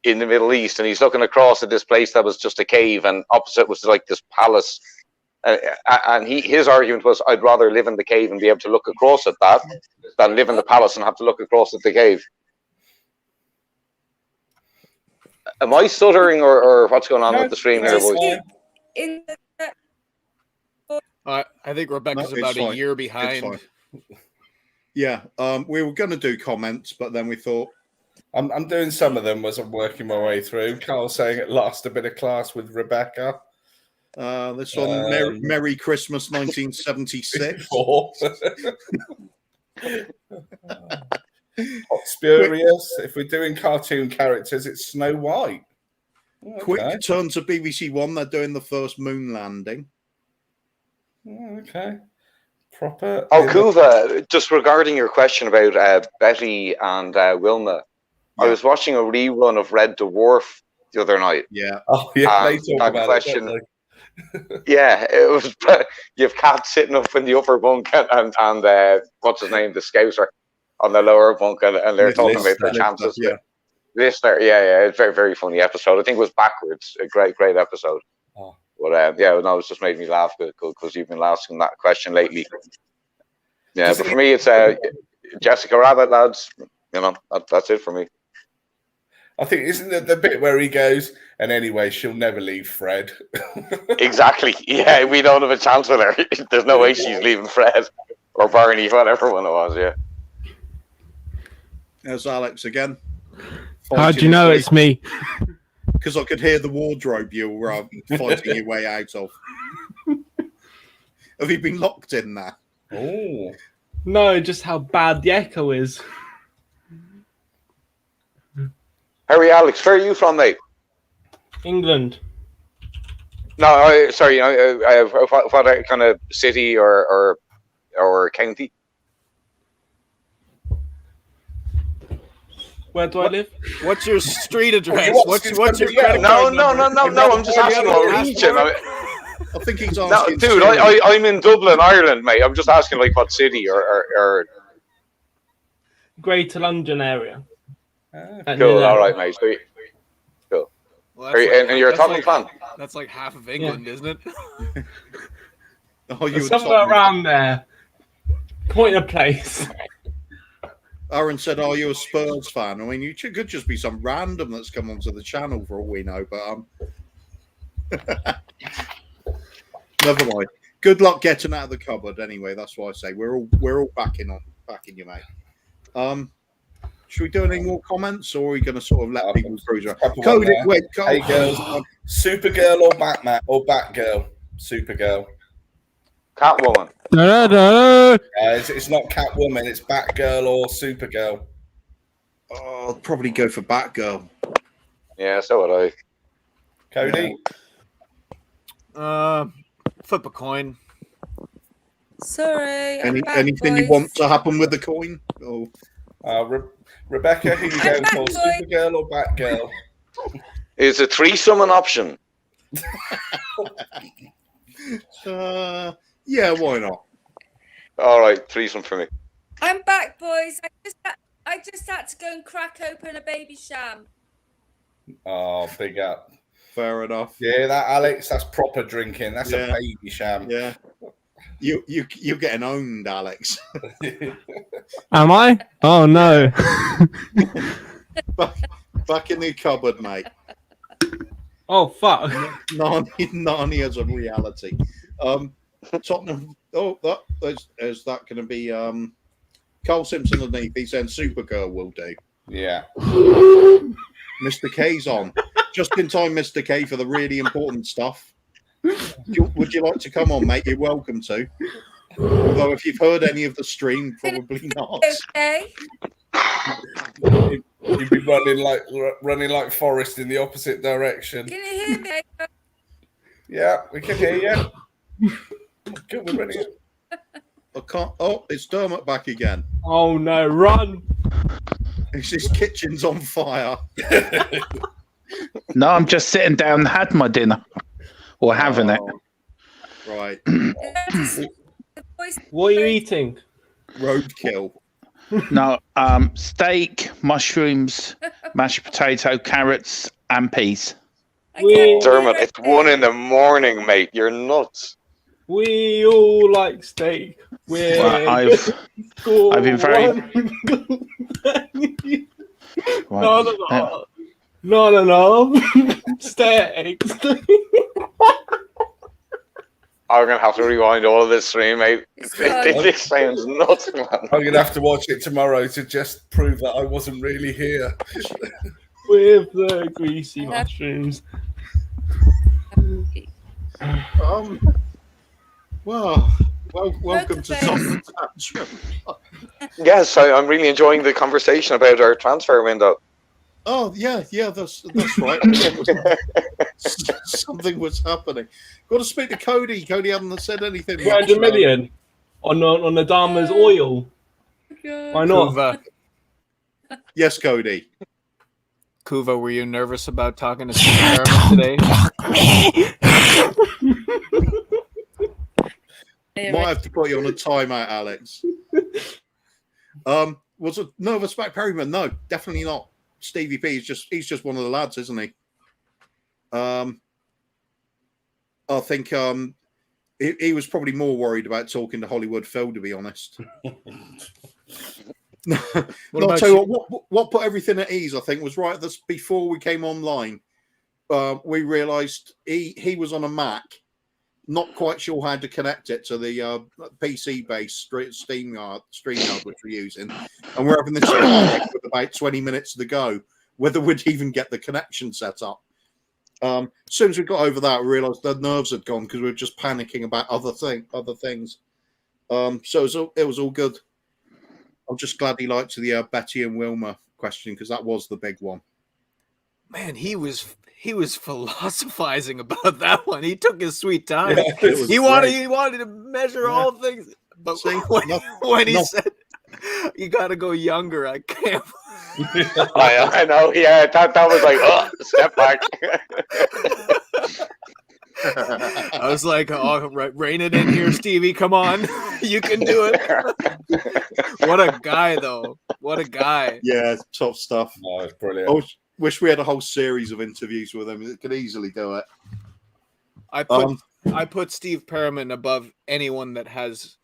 in the Middle East, and he's looking across at this place that was just a cave, and opposite was like this palace. And his argument was, I'd rather live in the cave and be able to look across at that than live in the palace and have to look across at the cave. Am I stuttering or what's going on with the stream here, boys? I think Rebecca's about a year behind. Yeah, we were going to do comments, but then we thought... I'm doing some of them as I'm working my way through. Carl saying at last a bit of class with Rebecca. This one, Merry Christmas 1976. Hot Spurious. If we're doing cartoon characters, it's Snow White. Okay. Quick turn to BBC One. They're doing the first moon landing. Okay. Proper. Oh, Kuva, just regarding your question about Betty and Wilma, I was watching a rerun of Red Dwarf the other night. Yeah. Oh, yeah. They talk about question. it, Yeah, it was. You have Cat sitting up in the upper bunk and what's his name, the Scouser, on the lower bunk, and they're talking about their chances. Yeah. Listener, yeah, it's a very, very funny episode. I think it was backwards. A great episode. Oh. But yeah, no, it's just made me laugh because you've been asking that question lately. Yeah, but for me, it's Jessica Rabbit, lads. You know, that's it for me. I think, isn't it the bit where he goes, and anyway, she'll never leave Fred? Exactly. Yeah, we don't have a chance with her. There's no way she's leaving Fred or Barney, whatever one it was. Yeah. There's Alex again. How do you know it's me? Because I could hear the wardrobe you were fighting your way out of. Have you been locked in there? Oh. No, just how bad the echo is. Harry, Alex, where are you from, mate? England. No, sorry. What kind of city or county? Where do I live? What's your street address? What's your credit card No. number? I'm just asking what region. I think he's No, asking. dude, I'm in Dublin, Ireland, mate. I'm just asking like what city or Greater London area. Cool. All right, mate. Sweet. Cool. Well, and you're a Tottenham fan? That's like half of England, isn't it? Oh, you somewhere around there. Point of place. Aaron said, "Are you a Spurs fan?" I mean, you could just be some random that's come onto the channel for all we know. But never mind. Good luck getting out of the cupboard. Anyway, that's why I say we're all backing you, mate. Should we do any more comments, or are we going to sort of let people cruise around? Cody, wait, Hey girls, Supergirl or Batman or Batgirl? Supergirl. Catwoman. It's not Catwoman. It's Batgirl or Supergirl. Oh, I'll probably go for Batgirl. Yeah, so would I. Cody. Flip a coin. Sorry. Anything you want to happen with the coin? Oh. Rebecca, who you going for? Supergirl or Batgirl? Is a threesome an option? Yeah, why not? All right, threesome for me. I'm back, boys. I just had to go and crack open a baby sham. Oh, big up. Fair enough. Yeah, that Alex, that's proper drinking. That's a baby sham. Yeah. You're getting owned, Alex. Am I? Oh no. back in the cupboard, mate. Oh fuck. Narnia's a reality. Tottenham. Oh, is that going to be Carl Simpson underneath? He's saying Supergirl will do. Yeah. Mr. K's on. Just in time, Mr. K, for the really important stuff. would you like to come on, mate? You're welcome to. Although if you've heard any of the stream, probably not. Okay. You'd be running like Forrest in the opposite direction. Can you hear me? Yeah, we can hear you. Good, we're ready. I can't. Oh, it's Dermot back again. Oh no, run! His kitchen's on fire. No, I'm just sitting down and had my dinner. Or having it. Right. What are you eating? Roadkill. No, steak, mushrooms, mashed potato, carrots, and peas. Dermot, it's 1 a.m, mate. You're nuts. We all like steak. I've been very. No. Steak. I'm gonna have to rewind all of this stream, mate. This sounds nuts, man. I'm gonna have to watch it tomorrow to just prove that I wasn't really here. With the greasy mushrooms. Welcome to Summer Tantrum. Yes, I'm really enjoying the conversation about our transfer window. Oh yeah, that's right. Something was happening. Got to speak to Cody. Cody hasn't said anything. 300 million on the Dharma's oil. Why not? Kuva, Yes, Cody. Kuva, were you nervous about talking to Steve Perryman today? Might have to put you on a timeout, Alex. Was it nervous about Perryman? No, definitely not. Stevie P he's just one of the lads, isn't he? I think he was probably more worried about talking to Hollywood Phil, to be honest. I'll tell you what put everything at ease, I think, was right at this before we came online. We realised he was on a Mac, not quite sure how to connect it to the PC-based StreamYard which we're using, and we're having this with about 20 minutes to go, whether we'd even get the connection set up. As soon as we got over that, we realised the nerves had gone because we were just panicking about other things. So it was all good. I'm just glad he liked the Betty and Wilma question because that was the big one. Man, he was philosophizing about that one. He took his sweet time. Yeah, he wanted to measure all things. But when he said you got to go younger, I can't. I know. Yeah, that was like, oh, step back. I was like, oh, rein it in here, Stevie. Come on, you can do it. What a guy, though. What a guy. Yeah, top stuff. No, it's brilliant. Wish we had a whole series of interviews with him. It could easily do it. I put Steve Perryman above anyone that has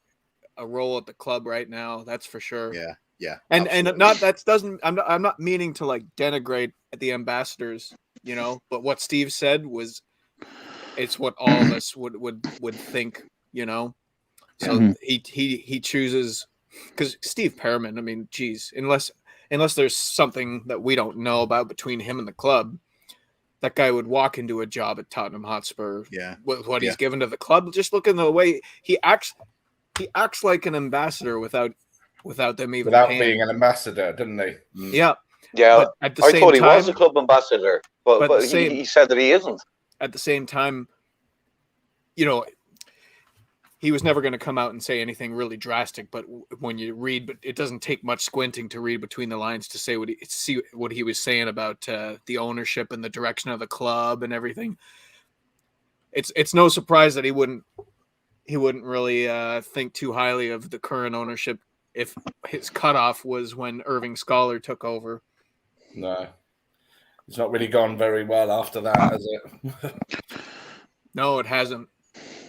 a role at the club right now. That's for sure. Yeah. And absolutely. not that doesn't. I'm not meaning to like denigrate the ambassadors, you know. But what Steve said was, it's what all of us would think, you know. So he chooses because Steve Perryman. I mean, geez, unless there's something that we don't know about between him and the club, that guy would walk into a job at Tottenham Hotspur. Yeah, with what he's given to the club. Just look at the way he acts. He acts like an ambassador without them even being an ambassador, didn't he? Yeah. But at the I same thought he time, was a club ambassador, but he said that he isn't. At the same time, you know, he was never going to come out and say anything really drastic. But when you read, but it doesn't take much squinting to read between the lines to see what he was saying about the ownership and the direction of the club and everything. It's no surprise that he wouldn't really think too highly of the current ownership if his cutoff was when Irving Scholar took over. No, it's not really gone very well after that, has it? No, it hasn't.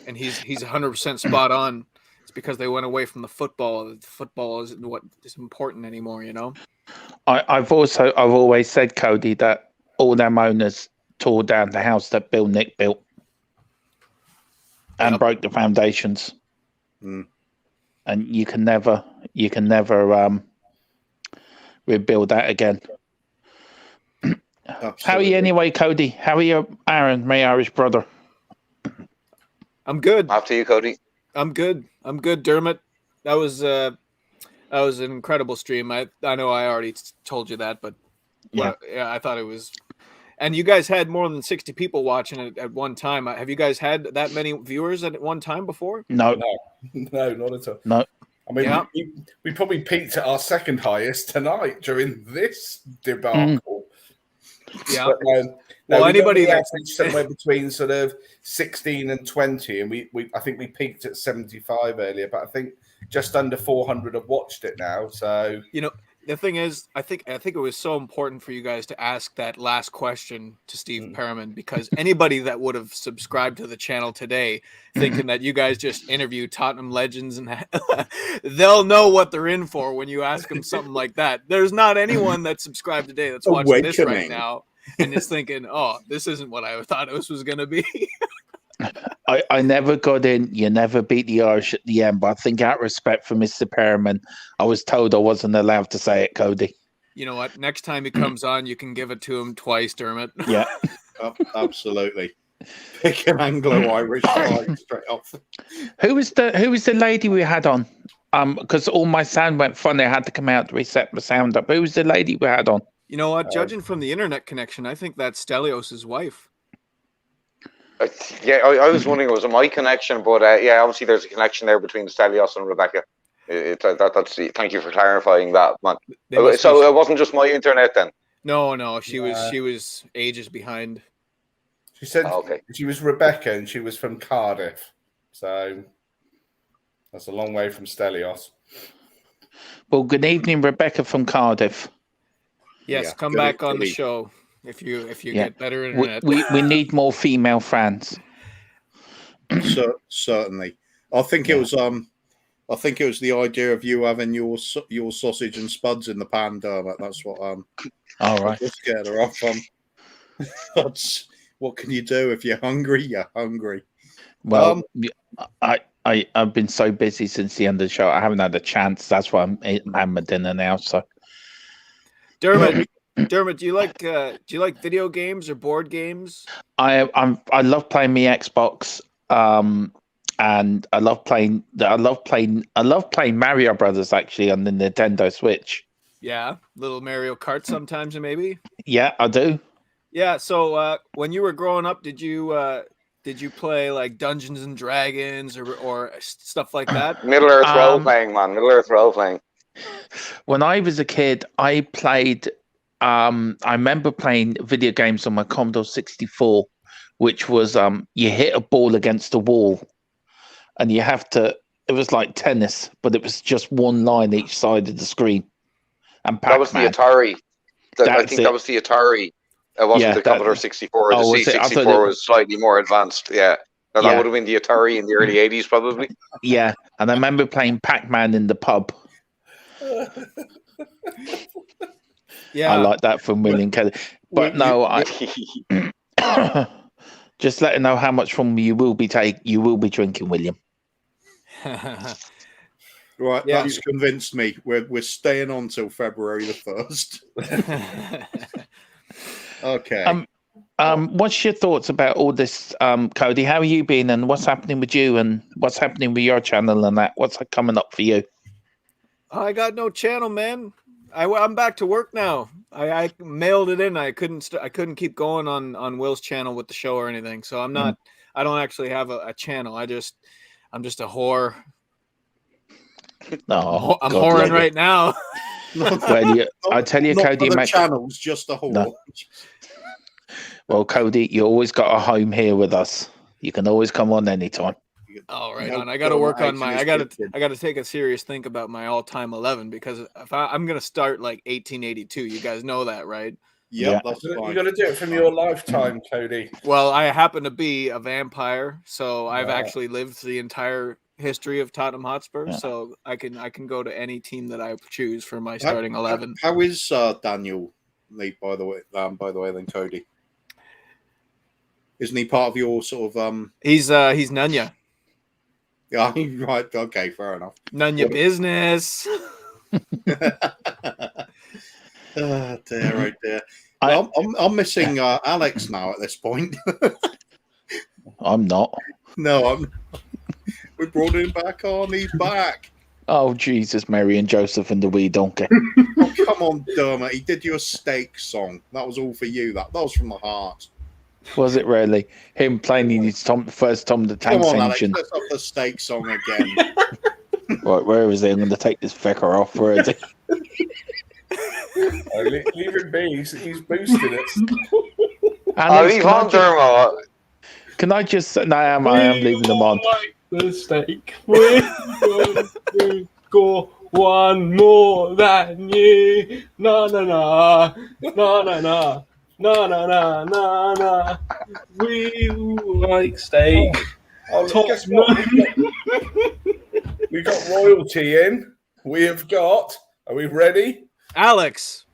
And he's 100% spot on. It's because they went away from the football. Football isn't what is important anymore, you know. I've always said, Cody, that all them owners tore down the house that Bill Nick built and broke the foundations. And you can never rebuild that again. Absolutely. How are you anyway, Cody? How are you, Aaron, my Irish brother? I'm good. After you, Cody. I'm good. Dermot. That was an incredible stream. I know I already told you that, but yeah, I thought it was. And you guys had more than 60 people watching it at one time. Have you guys had that many viewers at one time before? No, not at all. No. I mean, we probably peaked at our second highest tonight during this debacle. Yeah. But, well, anybody that's somewhere between sort of 16 and 20, and I think we peaked at 75 earlier, but I think just under 400 have watched it now. So the thing is, I think it was so important for you guys to ask that last question to Steve Perryman, because anybody that would have subscribed to the channel today thinking that you guys just interview Tottenham legends and they'll know what they're in for when you ask them something like that. There's not anyone that subscribed today that's watching this right now and is thinking, oh, this isn't what I thought it was going to be. I never got in. You never beat the Irish at the end, but I think out of respect for Mr. Perryman, I was told I wasn't allowed to say it, Cody. You know what? Next time he comes on, you can give it to him twice, Dermot. Yeah. Absolutely. Pick an Anglo-Irish flag straight off. Who was the lady we had on? Because all my sound went funny. I had to come out to reset my sound up. Who was the lady we had on? You know what? Judging from the internet connection, I think that's Stelios' wife. I was wondering, was it my connection? But obviously there's a connection there between Stelios and Rebecca. Thank you for clarifying that, man. So it wasn't just my internet then? No, she was ages behind. She said she was Rebecca and she was from Cardiff. So that's a long way from Stelios. Well, good evening, Rebecca from Cardiff. Yes, come back on the show. If you get better internet, we need more female fans. Certainly, I think it was the idea of you having your sausage and spuds in the pan, Dermot. That's what all right. Just scared her off on. What can you do if you're hungry? You're hungry. Well, I've been so busy since the end of the show. I haven't had a chance. That's why I'm having my dinner now. So, Dermot, do you like video games or board games? I love playing my Xbox, and I love playing Mario Brothers actually on the Nintendo Switch. Yeah, little Mario Kart sometimes maybe. Yeah, I do. Yeah, so when you were growing up, did you play like Dungeons and Dragons or stuff like that? Middle Earth role playing, man. Middle Earth role playing. When I was a kid, I played. I remember playing video games on my Commodore 64, which was you hit a ball against a wall, and you have to. It was like tennis, but it was just one line each side of the screen. And Pac-Man. That was the Atari. I think that was the Atari. It wasn't the Commodore 64. The C64 was slightly more advanced. Yeah. That would have been the Atari in the early 80s, probably. Yeah, and I remember playing Pac-Man in the pub. Yeah, I like that from William Kelly. But no, I just let you know how much from you will be drinking, William. Right, that's convinced me. We're staying on till February the 1st. Okay. What's your thoughts about all this, Cody? How are you been, and what's happening with you, and what's happening with your channel, and that? What's coming up for you? I got no channel, man. I'm back to work now. I mailed it in. I couldn't keep going on Will's channel with the show or anything. So I'm not. I don't actually have a channel. I'm just a whore. No, I'm whoring right now. Well, I tell you, Cody, the channel's just a whore. No. Well, Cody, you always got a home here with us. You can always come on anytime. Oh, right on. I got to work on my. I got to take a serious think about my all-time 11, because if I'm gonna start like 1882. You guys know that, right? Yeah, that's fine. You got to do it from your lifetime, Cody. Well, I happen to be a vampire, so I've actually lived the entire history of Tottenham Hotspur, so I can go to any team that I choose for my starting 11. How is Daniel Lee, by the way? Then Cody, isn't he part of your sort of? He's Nunya. Yeah, right. Okay, fair enough. None your business. Oh dear, oh dear. I'm missing Alex now at this point. I'm not. No, I'm. We brought him back on. He's back. Oh, Jesus, Mary and Joseph and the wee donkey. Oh, come on, Dermot. He did you a steak song. That was all for you. That was from the heart. Was it really? Him playing his first Tom the Tank Come on, Alex. engine. Let's have the steak song again. Right, where is he? I'm going to take this vicar off. Where is he? Leave him be. He's boosting it. Alex, leave on, Dermot. Can I just... No, I am leaving them on. The steak. We're going to go one more than you. Na na na. Na na na. Na na na na na. We like steak. Guess what? We got royalty in. We have got. Are we ready? Alex.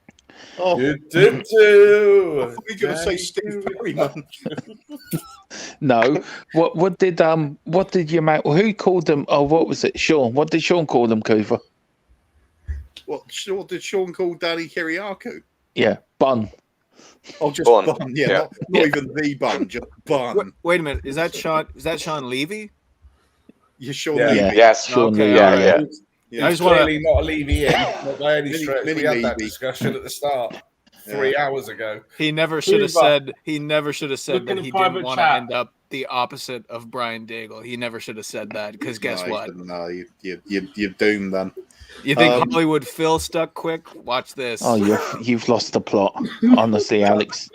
Oh, We're going to say Steve Perryman. No. What did you make? Who called them? Oh, what was it? Sean. What did Sean call them, Cooper? What did Sean call Danny Kiriakou? Yeah, bun. Oh, just Bun. bun. Yeah, not even the bun, just bun. Wait a minute. Is that Sean Levy? You're Sean Yeah. Levy. Yes. Sean Okay, Levy, all right. Yeah. Yeah. I just want Clearly not a Levy in. Not by any Mini- stretch. mini We had that Levy. discussion at the start 3 hours ago. He never should have Cooper. said. He never should have said Look in that the he private didn't want to chat. end up the opposite of Brian Daigle. He never should have said that because guess No, what? No, you're doomed then. You think Hollywood Phil stuck quick? Watch this. Oh, you've lost the plot. Honestly, Alex.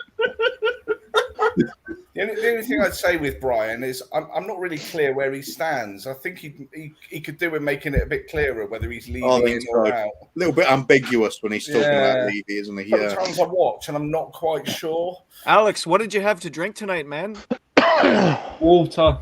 The only thing I'd say with Brian is I'm not really clear where he stands. I think he could do with making it a bit clearer whether he's leaving I in think or so. out. A little bit ambiguous when he's talking Yeah. about Levy, isn't he? Yeah. Sometimes I watch and I'm not quite sure. Alex, what did you have to drink tonight, man? Water.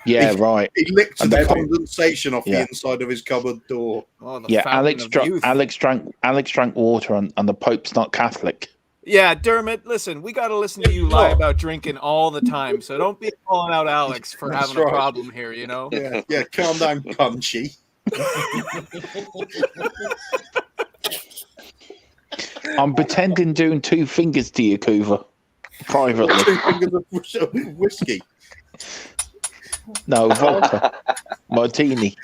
Yeah, right. He licked And the then- condensation off Yeah. the inside of his cupboard door. Oh, the Yeah, fountain of youth. Alex drank water, and the Pope's not Catholic. Yeah, Dermot, listen, we got to listen to you lie about drinking all the time. So don't be calling out Alex for That's having a right. problem here, you know? Yeah, calm down, Punchy. I'm pretending doing two fingers to you, Coover, privately. 2 fingers of whiskey. No, vodka. Martini.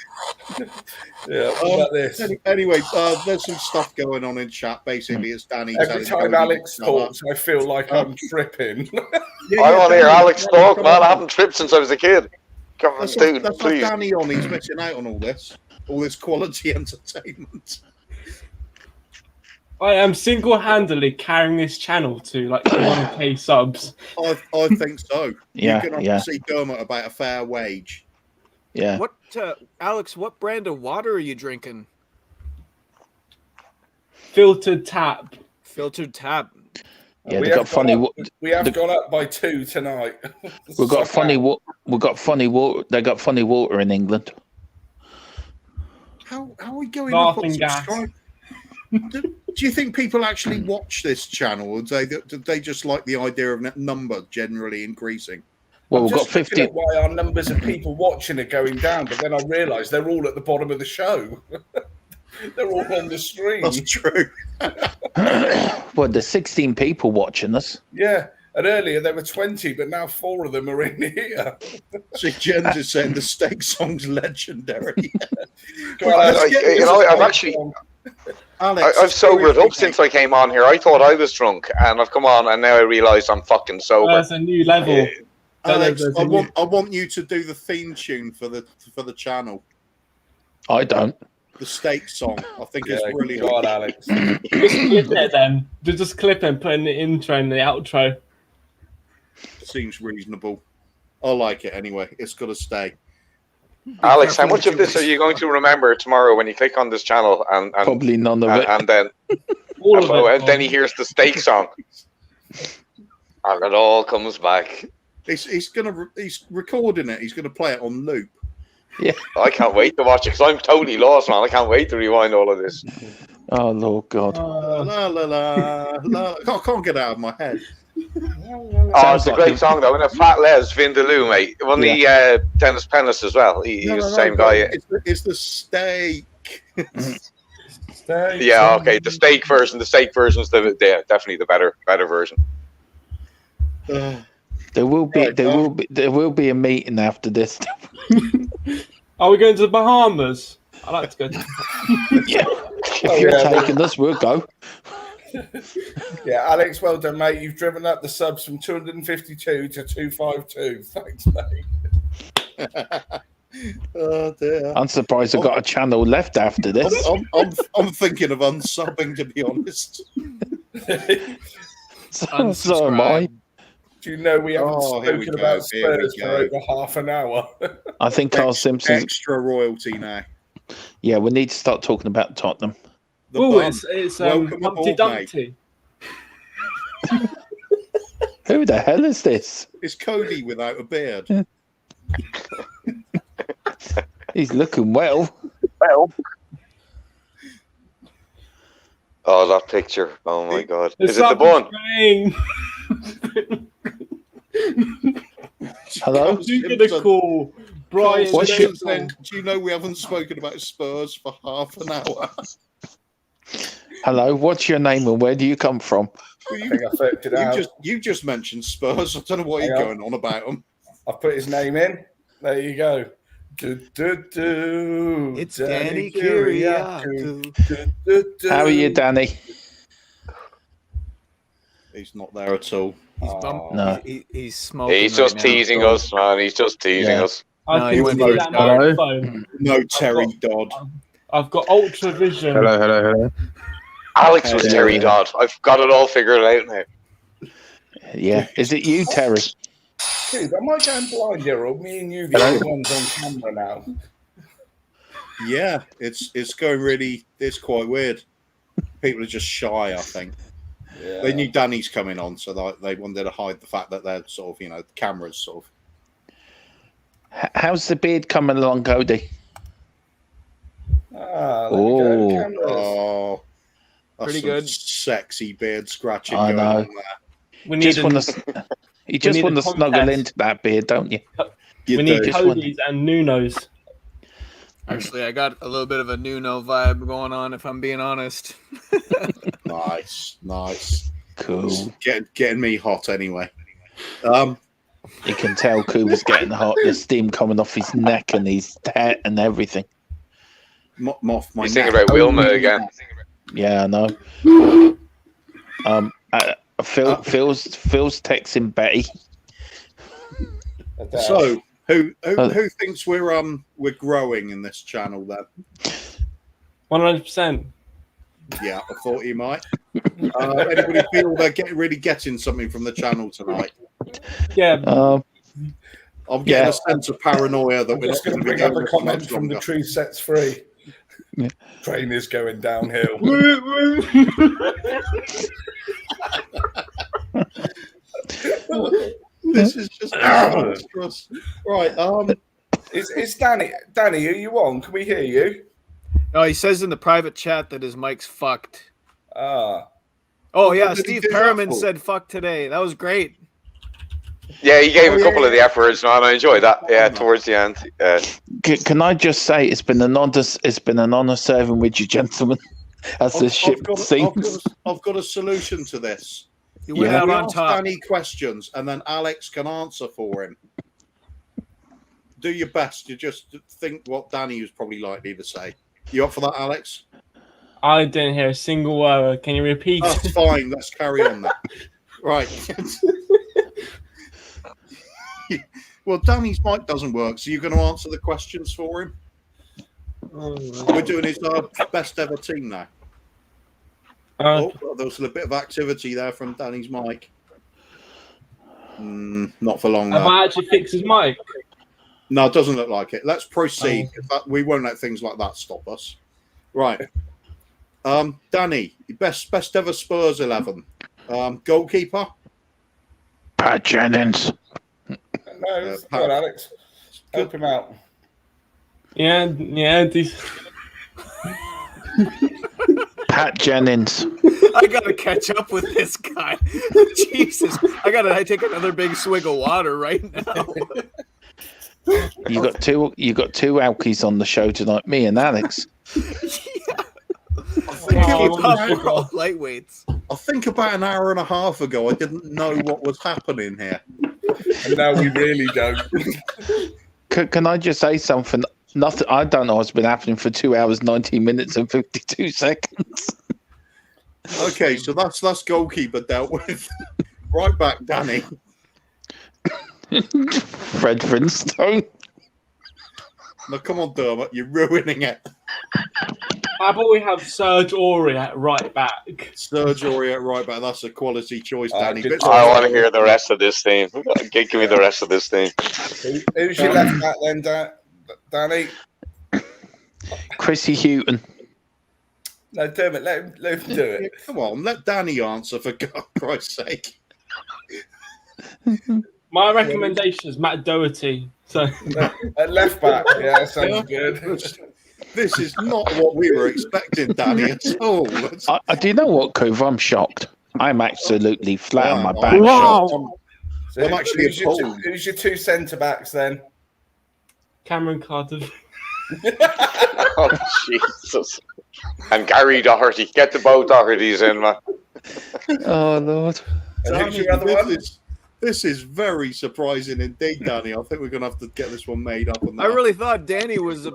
Yeah, what about this? Anyway, there's some stuff going on in chat. Basically, it's Danny. Every telling time Cody Alex to shut up. talks, I feel like I'm tripping. I want to hear Alex talk, man. I haven't tripped since I was a kid. Come on, Let's dude, have please. Danny on. He's missing out on all this quality entertainment. I am single-handedly carrying this channel to like 1K subs. I think so. Yeah, You're gonna have to see Dermot about a fair wage. Yeah. What, Alex, what brand of water are you drinking? Filtered tap. Filtered tap. Yeah, We they have got funny. gone up- We have gone up by 2 tonight. We got funny. We got funny water. They got funny water in England. How are we going Laughing up on gas. subscribe? Do you think people actually watch this channel, or do they just like the idea of that number generally increasing? Well, I'm we've got just looking 50. at why our numbers of people watching are going down, but then I realise they're all at the bottom of the show. They're all on the screen. That's true. Well, there's 16 people watching us. Yeah, and earlier there were 20, but now 4 of them are in here. See, Jens is saying the steak song's legendary. Go on, Alex. I've actually Alex, I've sobered up since I came on here. I thought I was drunk, and I've come on, and now I realise I'm fucking sober. There's a new level. Alex, There's I a new- want you to do the theme tune for the channel. I don't. The steak song. I think it's Yeah, really go on, Alex. Just clip it then. Just clip it and put in the intro and the outro. seems reasonable. I like it anyway. It's got to stay. Alex, how much of this are you going to remember tomorrow when you click on this channel and Probably none of it. and then All of it. and then he hears the steak song, and it all comes back. He's recording it. He's gonna play it on loop. I can't wait to watch it because I'm totally lost, man. I can't wait to rewind all of this. Oh, Lord God. La la la la. I can't get it out of my head. Oh, it's a great song though. And a Fat Les Vindaloo, mate. Wasn't he Dennis Pennis as well? He was the same guy. It's the steak. Yeah, okay. The steak version. The steak version's definitely the better version. There will be a meeting after this. Are we going to the Bahamas? I like to go to. Yeah. If you're taking us, we'll go. Yeah, Alex, well done, mate. You've driven up the subs from 252 to 252. Thanks, mate. Oh dear. I'm surprised I've got a channel left after this. I'm thinking of unsubbing, to be honest. So am I. Do you know we haven't Here we spoken go, about here we Spurs for go. over half an hour? I think Carl Simpson's. Extra royalty now. Yeah, we need to start talking about Tottenham. Oh, bum. it's Welcome Humpty aboard, mate. Dumpty. Who the hell is this? It's Cody without a beard. He's looking well. Oh, that picture. Oh my God. The Is it the bun? Hello? You get a call, Brian. What's your- Do you know we haven't spoken about Spurs for half an hour? Hello, what's your name and where do you come from? I think I flipped it out. You just mentioned Spurs. I don't know what you're going on about them. I've put his name in. There you go. It's Danny Kiriakou. How are you, Danny? He's not there at all. No. He's smoking. He's just right now. teasing us, man. He's just teasing us. No, I he can went see for that it. microphone. No, Terry Dodd. I've got ultra vision. Hello. Alex was Terry Dodd. I've got it all figured out now. Yeah. Is it you, Terry? Dude, am I going blind here, or me and you the only ones on camera now? Yeah, it's going really. It's quite weird. People are just shy, I think. Yeah. They knew Danny's coming on, so they wanted to hide the fact that they're sort of, the cameras sort of. How's the beard coming along, Cody? There we go. Cameras. Oh, that's Pretty some good. sexy beard scratching I going know. on there. We need You just need want a to snuggle contest. into that beard, don't you? You We need do. Cody's and Nuno's. Actually, I got a little bit of a Nuno vibe going on, if I'm being honest. Nice. Cool. Getting me hot anyway. You can tell Cooper's getting hot. The steam coming off his neck and his head and everything. Moth my He's neck. thinking about Wilma again. Yeah, I know. Phil's texting Betty. So who thinks we're growing in this channel then? 100%. Yeah, I thought you might. Anybody feel they're really getting something from the channel tonight? Yeah. I'm getting a sense of paranoia that I'm we're just not going to going bring to up a comment from the Truth Sets Free. Yeah. Train is going downhill. This is just monstrous. Right. It's Danny. Danny, are you on? Can we hear you? No, he says in the private chat that his mic's fucked. Ah. Oh, yeah, What did he Steve do that Perryman for? said fuck today. That was great. Yeah, he gave a couple of the yeah. F words, and I enjoyed that. Yeah, towards the end. Can I just say it's been an honor serving with you, gentlemen. As the ship sinks. I've got a solution to this. He went Yeah. out We on ask top. Danny questions, and then Alex can answer for him. Do your best. You just think what Danny was probably likely to say. You up for that, Alex? I didn't hear a single word. Can you repeat? That's fine. Let's carry on then. Right. Well, Danny's mic doesn't work, so you're going to answer the questions for him. We're doing his best ever team now. There was a bit of activity there from Danny's mic. Not for long. Have I actually fixed his mic? No, it doesn't look like it. Let's proceed. We won't let things like that stop us. Right. Danny, best ever Spurs 11. Goalkeeper? Pat Jennings. No, come on, Alex. Help him out. Yeah. Pat Jennings. I gotta catch up with this guy. Jesus, I gotta take another big swig of water right now. You got two alkies on the show tonight, me and Alex. We're all lightweights. I think about an hour and a half ago, I didn't know what was happening here. And now we really don't. Can I just say something? Nothing. I don't know what's been happening for 2 hours, 19 minutes, and 52 seconds. Okay, so that's goalkeeper dealt with. Right back, Danny. Fred Flintstone. No, come on, Dermot, you're ruining it. How about we have Serge Aurier at right back? Serge Aurier at right back. That's a quality choice, Danny. good Bit I want to hear the rest of this theme. Give me the rest of this theme. Who's your left back then, Danny? Chrissy Houghton. No, Dermot, let him do it. Come on, let Danny answer for Christ's sake. My recommendation is Matt Doherty. So At left back, yeah, sounds good. This is not what we were expecting, Danny, at all. Do you know what, Coover? I'm shocked. I'm absolutely flat on my back. Wow. So I'm actually who's your two centre backs then? Cameron Carter. Oh, Jesus. And Gary Doherty. Get the both Dohertys in, man. Oh, Lord. And who's Danny, your other one? This is very surprising indeed, Danny. I think we're going to have to get this one made up. On that. I really thought Danny was a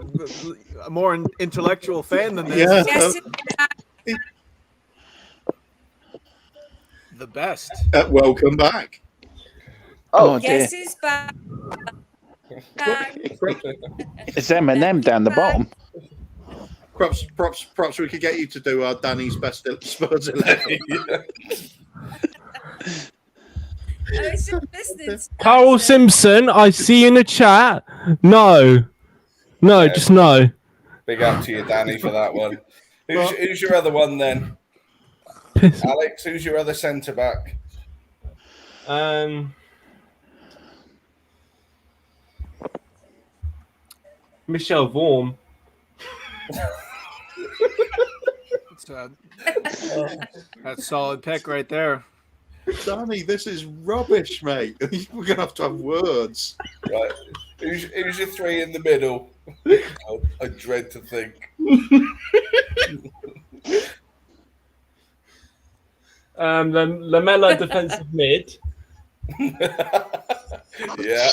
more intellectual fan than this. Yeah. Yes, The best. Welcome back. Oh, dear. yes, he's back. It's M&M down the bottom. Perhaps we could get you to do Danny's best Spurs 11. I was just listening. Carl Simpson, I see you in the chat. No, just no. Big up to you, Danny, for that one. Who's your other one then? Alex, who's your other centre back? Michelle Vaughan. That's solid pick right there. Danny, this is rubbish, mate. We're going to have words. Right. Who's your three in the middle? I dread to think. Lamella defensive mid. Yeah.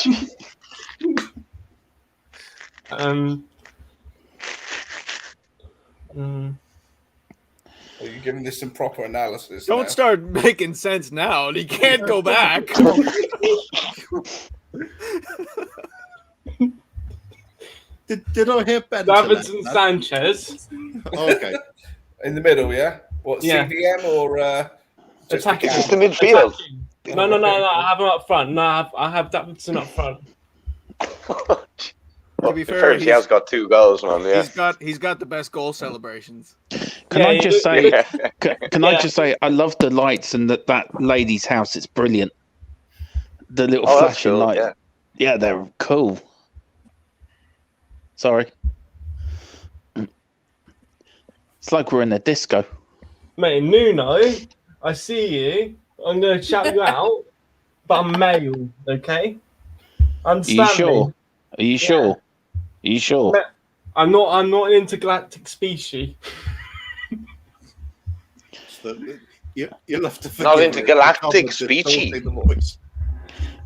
Are you giving this some proper analysis? Don't now? start making sense now. You can't go back. Did I hear Ben? Davinson Sanchez. Okay. In the middle, yeah? What, Yeah. CDM or just Attacking. Just the midfield. No. I have him up front. No, I have Davinson up front. Oh, To be fair, he has got 2 goals, man. Yeah. he's got the best goal celebrations. Can I just say, I love the lights and that lady's house. It's brilliant. The little Oh, that's flashing cool, light. Yeah, they're cool. Sorry. It's like we're in a disco. Mate, Nuno, I see you. I'm going to shout you out, but I'm male, okay? Are you sure? Are you sure? Are you sure? I'm not an intergalactic species. You'll have to Not forgive intergalactic me. species.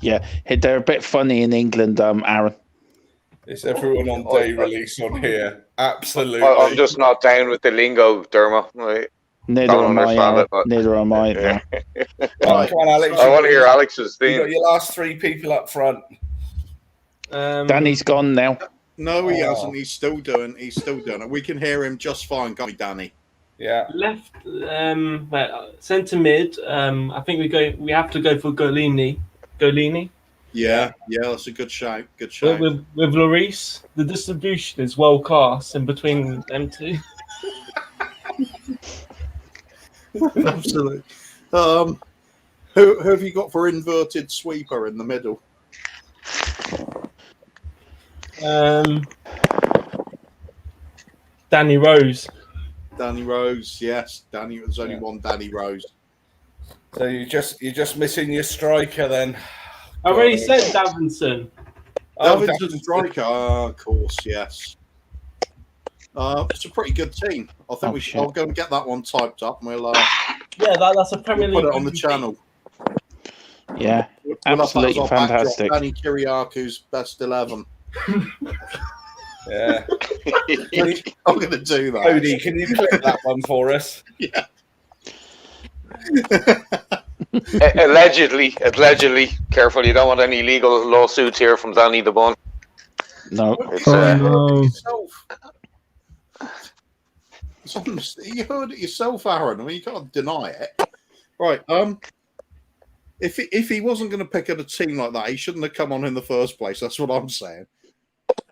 Yeah, they're a bit funny in England, Aaron. Is everyone on day release on here? Absolutely. I'm just not down with the lingo, Dermot. Neither am I. Neither am I. Yeah. Come on, Alex. I want to hear Alex's You theme. got your last 3 people up front. Danny's gone now. No, he hasn't. He's still doing it. We can hear him just fine, can't we, Danny? Yeah. Left, centre mid. I think we have to go for Golini. Yeah, that's a good shout. Good shout. With Lloris, the distribution is world class in between them two. Absolutely. Who have you got for inverted sweeper in the middle? Danny Rose. Danny Rose, yes. There's only one Danny Rose. So you're just missing your striker then. I already said Davinson. Davidson's striker, of course, yes. It's a pretty good team. I think I'll go and get that one typed up and we'll that's a Premier League. put it on the channel. Yeah, We'll have that as absolutely our backdrop. fantastic. Danny Kiriaku's best 11. Yeah. I'm going to do that. Cody, can you clip that one for us? Yeah. Allegedly. Careful, you don't want any legal lawsuits here from Danny the Bun. No. It's, no. You heard it yourself, Aaron. I mean, you can't deny it. Right. If he wasn't going to pick at a team like that, he shouldn't have come on in the first place. That's what I'm saying.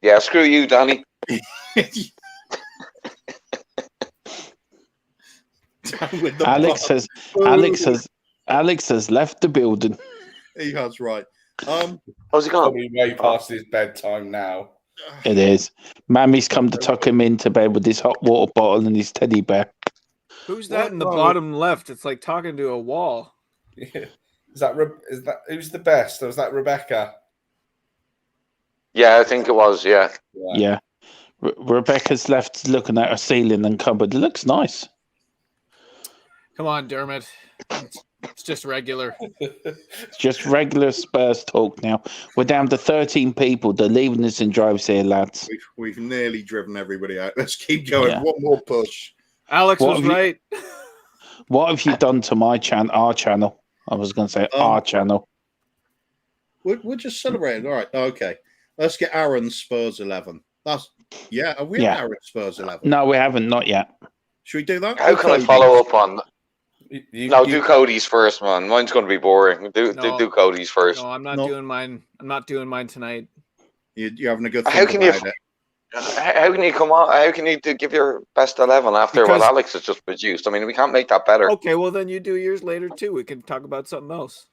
Yeah, screw you, Danny. Alex has left the building. He has, right. How's he gone? Probably way past his bedtime now. It is. Mammy's come to tuck him into bed with his hot water bottle and his teddy bear. Who's that in the bottom left? It's like talking to a wall. Yeah. Is that who's the best? Or was that Rebecca? Yeah, I think it was. Yeah. Yeah. Rebecca's left looking at her ceiling and cupboard. It looks nice. Come on, Dermot. It's just regular. It's just regular Spurs talk now. We're down to 13 people. They're leaving us in drives here, lads. We've nearly driven everybody out. Let's keep going. Yeah. One more push. Alex was right. What have you done to our channel? I was going to say our channel. We're just celebrating. All right. Okay. Let's get Aaron's Spurs 11. Have we had Aaron's Spurs 11? No, we haven't. Not yet. Should we do that? How can I follow up on that? Do Cody's first, man. Mine's going to be boring. Do Cody's first. No, I'm not doing mine. I'm not doing mine tonight. You're having a good How think can about it. How can you come on? How can you give your best 11 after what Alex has just produced? I mean, we can't make that better. Okay, well then you do yours later too. We can talk about something else.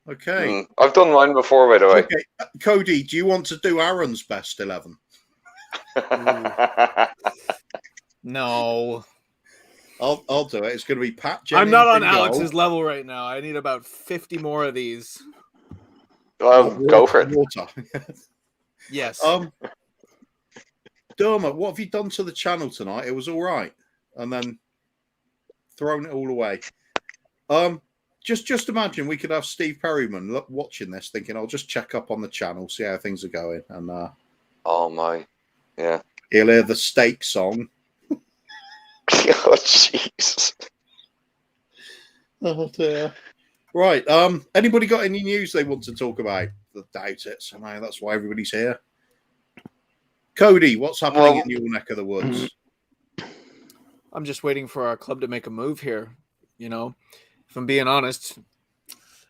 Okay. I've done mine before, by the way. Okay. Cody, do you want to do Aaron's best 11? No. I'll do it. It's going to be Pat Jennings. I'm not on in goal. Alex's level right now. I need about 50 more of these. Well, go for it. Water. Yes. Dermot, what have you done to the channel tonight? It was all right, and then thrown it all away. Just imagine we could have Steve Perryman watching this, thinking, "I'll just check up on the channel, see how things are going," and oh my, yeah, he'll hear the steak song. Oh jeez. Oh dear. Right. Anybody got any news they want to talk about? I doubt it. So no, that's why everybody's here. Cody, what's happening in your neck of the woods? I'm just waiting for our club to make a move here. You know, if I'm being honest,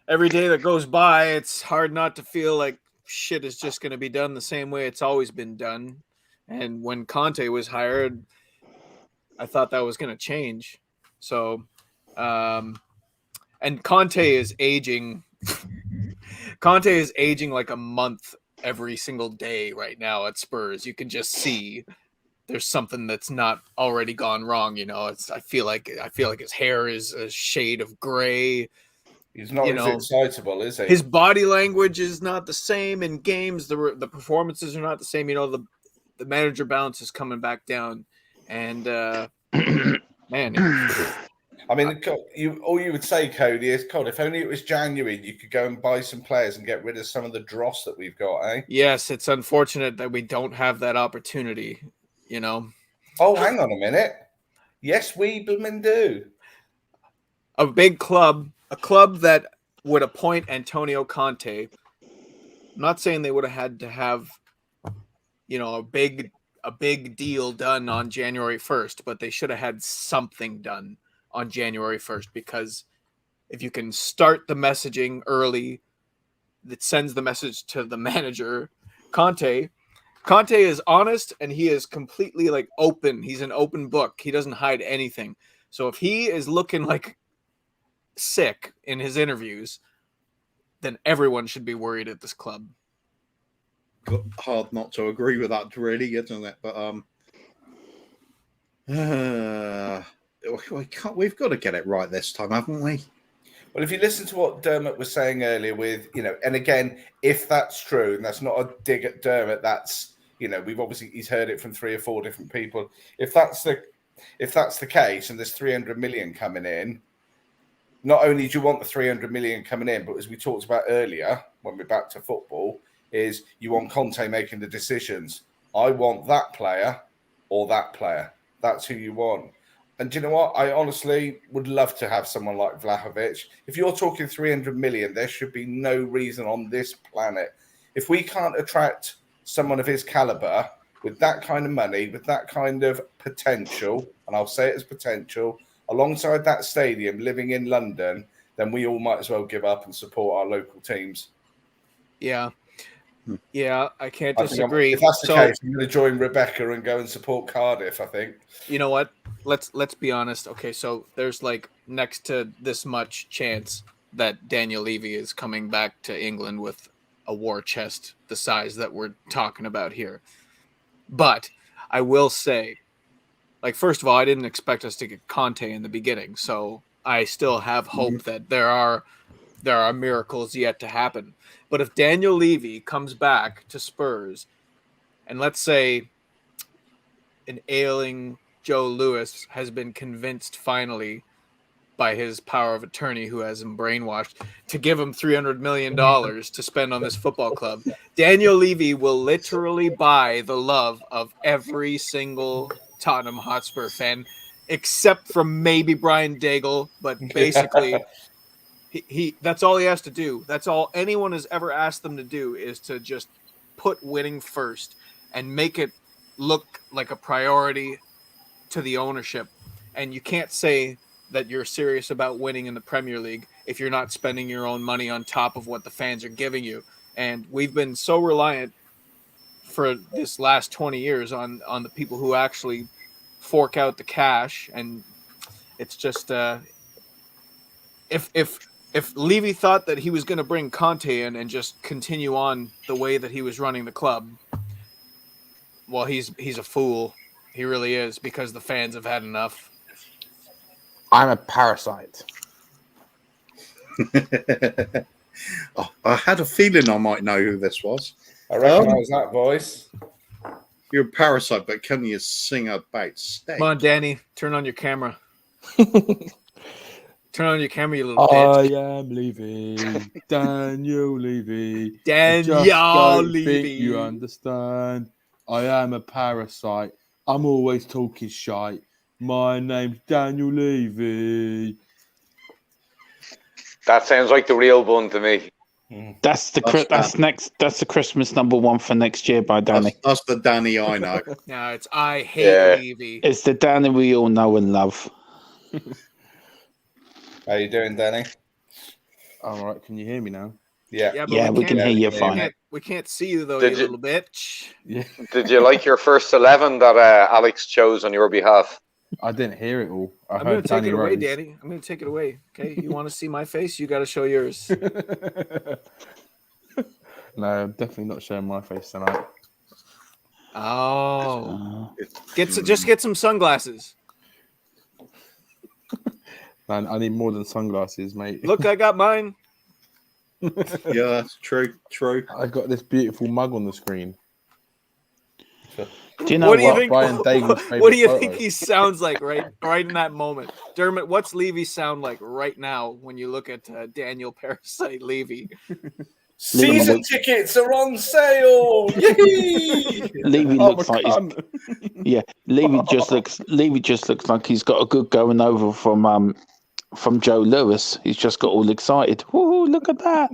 every day that goes by, it's hard not to feel like shit is just going to be done the same way it's always been done. And when Conte was hired, I thought that was going to change. So, and Conte is aging. Conte is aging like a month every single day right now at Spurs. You can just see there's something that's not already gone wrong. You know, I feel like his hair is a shade of gray. He's not excitable, is he? His body language is not the same in games. The performances are not the same. You know, the manager balance is coming back down, and man. I mean, all you would say, Cody, is, God, if only it was January, you could go and buy some players and get rid of some of the dross that we've got, eh? Yes, it's unfortunate that we don't have that opportunity, you know. Oh, hang on a minute. Yes, we do. A big club, a club that would appoint Antonio Conte. I'm not saying they would have had to have, you know, a big deal done on January 1st, but they should have had something done on January 1st, because if you can start the messaging early, that sends the message to the manager. Conte is honest, and he is completely like open. He's an open book. He doesn't hide anything. So if he is looking like sick in his interviews, then everyone should be worried at this club. Hard not to agree with that, really, isn't it? But we've got to get it right this time, haven't we? Well, if you listen to what Dermot was saying earlier with, you know, and again, if that's true, and that's not a dig at Dermot, that's, you know, he's heard it from 3 or 4 different people. If that's the case, and there's 300 million coming in, not only do you want the 300 million coming in, but as we talked about earlier, when we're back to football, is you want Conte making the decisions. I want that player or that player. That's who you want. And do you know what? I honestly would love to have someone like Vlahovic. If you're talking 300 million, there should be no reason on this planet. If we can't attract someone of his caliber with that kind of money, with that kind of potential, and I'll say it as potential, alongside that stadium, living in London, then we all might as well give up and support our local teams. Yeah. Yeah, I can't I think disagree. if that's the case, I'm going to join Rebecca and go and support Cardiff, I think. You know what? Let's be honest. Okay, so there's like next to this much chance that Daniel Levy is coming back to England with a war chest the size that we're talking about here. But I will say, like, first of all, I didn't expect us to get Conte in the beginning, so I still have hope that there are miracles yet to happen. But if Daniel Levy comes back to Spurs, and let's say an ailing Joe Lewis has been convinced finally by his power of attorney, who has him brainwashed, to give him $300 million to spend on this football club, Daniel Levy will literally buy the love of every single Tottenham Hotspur fan, except for maybe Brian Daigle, but basically... He that's all he has to do. That's all anyone has ever asked them to do, is to just put winning first and make it look like a priority to the ownership. And you can't say that you're serious about winning in the Premier League if you're not spending your own money on top of what the fans are giving you. And we've been so reliant for this last 20 years on the people who actually fork out the cash. And it's just if Levy thought that he was going to bring Conte in and just continue on the way that he was running the club, well, he's a fool. He really is, because the fans have had enough. I'm a parasite. Oh, I had a feeling I might know who this was. I recognise that voice. You're a parasite, but can you sing about steak? Come on, Danny, turn on your camera. Turn on your camera, you little bitch. I am Levy, Daniel Levy. Daniel I just don't Levy. think you understand. I am a parasite. I'm always talking shite. My name's Daniel Levy. That sounds like the real one to me. That's the Christmas #1 for next year by Danny. That's the Danny I know. No, it's I hate Levy. It's the Danny we all know and love. How you doing, Danny? All right, can you hear me now? Yeah, we can hear you fine. We can't see you though, you little bitch. Yeah. Did you like your first 11 that Alex chose on your behalf? I didn't hear it all. I'm going to take it away, Danny. I'm going to take it away. Okay, you want to see my face? You got to show yours. No, I'm definitely not showing my face tonight. Oh, just get some sunglasses. Man, I need more than sunglasses, mate. Look, I got mine. Yeah, that's true. I got this beautiful mug on the screen. Do you know what do you think? Brian Daigle's What do you photo. think he sounds like right in that moment, Dermot? What's Levy sound like right now when you look at Daniel Parasite Levy? Season tickets are on sale. Yay! Levy looks like Levy just looks like he's got a good going over from Joe Lewis. He's just got all excited. Woo, look at that.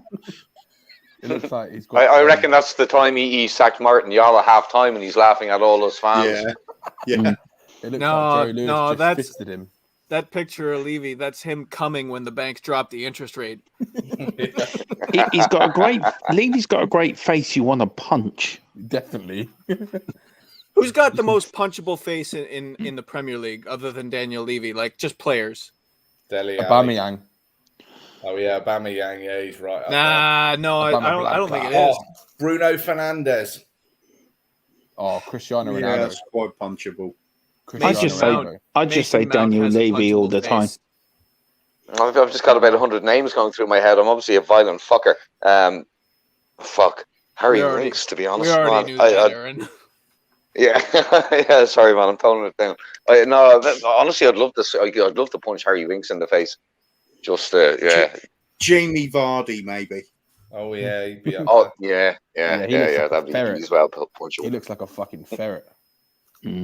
It looks like he's got. I reckon that's the time he sacked Martin Yall at half time and he's laughing at all those fans. Yeah. It looks like Joe Lewis just fisted him. That picture of Levy, that's him coming when the banks dropped the interest rate. Levy's got a great face you want to punch. Definitely. Who's got the most punchable face in the Premier League other than Daniel Levy? Like, just players. Dele Aubameyang. Oh yeah, Aubameyang. Yeah, he's right. Nah, no, I don't think it is. Bruno Fernandes. Oh, Cristiano Ronaldo. Yeah, that's quite punchable. I just say Daniel Levy all the time. I've just got about 100 names going through my head. I'm obviously a violent fucker. Harry Winks, to be honest. We already knew that, Aaron. Yeah, yeah. Sorry, man. I'm toning it down. Honestly, I'd love to punch Harry Winks in the face. Just yeah. Jamie Vardy, maybe. Oh yeah, he'd be up Oh there. yeah. he looks like a That'd be ferret. he's well He punchable. looks like a fucking ferret.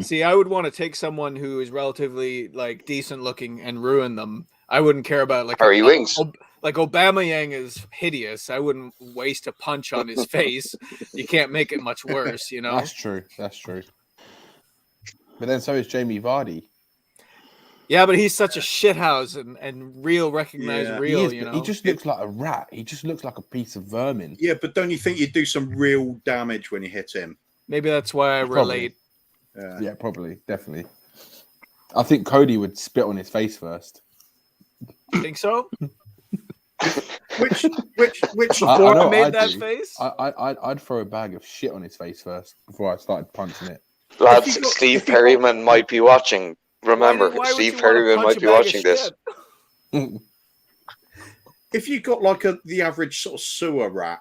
See, I would want to take someone who is relatively like decent looking and ruin them. I wouldn't care about like Harry Winks. like Aubameyang is hideous. I wouldn't waste a punch on his face. You can't make it much worse, you know. That's true. That's true. But then so is Jamie Vardy. Yeah, but he's such a shithouse and real recognize Yeah. real, He, you know. he just looks like a rat. He just looks like a piece of vermin. Yeah, but don't you think you'd do some real damage when you hit him? Maybe that's why I relate. Yeah, probably, definitely. I think Cody would spit on his face first. Think so? Which Before I made that face? I'd throw a bag of shit on his face first before I started punching it. Lads, Steve Perryman might be watching. Remember, Why would Steve you wanna Perryman punch might a be bag of watching this. shit? If you got like the average sort of sewer rat,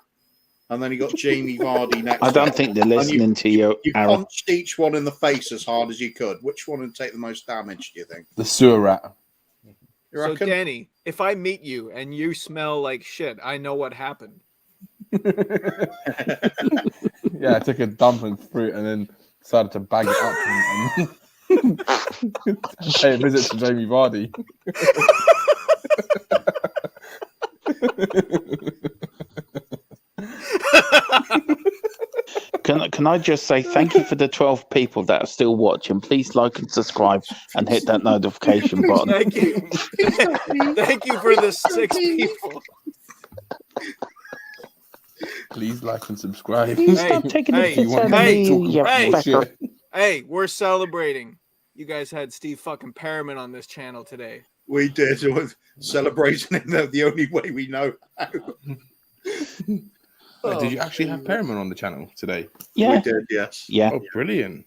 and then you got Jamie Vardy next. I don't think they're listening to you, You Aaron. punched each one in the face as hard as you could. Which one would take the most damage? Do you think? The sewer rat. You So reckon? Danny, if I meet you and you smell like shit, I know what happened. Yeah, I took a dump in fruit and then decided to bag it up and pay a visit to Jamie Vardy. Can I just say thank you for the 12 people that are still watching. Please like and subscribe and hit that notification button. Thank you. Thank you for the 6 people. Please like and subscribe. Please stop taking the piss out of me, you fucker. Hey, we're celebrating. You guys had Steve fucking Perryman on this channel today. We did. We're celebrating it the only way we know how. Wait, did you actually have Perryman on the channel today? Yeah. We did, yes. Yeah. Oh, brilliant.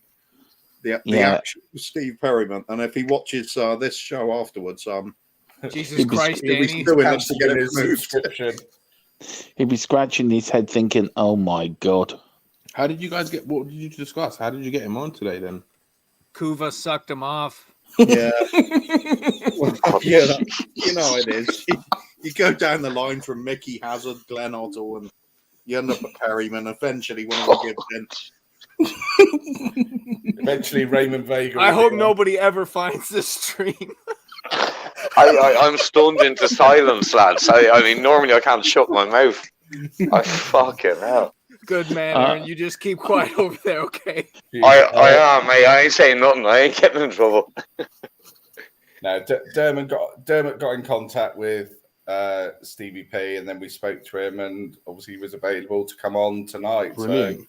The Yeah. actual Steve Perryman. And if he watches this show afterwards, Jesus Christ, he'll be Danny. doing this to get it His removed. subscription. He'd be scratching his head thinking, oh my God. How did you guys what did you discuss? How did you get him on today then? Kuva sucked him off. Yeah. Well, yeah, you know it is. You go down the line from Mickey Hazard, Glenn Otto, and you end up at Perryman. Eventually, one of them gives in. Eventually, Raymond Vega. I hope nobody ever finds this stream. I'm stunned into silence, lads. I mean, normally I can't shut my mouth. I fucking hell. Good man, Aaron. You just keep quiet over there, okay? I am, mate. I ain't saying nothing. I ain't getting in trouble. No, Dermot got in contact with Stevie P, and then we spoke to him, and obviously he was available to come on tonight. Brilliant.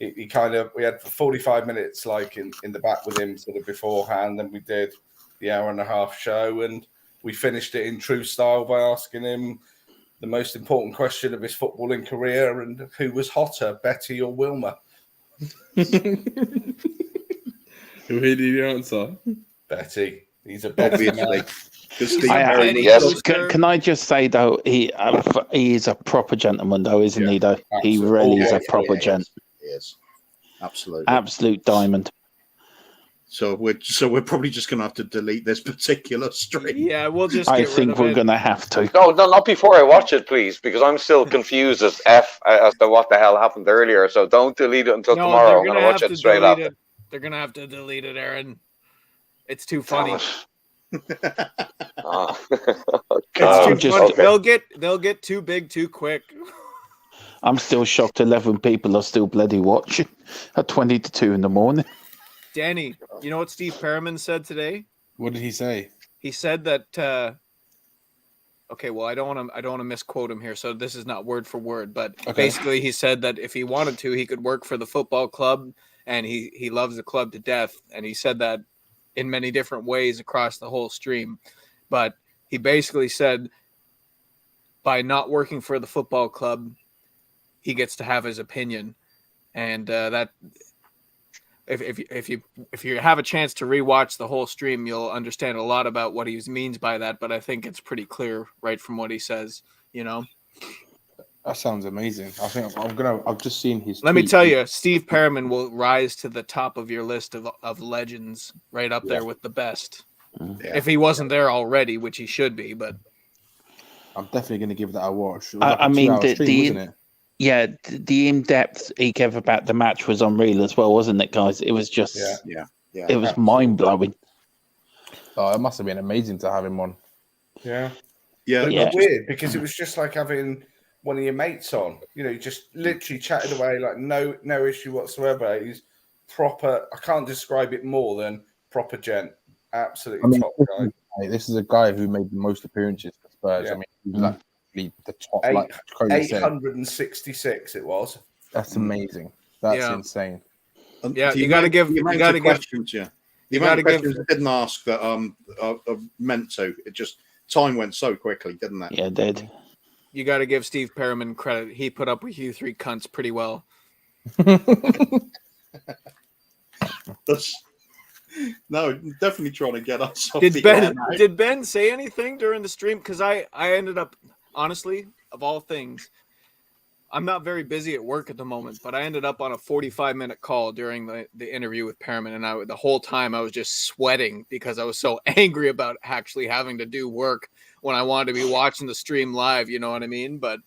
So we had 45 minutes like in the back with him sort of beforehand, then we did the hour and a half show, and we finished it in true style by asking him the most important question of his footballing career, and who was hotter, Betty or Wilma? Who did he answer? Betty. He's a Betty man. Can I just say though, he is a proper gentleman though, isn't he? Though Absolutely. he really is a proper gent. He is. Absolutely. Absolute diamond. So we're probably just going to have to delete this particular stream. Yeah, we'll just. I think we're going to have to. No, not before I watch it, please, because I'm still confused as to what the hell happened earlier. So don't delete it until tomorrow. I'm going to watch it straight after. They're going to have to delete it, Aaron. It's too funny. It's too funny. Okay. They'll get too big too quick. I'm still shocked 11 people are still bloody watching at 20 to 2 in the morning. Danny, you know what Steve Perryman said today? What did he say? He said that. Okay, well, I don't want to misquote him here, so this is not word for word. But basically, he said that if he wanted to, he could work for the football club, and he loves the club to death. And he said that in many different ways across the whole stream. But he basically said by not working for the football club, he gets to have his opinion, and that. If you have a chance to rewatch the whole stream, you'll understand a lot about what he means by that. But I think it's pretty clear right from what he says. You know, that sounds amazing. I think I've just seen his. Let me tell you, Steve Perryman will rise to the top of your list of legends, right up there with the best. Yeah. If he wasn't there already, which he should be, but I'm definitely going to give that a watch. It was I like a mean, 2-hour stream, wasn't it? Yeah, the in-depth he gave about the match was unreal as well, wasn't it, guys? It was just, Yeah. it was mind-blowing. Oh, it must have been amazing to have him on. Yeah. Yeah. But it Yeah. was weird because it was just like having one of your mates on. You know, you just literally chatted away, like no issue whatsoever. He's proper. I can't describe it more than proper gent. Absolutely top guy. This is a guy who made the most appearances for Spurs. Yeah. I mean, he was actually the top. Like Cody said, 866 it was. that's amazing. That's insane. Yeah, The you got to amount- give. the You amount got of to give. questions. Yeah, the You amount of gotta questions I didn't ask that I meant to. It just time went so quickly, didn't it? Yeah, it did. You got to give Steve Perryman credit. He put up with you three cunts pretty well. That's no, definitely trying to get us off Did the Ben air now. did Ben say anything during the stream? Because I ended up, honestly, of all things, I'm not very busy at work at the moment, but I ended up on a 45-minute call during the interview with Perriman, and the whole time I was just sweating because I was so angry about actually having to do work when I wanted to be watching the stream live. You know what I mean? But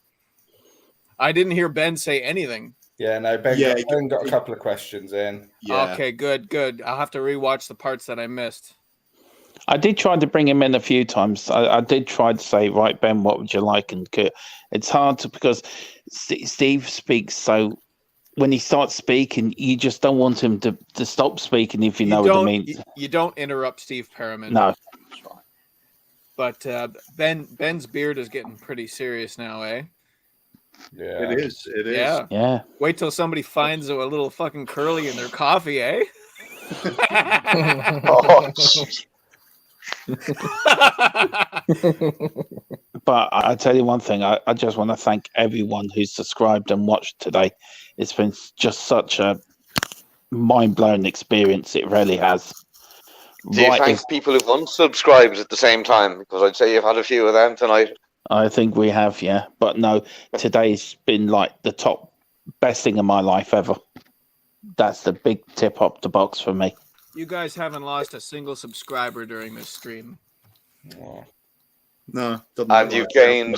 I didn't hear Ben say anything. Yeah, no, Ben got a couple of questions in. Yeah. Okay, good. I'll have to rewatch the parts that I missed. I did try to bring him in a few times. I did try to say, right, Ben, what would you like? And it's hard to, because Steve speaks so, when he starts speaking, you just don't want him to stop speaking, if you know what I mean. You don't interrupt Steve Perriman. No. But Ben's beard is getting pretty serious now, eh? Yeah. It is. Yeah. Wait till somebody finds a little fucking curly in their coffee, eh? But I tell you one thing, I just want to thank everyone who's subscribed and watched today. It's been just such a mind-blowing experience. It really has. Do you thank people who've unsubscribed at the same time? Because I'd say you've had a few of them tonight. I think we have, yeah. But no, today's been like the top best thing of my life ever. That's the big tip up the box for me. You guys haven't lost a single subscriber during this stream. No. And you've gained.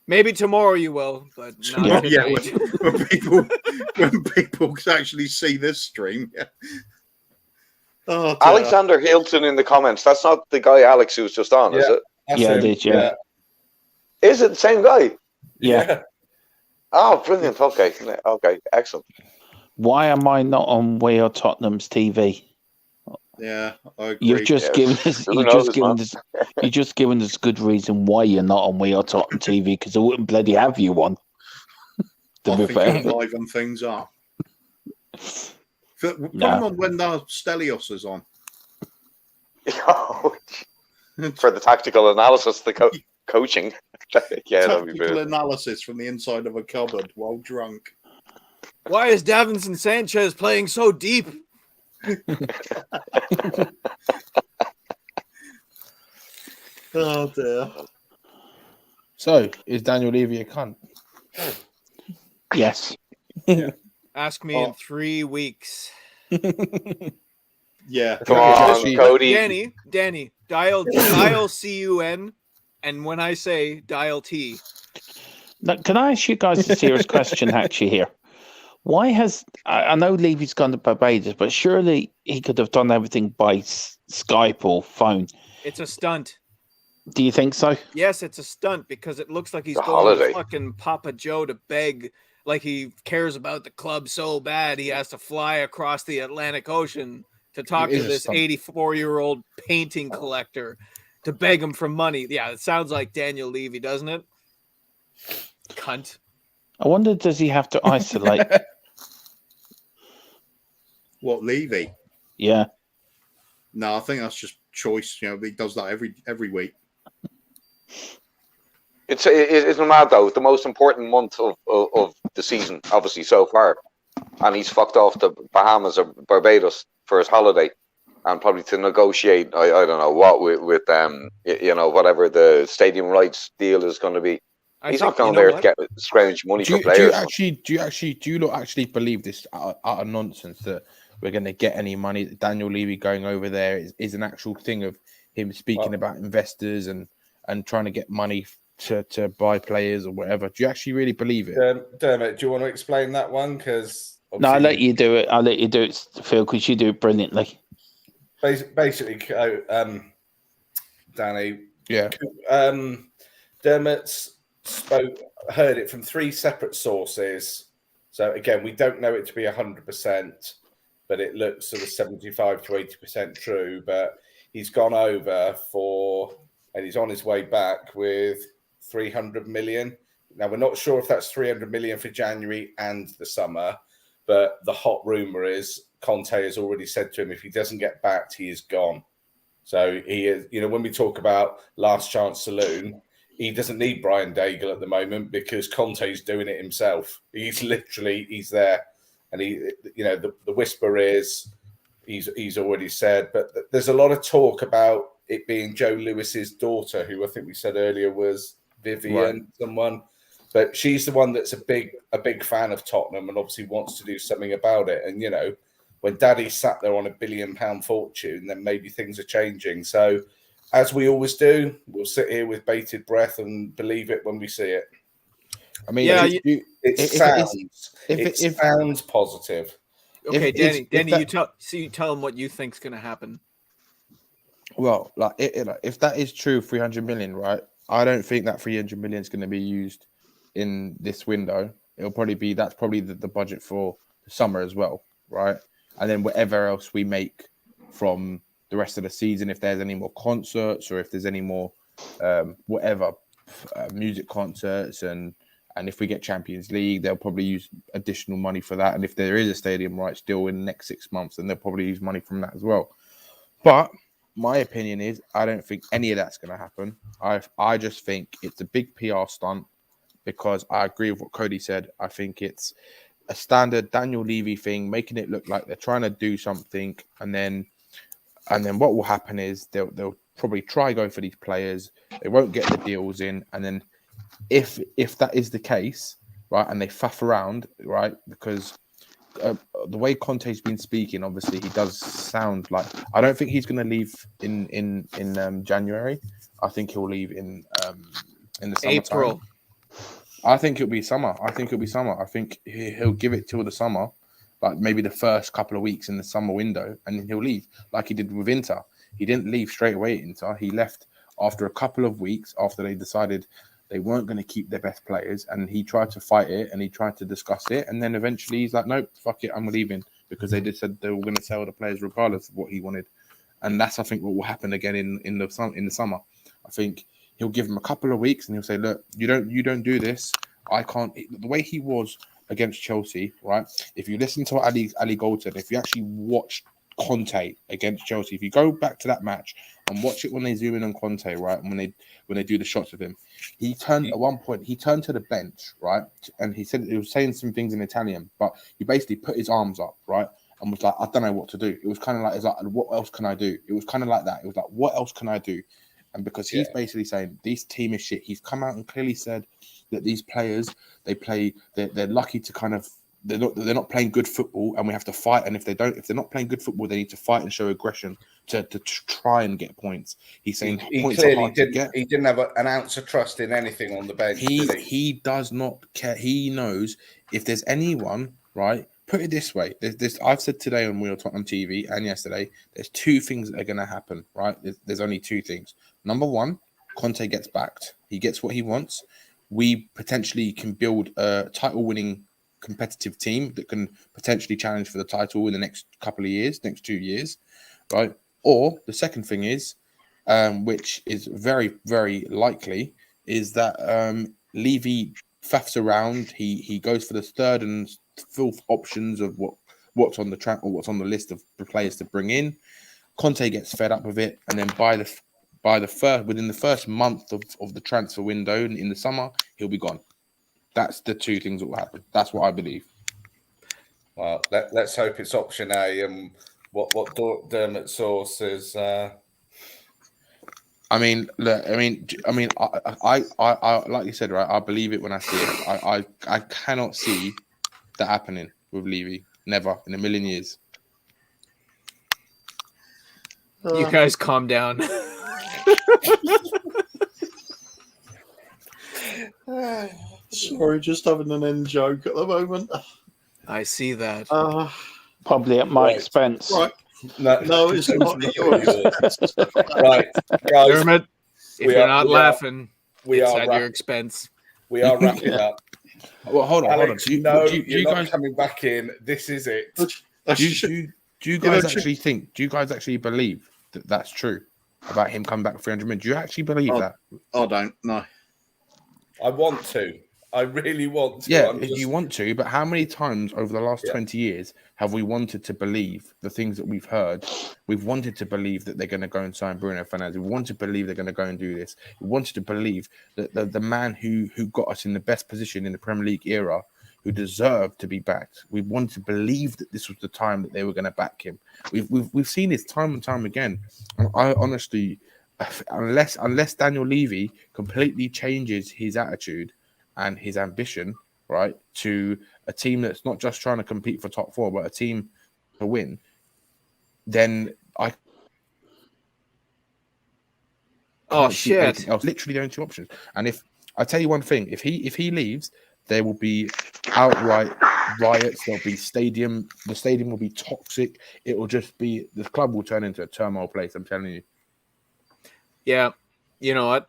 Maybe tomorrow you will, but not yeah. when people actually see this stream. Yeah. Oh, Alexander Hilton in the comments. That's not the guy Alex who was just on, is it? Yeah, it is, yeah. Is it the same guy? Yeah. Oh, brilliant. Okay, excellent. Why am I not on We Are Tottenham's TV? Yeah, I agree. You've just given us. You've just given us good reason why you're not on We Are Tottenham TV, because I wouldn't bloody have you on. To be fair, liven things up. Put them on when Stelios is on. For the tactical analysis, the coaching. Yeah, that'd be Tactical brilliant. analysis from the inside of a cupboard while drunk. Why is Davinson Sanchez playing so deep? Oh dear. So, is Daniel Levy a cunt? Yes. Ask me in 3 weeks. Yeah. Come on, Cody. Danny, dial CUN, and when I say dial T. Now, can I ask you guys a serious question actually here? Why has, I know Levy's gone to Barbados, but surely he could have done everything by Skype or phone. It's a stunt. Do you think so? Yes, it's a stunt because it looks like he's The going holiday. to fucking Papa Joe to beg, like he cares about the club so bad he has to fly across the Atlantic Ocean to talk It to is a this stunt. 84-year-old painting collector to beg him for money. Yeah, it sounds like Daniel Levy, doesn't it? Cunt. I wonder, does he have to isolate? What, Levy? Yeah. No, I think that's just choice. You know, he does that every week. It's mad though. The most important month of the season, obviously so far, and he's fucked off to Bahamas or Barbados for his holiday, and probably to negotiate. I don't know what with whatever the stadium rights deal is going to be. He's not going there to get scrounge money for players. Do you not actually believe this utter nonsense that we're going to get any money? Daniel Levy going over there is an actual thing of him speaking about investors and trying to get money to buy players or whatever. Do you actually really believe it? Dermot, do you want to explain that one? Because No, I'll let you do it. I'll let you do it, Phil, because you do it brilliantly. Basically, Danny. Yeah. Dermot's heard it from 3 separate sources. So again, we don't know it to be 100%, but it looks sort of 75 to 80% true. But he's gone over and he's on his way back with 300 million. Now, we're not sure if that's 300 million for January and the summer, but the hot rumor is Conte has already said to him, if he doesn't get backed, he is gone. So he is, when we talk about last chance saloon, he doesn't need Brian Daigle at the moment because Conte's doing it himself. He's there. And the whisper is he's already said, but there's a lot of talk about it being Joe Lewis's daughter, who I think we said earlier was Vivian, someone. But she's the one that's a big fan of Tottenham and obviously wants to do something about it. And, when Daddy sat there on £1 billion fortune, then maybe things are changing. So, as we always do, we'll sit here with bated breath and believe it when we see it. I mean, it sounds positive. Okay, Danny, you tell him what you think's going to happen. Well, if that is true, 300 million, right? I don't think that 300 million is going to be used in this window. It'll probably be the budget for the summer as well, right? And then whatever else we make from the rest of the season, if there's any more concerts or if there's any more music concerts, and if we get Champions League, they'll probably use additional money for that. And if there is a stadium right still in the next 6 months, then they'll probably use money from that as well. But my opinion is I don't think any of that's going to happen. I just think it's a big PR stunt, because I agree with what Cody said. I think it's a standard Daniel Levy thing, making it look like they're trying to do something, and then what will happen is they'll probably try go for these players. They won't get the deals in, and then if that is the case, right, and they faff around, right, because the way Conte's been speaking, obviously he does sound like, I don't think he's going to leave in January. I think he'll leave in the summertime. April. I think it'll be summer. I think he'll give it till the summer, like maybe the first couple of weeks in the summer window, and then he'll leave like he did with Inter. He didn't leave straight away at Inter. He left after a couple of weeks after they decided they weren't going to keep their best players, and he tried to fight it and he tried to discuss it, and then eventually he's like, nope, fuck it, I'm leaving, because they said they were going to sell the players regardless of what he wanted. And that's, I think, what will happen again in the summer. I think he'll give him a couple of weeks and he'll say, look, you don't do this. I can't. The way he was against Chelsea, right? If you listen to Ali Goldson, if you actually watch Conte against Chelsea, if you go back to that match and watch it when they zoom in on Conte, right, when they do the shots of him, he turned at one point. He turned to the bench, right, and he said he was saying some things in Italian, but he basically put his arms up, right, and was like, I don't know what to do. It was kind of like, it's like, what else can I do? It was kind of like that. It was like, what else can I do? And because he's basically saying this team is shit, he's come out and clearly said that these players, they're lucky to kind of, they're not playing good football, and we have to fight. And if they're not playing good football, they need to fight and show aggression to try and get points. He's saying he points clearly are hard to get. He didn't have an ounce of trust in anything on the bench. He does not care. He knows if there's anyone, right. Put it this way: I've said today on Wheel Tottenham TV and yesterday, there's 2 things that are going to happen, right? There's only 2 things. Number one, Conte gets backed. He gets what he wants. We potentially can build a title-winning competitive team that can potentially challenge for the title in the next couple of years, next 2 years, right? Or the second thing is, which is very, very likely, is that Levy faffs around. He goes for the third and fourth options of what's on the track or what's on the list of the players to bring in. Conte gets fed up with it, and then within the first month of the transfer window in the summer, he'll be gone. That's the 2 things that will happen. That's what I believe. Well, let's hope it's option A. And what Dermot's source is. I mean, look. I mean, I like you said, right? I believe it when I see it. I cannot see that happening with Levy. Never in a million years. You guys calm down. Sorry, just having an in joke at the moment. I see that. Probably at my Right. expense. Right. No, No, it's not yours. Right, guys, Dermot, if we you're are- not we are- laughing, we it's are at wrap- your expense. we are wrapping Yeah. up. Well, hold on. Alex, Do you, no, do you you're not guys coming back in. This is it. do you guys actually think? Do you guys actually believe that that's true about him coming back 300 million? Do you actually believe that? I don't. No. I want to. I really want to. Yeah, you want to, but how many times over the last Yeah. 20 years have we wanted to believe the things that we've heard? We've wanted to believe that they're going to go and sign Bruno Fernandes. We want to believe they're going to go and do this. We wanted to believe that the man who got us in the best position in the Premier League era, who deserved to be backed. We wanted to believe that this was the time that they were going to back him. We've seen this time and time again. And I honestly, unless Daniel Levy completely changes his attitude and his ambition, right, to a team that's not just trying to compete for top four, but a team to win, then I can't see anything else. Literally the only two options. And if I tell you one thing, if he leaves, there will be outright riots. There'll be the stadium will be toxic. It will just be, the club will turn into a turmoil place, I'm telling you. Yeah, you know what?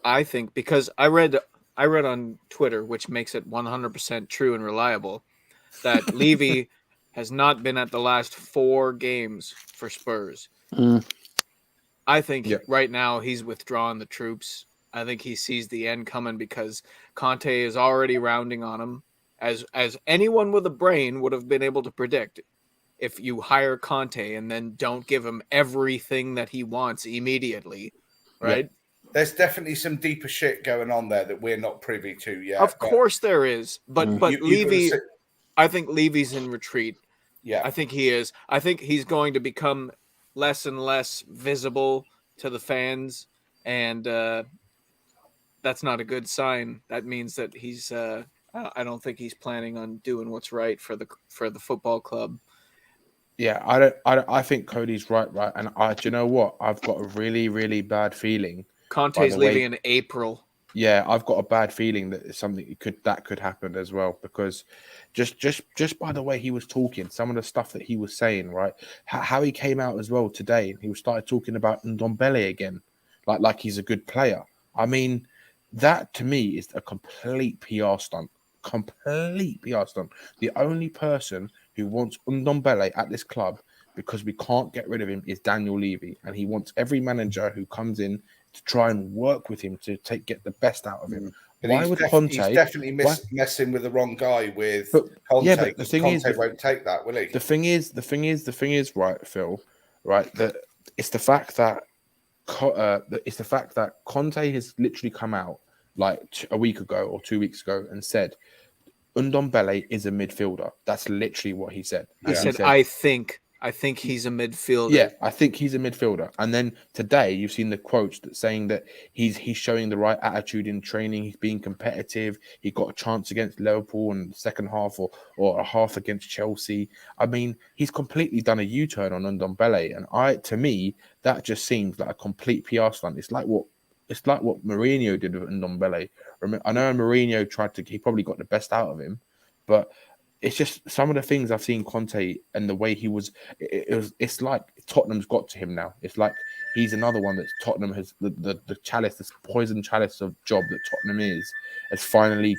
I think, because I read on Twitter, which makes it 100% true and reliable, that Levy has not been at the last 4 games for Spurs. I think right now he's withdrawn the troops. I think he sees the end coming because Conte is already rounding on him, as anyone with a brain would have been able to predict. If you hire Conte and then don't give him everything that he wants immediately, right? Yeah. There's definitely some deeper shit going on there that we're not privy to yet. Of course there is. But Levy, I think Levy's in retreat. Yeah. I think he is. I think he's going to become less and less visible to the fans. And that's not a good sign. That means that he's I don't think he's planning on doing what's right for the football club. Yeah, I think Cody's right. And do you know what? I've got a really, really bad feeling. Conte's leaving in April. Yeah, I've got a bad feeling that it's something that could happen as well, because just by the way he was talking, some of the stuff that he was saying, right? How he came out as well today, he started talking about Ndombele again, like he's a good player. I mean, that to me is a complete PR stunt. Complete PR stunt. The only person who wants Ndombele at this club, because we can't get rid of him, is Daniel Levy, and he wants every manager who comes in to try and work with him to get the best out of him. But why would Conte? He's definitely messing with the wrong guy with Conte. Yeah, but the thing Conte won't take that, will he? The thing is, right, Phil, right? That it's the fact that Conte has literally come out like a week ago or 2 weeks ago and said Ndombele is a midfielder. That's literally what he said. He said, I think he's a midfielder. Yeah, I think he's a midfielder. And then today you've seen the quotes that saying that he's showing the right attitude in training. He's being competitive. He got a chance against Liverpool in the second half or a half against Chelsea. I mean, he's completely done a U-turn on Ndombele. And to me, that just seems like a complete PR stunt. It's like what Mourinho did with Ndombele. I know Mourinho he probably got the best out of him, but it's just some of the things I've seen Conte and the way he was. It's like Tottenham's got to him now. It's like he's another one that Tottenham has the chalice, this poison chalice of job that Tottenham has finally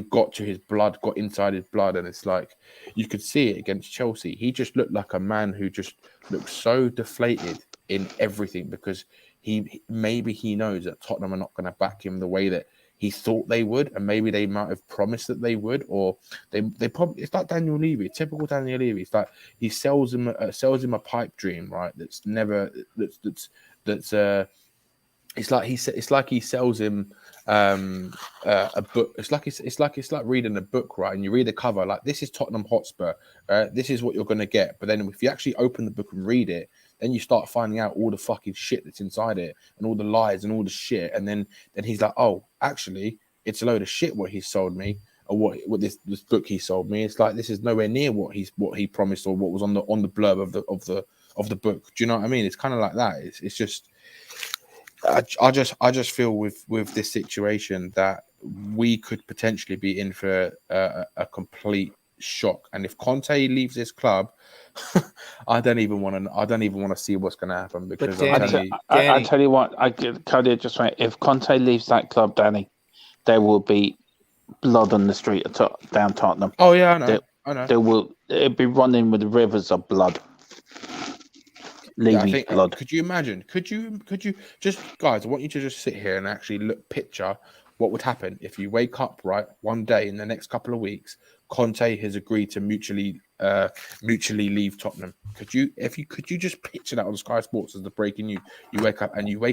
got to his blood, got inside his blood, and it's like you could see it against Chelsea. He just looked like a man who just looked so deflated in everything because maybe he knows that Tottenham are not going to back him the way that he thought they would, and maybe they might have promised that they would, or they probably. It's like Daniel Levy, typical Daniel Levy. It's like he sells him a pipe dream, right? It's like he sells him a book. It's like reading a book, right? And you read the cover, like this is Tottenham Hotspur. This is what you're going to get. But then if you actually open the book and read it, then you start finding out all the fucking shit that's inside it and all the lies and all the shit. And then he's like, oh, actually, it's a load of shit what he sold me, or what this book he sold me. It's like this is nowhere near what he promised or what was on the blurb of the book. Do you know what I mean? It's kind of like that. It's just I just feel with this situation that we could potentially be in for a complete shock. And if Conte leaves this club, I don't even want to see what's going to happen, because Danny, I'm telling you, I tell you what, Cody, just wait. If Conte leaves that club, Danny, there will be blood on the street down Tottenham. oh yeah, I know. It'll be running with rivers of blood. Yeah, I Levy's think. blood. Could you imagine? Could you just, guys? I want you to just sit here and actually picture what would happen if you wake up right one day in the next couple of weeks. Conte has agreed to mutually leave Tottenham. Could you just picture that on Sky Sports as the breaking news? You wake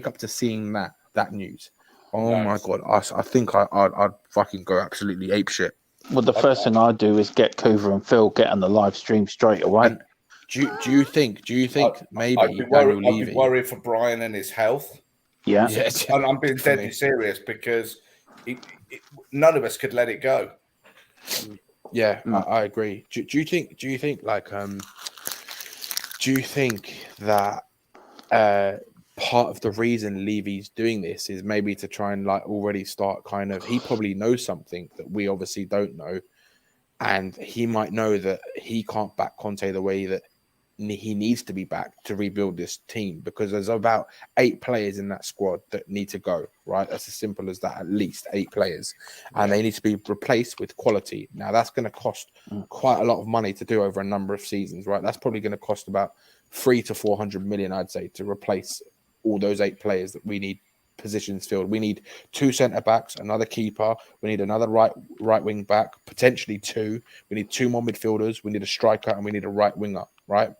up to seeing that news. Oh my God! I think I'd fucking go absolutely apeshit. Well, the first thing I do is get Coover and Phil get on the live stream straight away. And do you think maybe I'd be worried for Brian and his health. Yeah. And I'm being deadly serious, because none of us could let it go. Yeah, I agree. Do you think that part of the reason Levy's doing this is maybe to try and already start kind of, he probably knows something that we obviously don't know, and he might know that he can't back Conte the way that he needs to be back to rebuild this team, because there's about 8 players in that squad that need to go, right? That's as simple as that, at least 8 players. And they need to be replaced with quality. Now, that's going to cost quite a lot of money to do over a number of seasons, right? That's probably going to cost about 300 to 400 million, I'd say, to replace all those 8 players that we need positions filled. We need 2 centre-backs, another keeper. We need another right wing back, potentially 2. We need 2 more midfielders. We need a striker, and we need a right winger, right?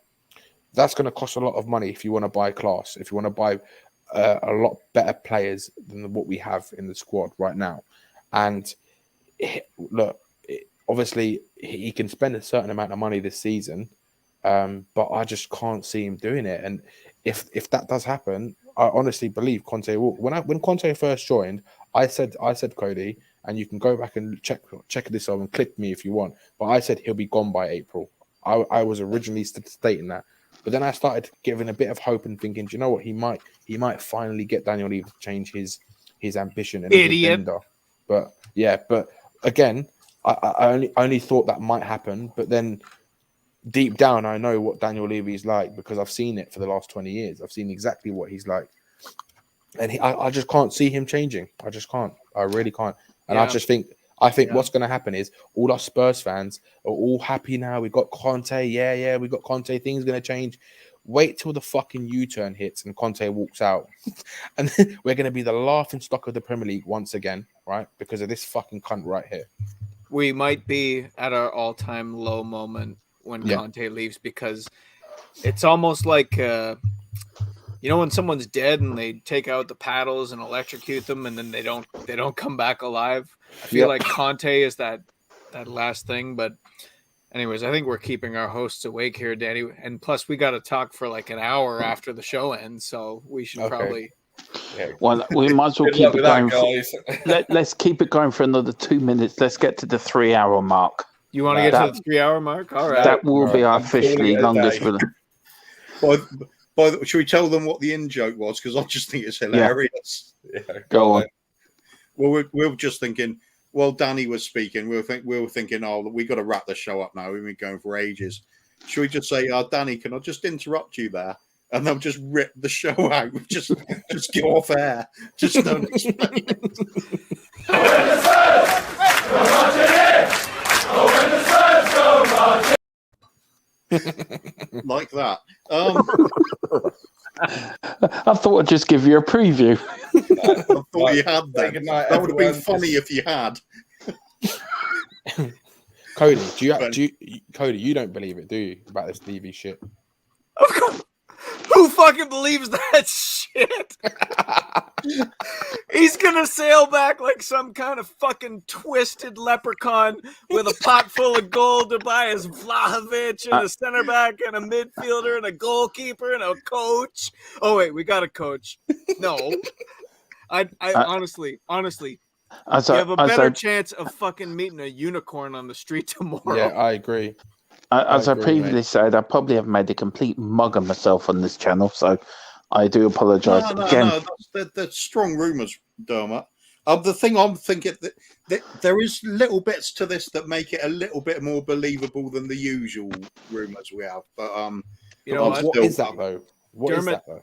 That's going to cost a lot of money if you want to buy class, if you want to buy a lot better players than what we have in the squad right now. And look, obviously he can spend a certain amount of money this season, but I just can't see him doing it. And if that does happen, I honestly believe Conte will. When Conte first joined, I said, Cody, and you can go back and check this out and click me if you want, but I said he'll be gone by April. I was originally stating that. But then I started giving a bit of hope and thinking, do you know what? He might finally get Daniel Levy to change his ambition and his agenda. But again, I only thought that might happen. But then deep down, I know what Daniel Levy is like, because I've seen it for the last 20 years. I've seen exactly what he's like, and I just can't see him changing. I just can't. I really can't. And I think what's going to happen is all our Spurs fans are all happy now. We got Conte. Yeah, we got Conte. Things going to change. Wait till the fucking U-turn hits and Conte walks out. And then we're going to be the laughing stock of the Premier League once again, right? Because of this fucking cunt right here. We might be at our all-time low moment when Conte leaves, because it's almost like... when someone's dead and they take out the paddles and electrocute them, and then they don't come back alive. I feel like Conte is that last thing. But anyways, I think we're keeping our hosts awake here, Danny. And plus, we got to talk for like an hour after the show ends, so we should probably. Yeah. Well, we might as well keep it going. Let's keep it going for another 2 minutes. Let's get to the 3-hour mark. You want to get to the 3-hour mark? All right. That will be our officially longest. Should we tell them what the in-joke was? Because I just think it's hilarious. Yeah. Go on. Well, we're just thinking, while Danny was speaking, we were thinking, oh, we got to wrap the show up now. We've been going for ages. Should we just say, Danny, can I just interrupt you there? And they'll just rip the show out. Just get off air. Just don't explain it. When the Spurs go marching in! Oh, when the Spurs go marching like that. I thought I'd just give you a preview. I thought you had that. That would have been funny if you had. Cody, Cody, you don't believe it, do you, about this Stevie shit? Who fucking believes that shit? He's gonna sail back like some kind of fucking twisted leprechaun with a pot full of gold to buy his Vlahovic and a center back and a midfielder and a goalkeeper and a coach. Oh wait, we got a coach. No, I honestly, you have a better chance of fucking meeting a unicorn on the street tomorrow. Yeah, I agree. As I previously said, I probably have made a complete mug of myself on this channel, so I do apologise. No. That's strong rumours, Dermot. The thing I'm thinking that there is little bits to this that make it a little bit more believable than the usual rumours we have. But You know what is that though? What is Dermot- that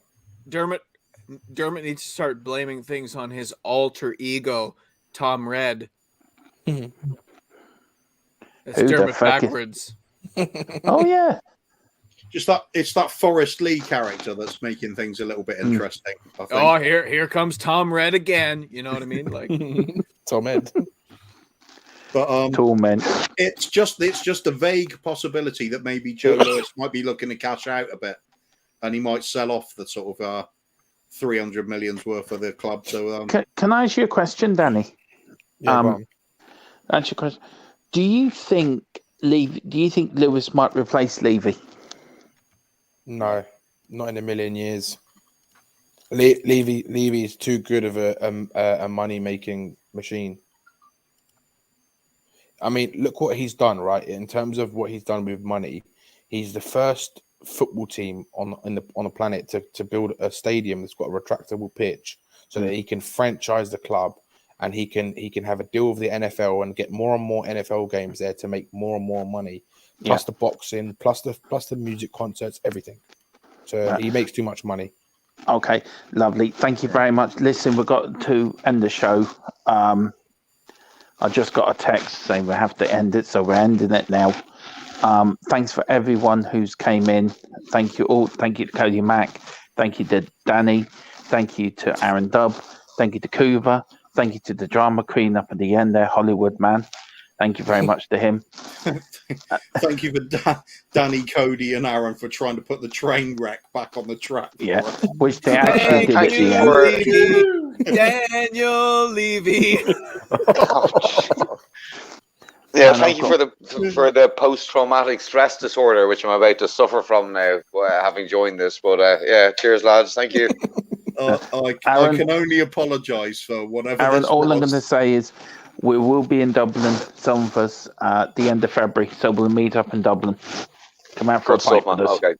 though? Dermot needs to start blaming things on his alter ego, Tom Red. Who It's the Dermot fuck is- backwards. Oh yeah. just that it's that Forrest Lee character that's making things a little bit interesting. I think. Oh, here comes Tom Red again. You know what I mean? Like Tom Ed. But Torment. it's just a vague possibility that maybe Joe Lewis might be looking to cash out a bit, and he might sell off the sort of 300 million's worth of the club. So Can I ask you a question, Danny? Yeah, go on. Answer your question. Do you think Lewis might replace Levy? No, not in a million years. Levy is too good of a money making machine. I mean, look what he's done, right? In terms of what he's done with money, he's the first football team on the planet to build a stadium that's got a retractable pitch, so that he can franchise the club and he can have a deal with the NFL and get more and more NFL games there to make more and more money. Plus the boxing, plus the music concerts, everything. So he makes too much money. Okay, lovely. Thank you very much. Listen, we've got to end the show. I just got a text saying we have to end it, so we're ending it now. Thanks for everyone who's came in. Thank you all. Thank you to Cody Mack. Thank you to Danny. Thank you to Aaron Dubb. Thank you to Kuva. Thank you to the drama queen up at the end there, Hollywood man. Thank you very much to him. thank you for Danny, Cody, and Aaron for trying to put the train wreck back on the track. Yeah, which they actually did at the end. Daniel Levy. Yeah, thank you for the post-traumatic stress disorder, which I'm about to suffer from now, having joined this. But yeah, cheers, lads. Thank you. I can only apologise for whatever. Aaron, this all was. I'm going to say is we will be in Dublin, some of us, at the end of February. So we'll meet up in Dublin. Come out for a pint with us. Okay.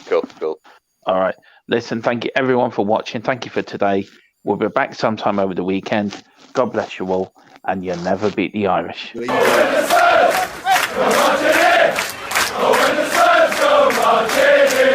Cool. All right. Listen, thank you everyone for watching. Thank you for today. We'll be back sometime over the weekend. God bless you all, and you'll never beat the Irish. When the Spurs go marching in,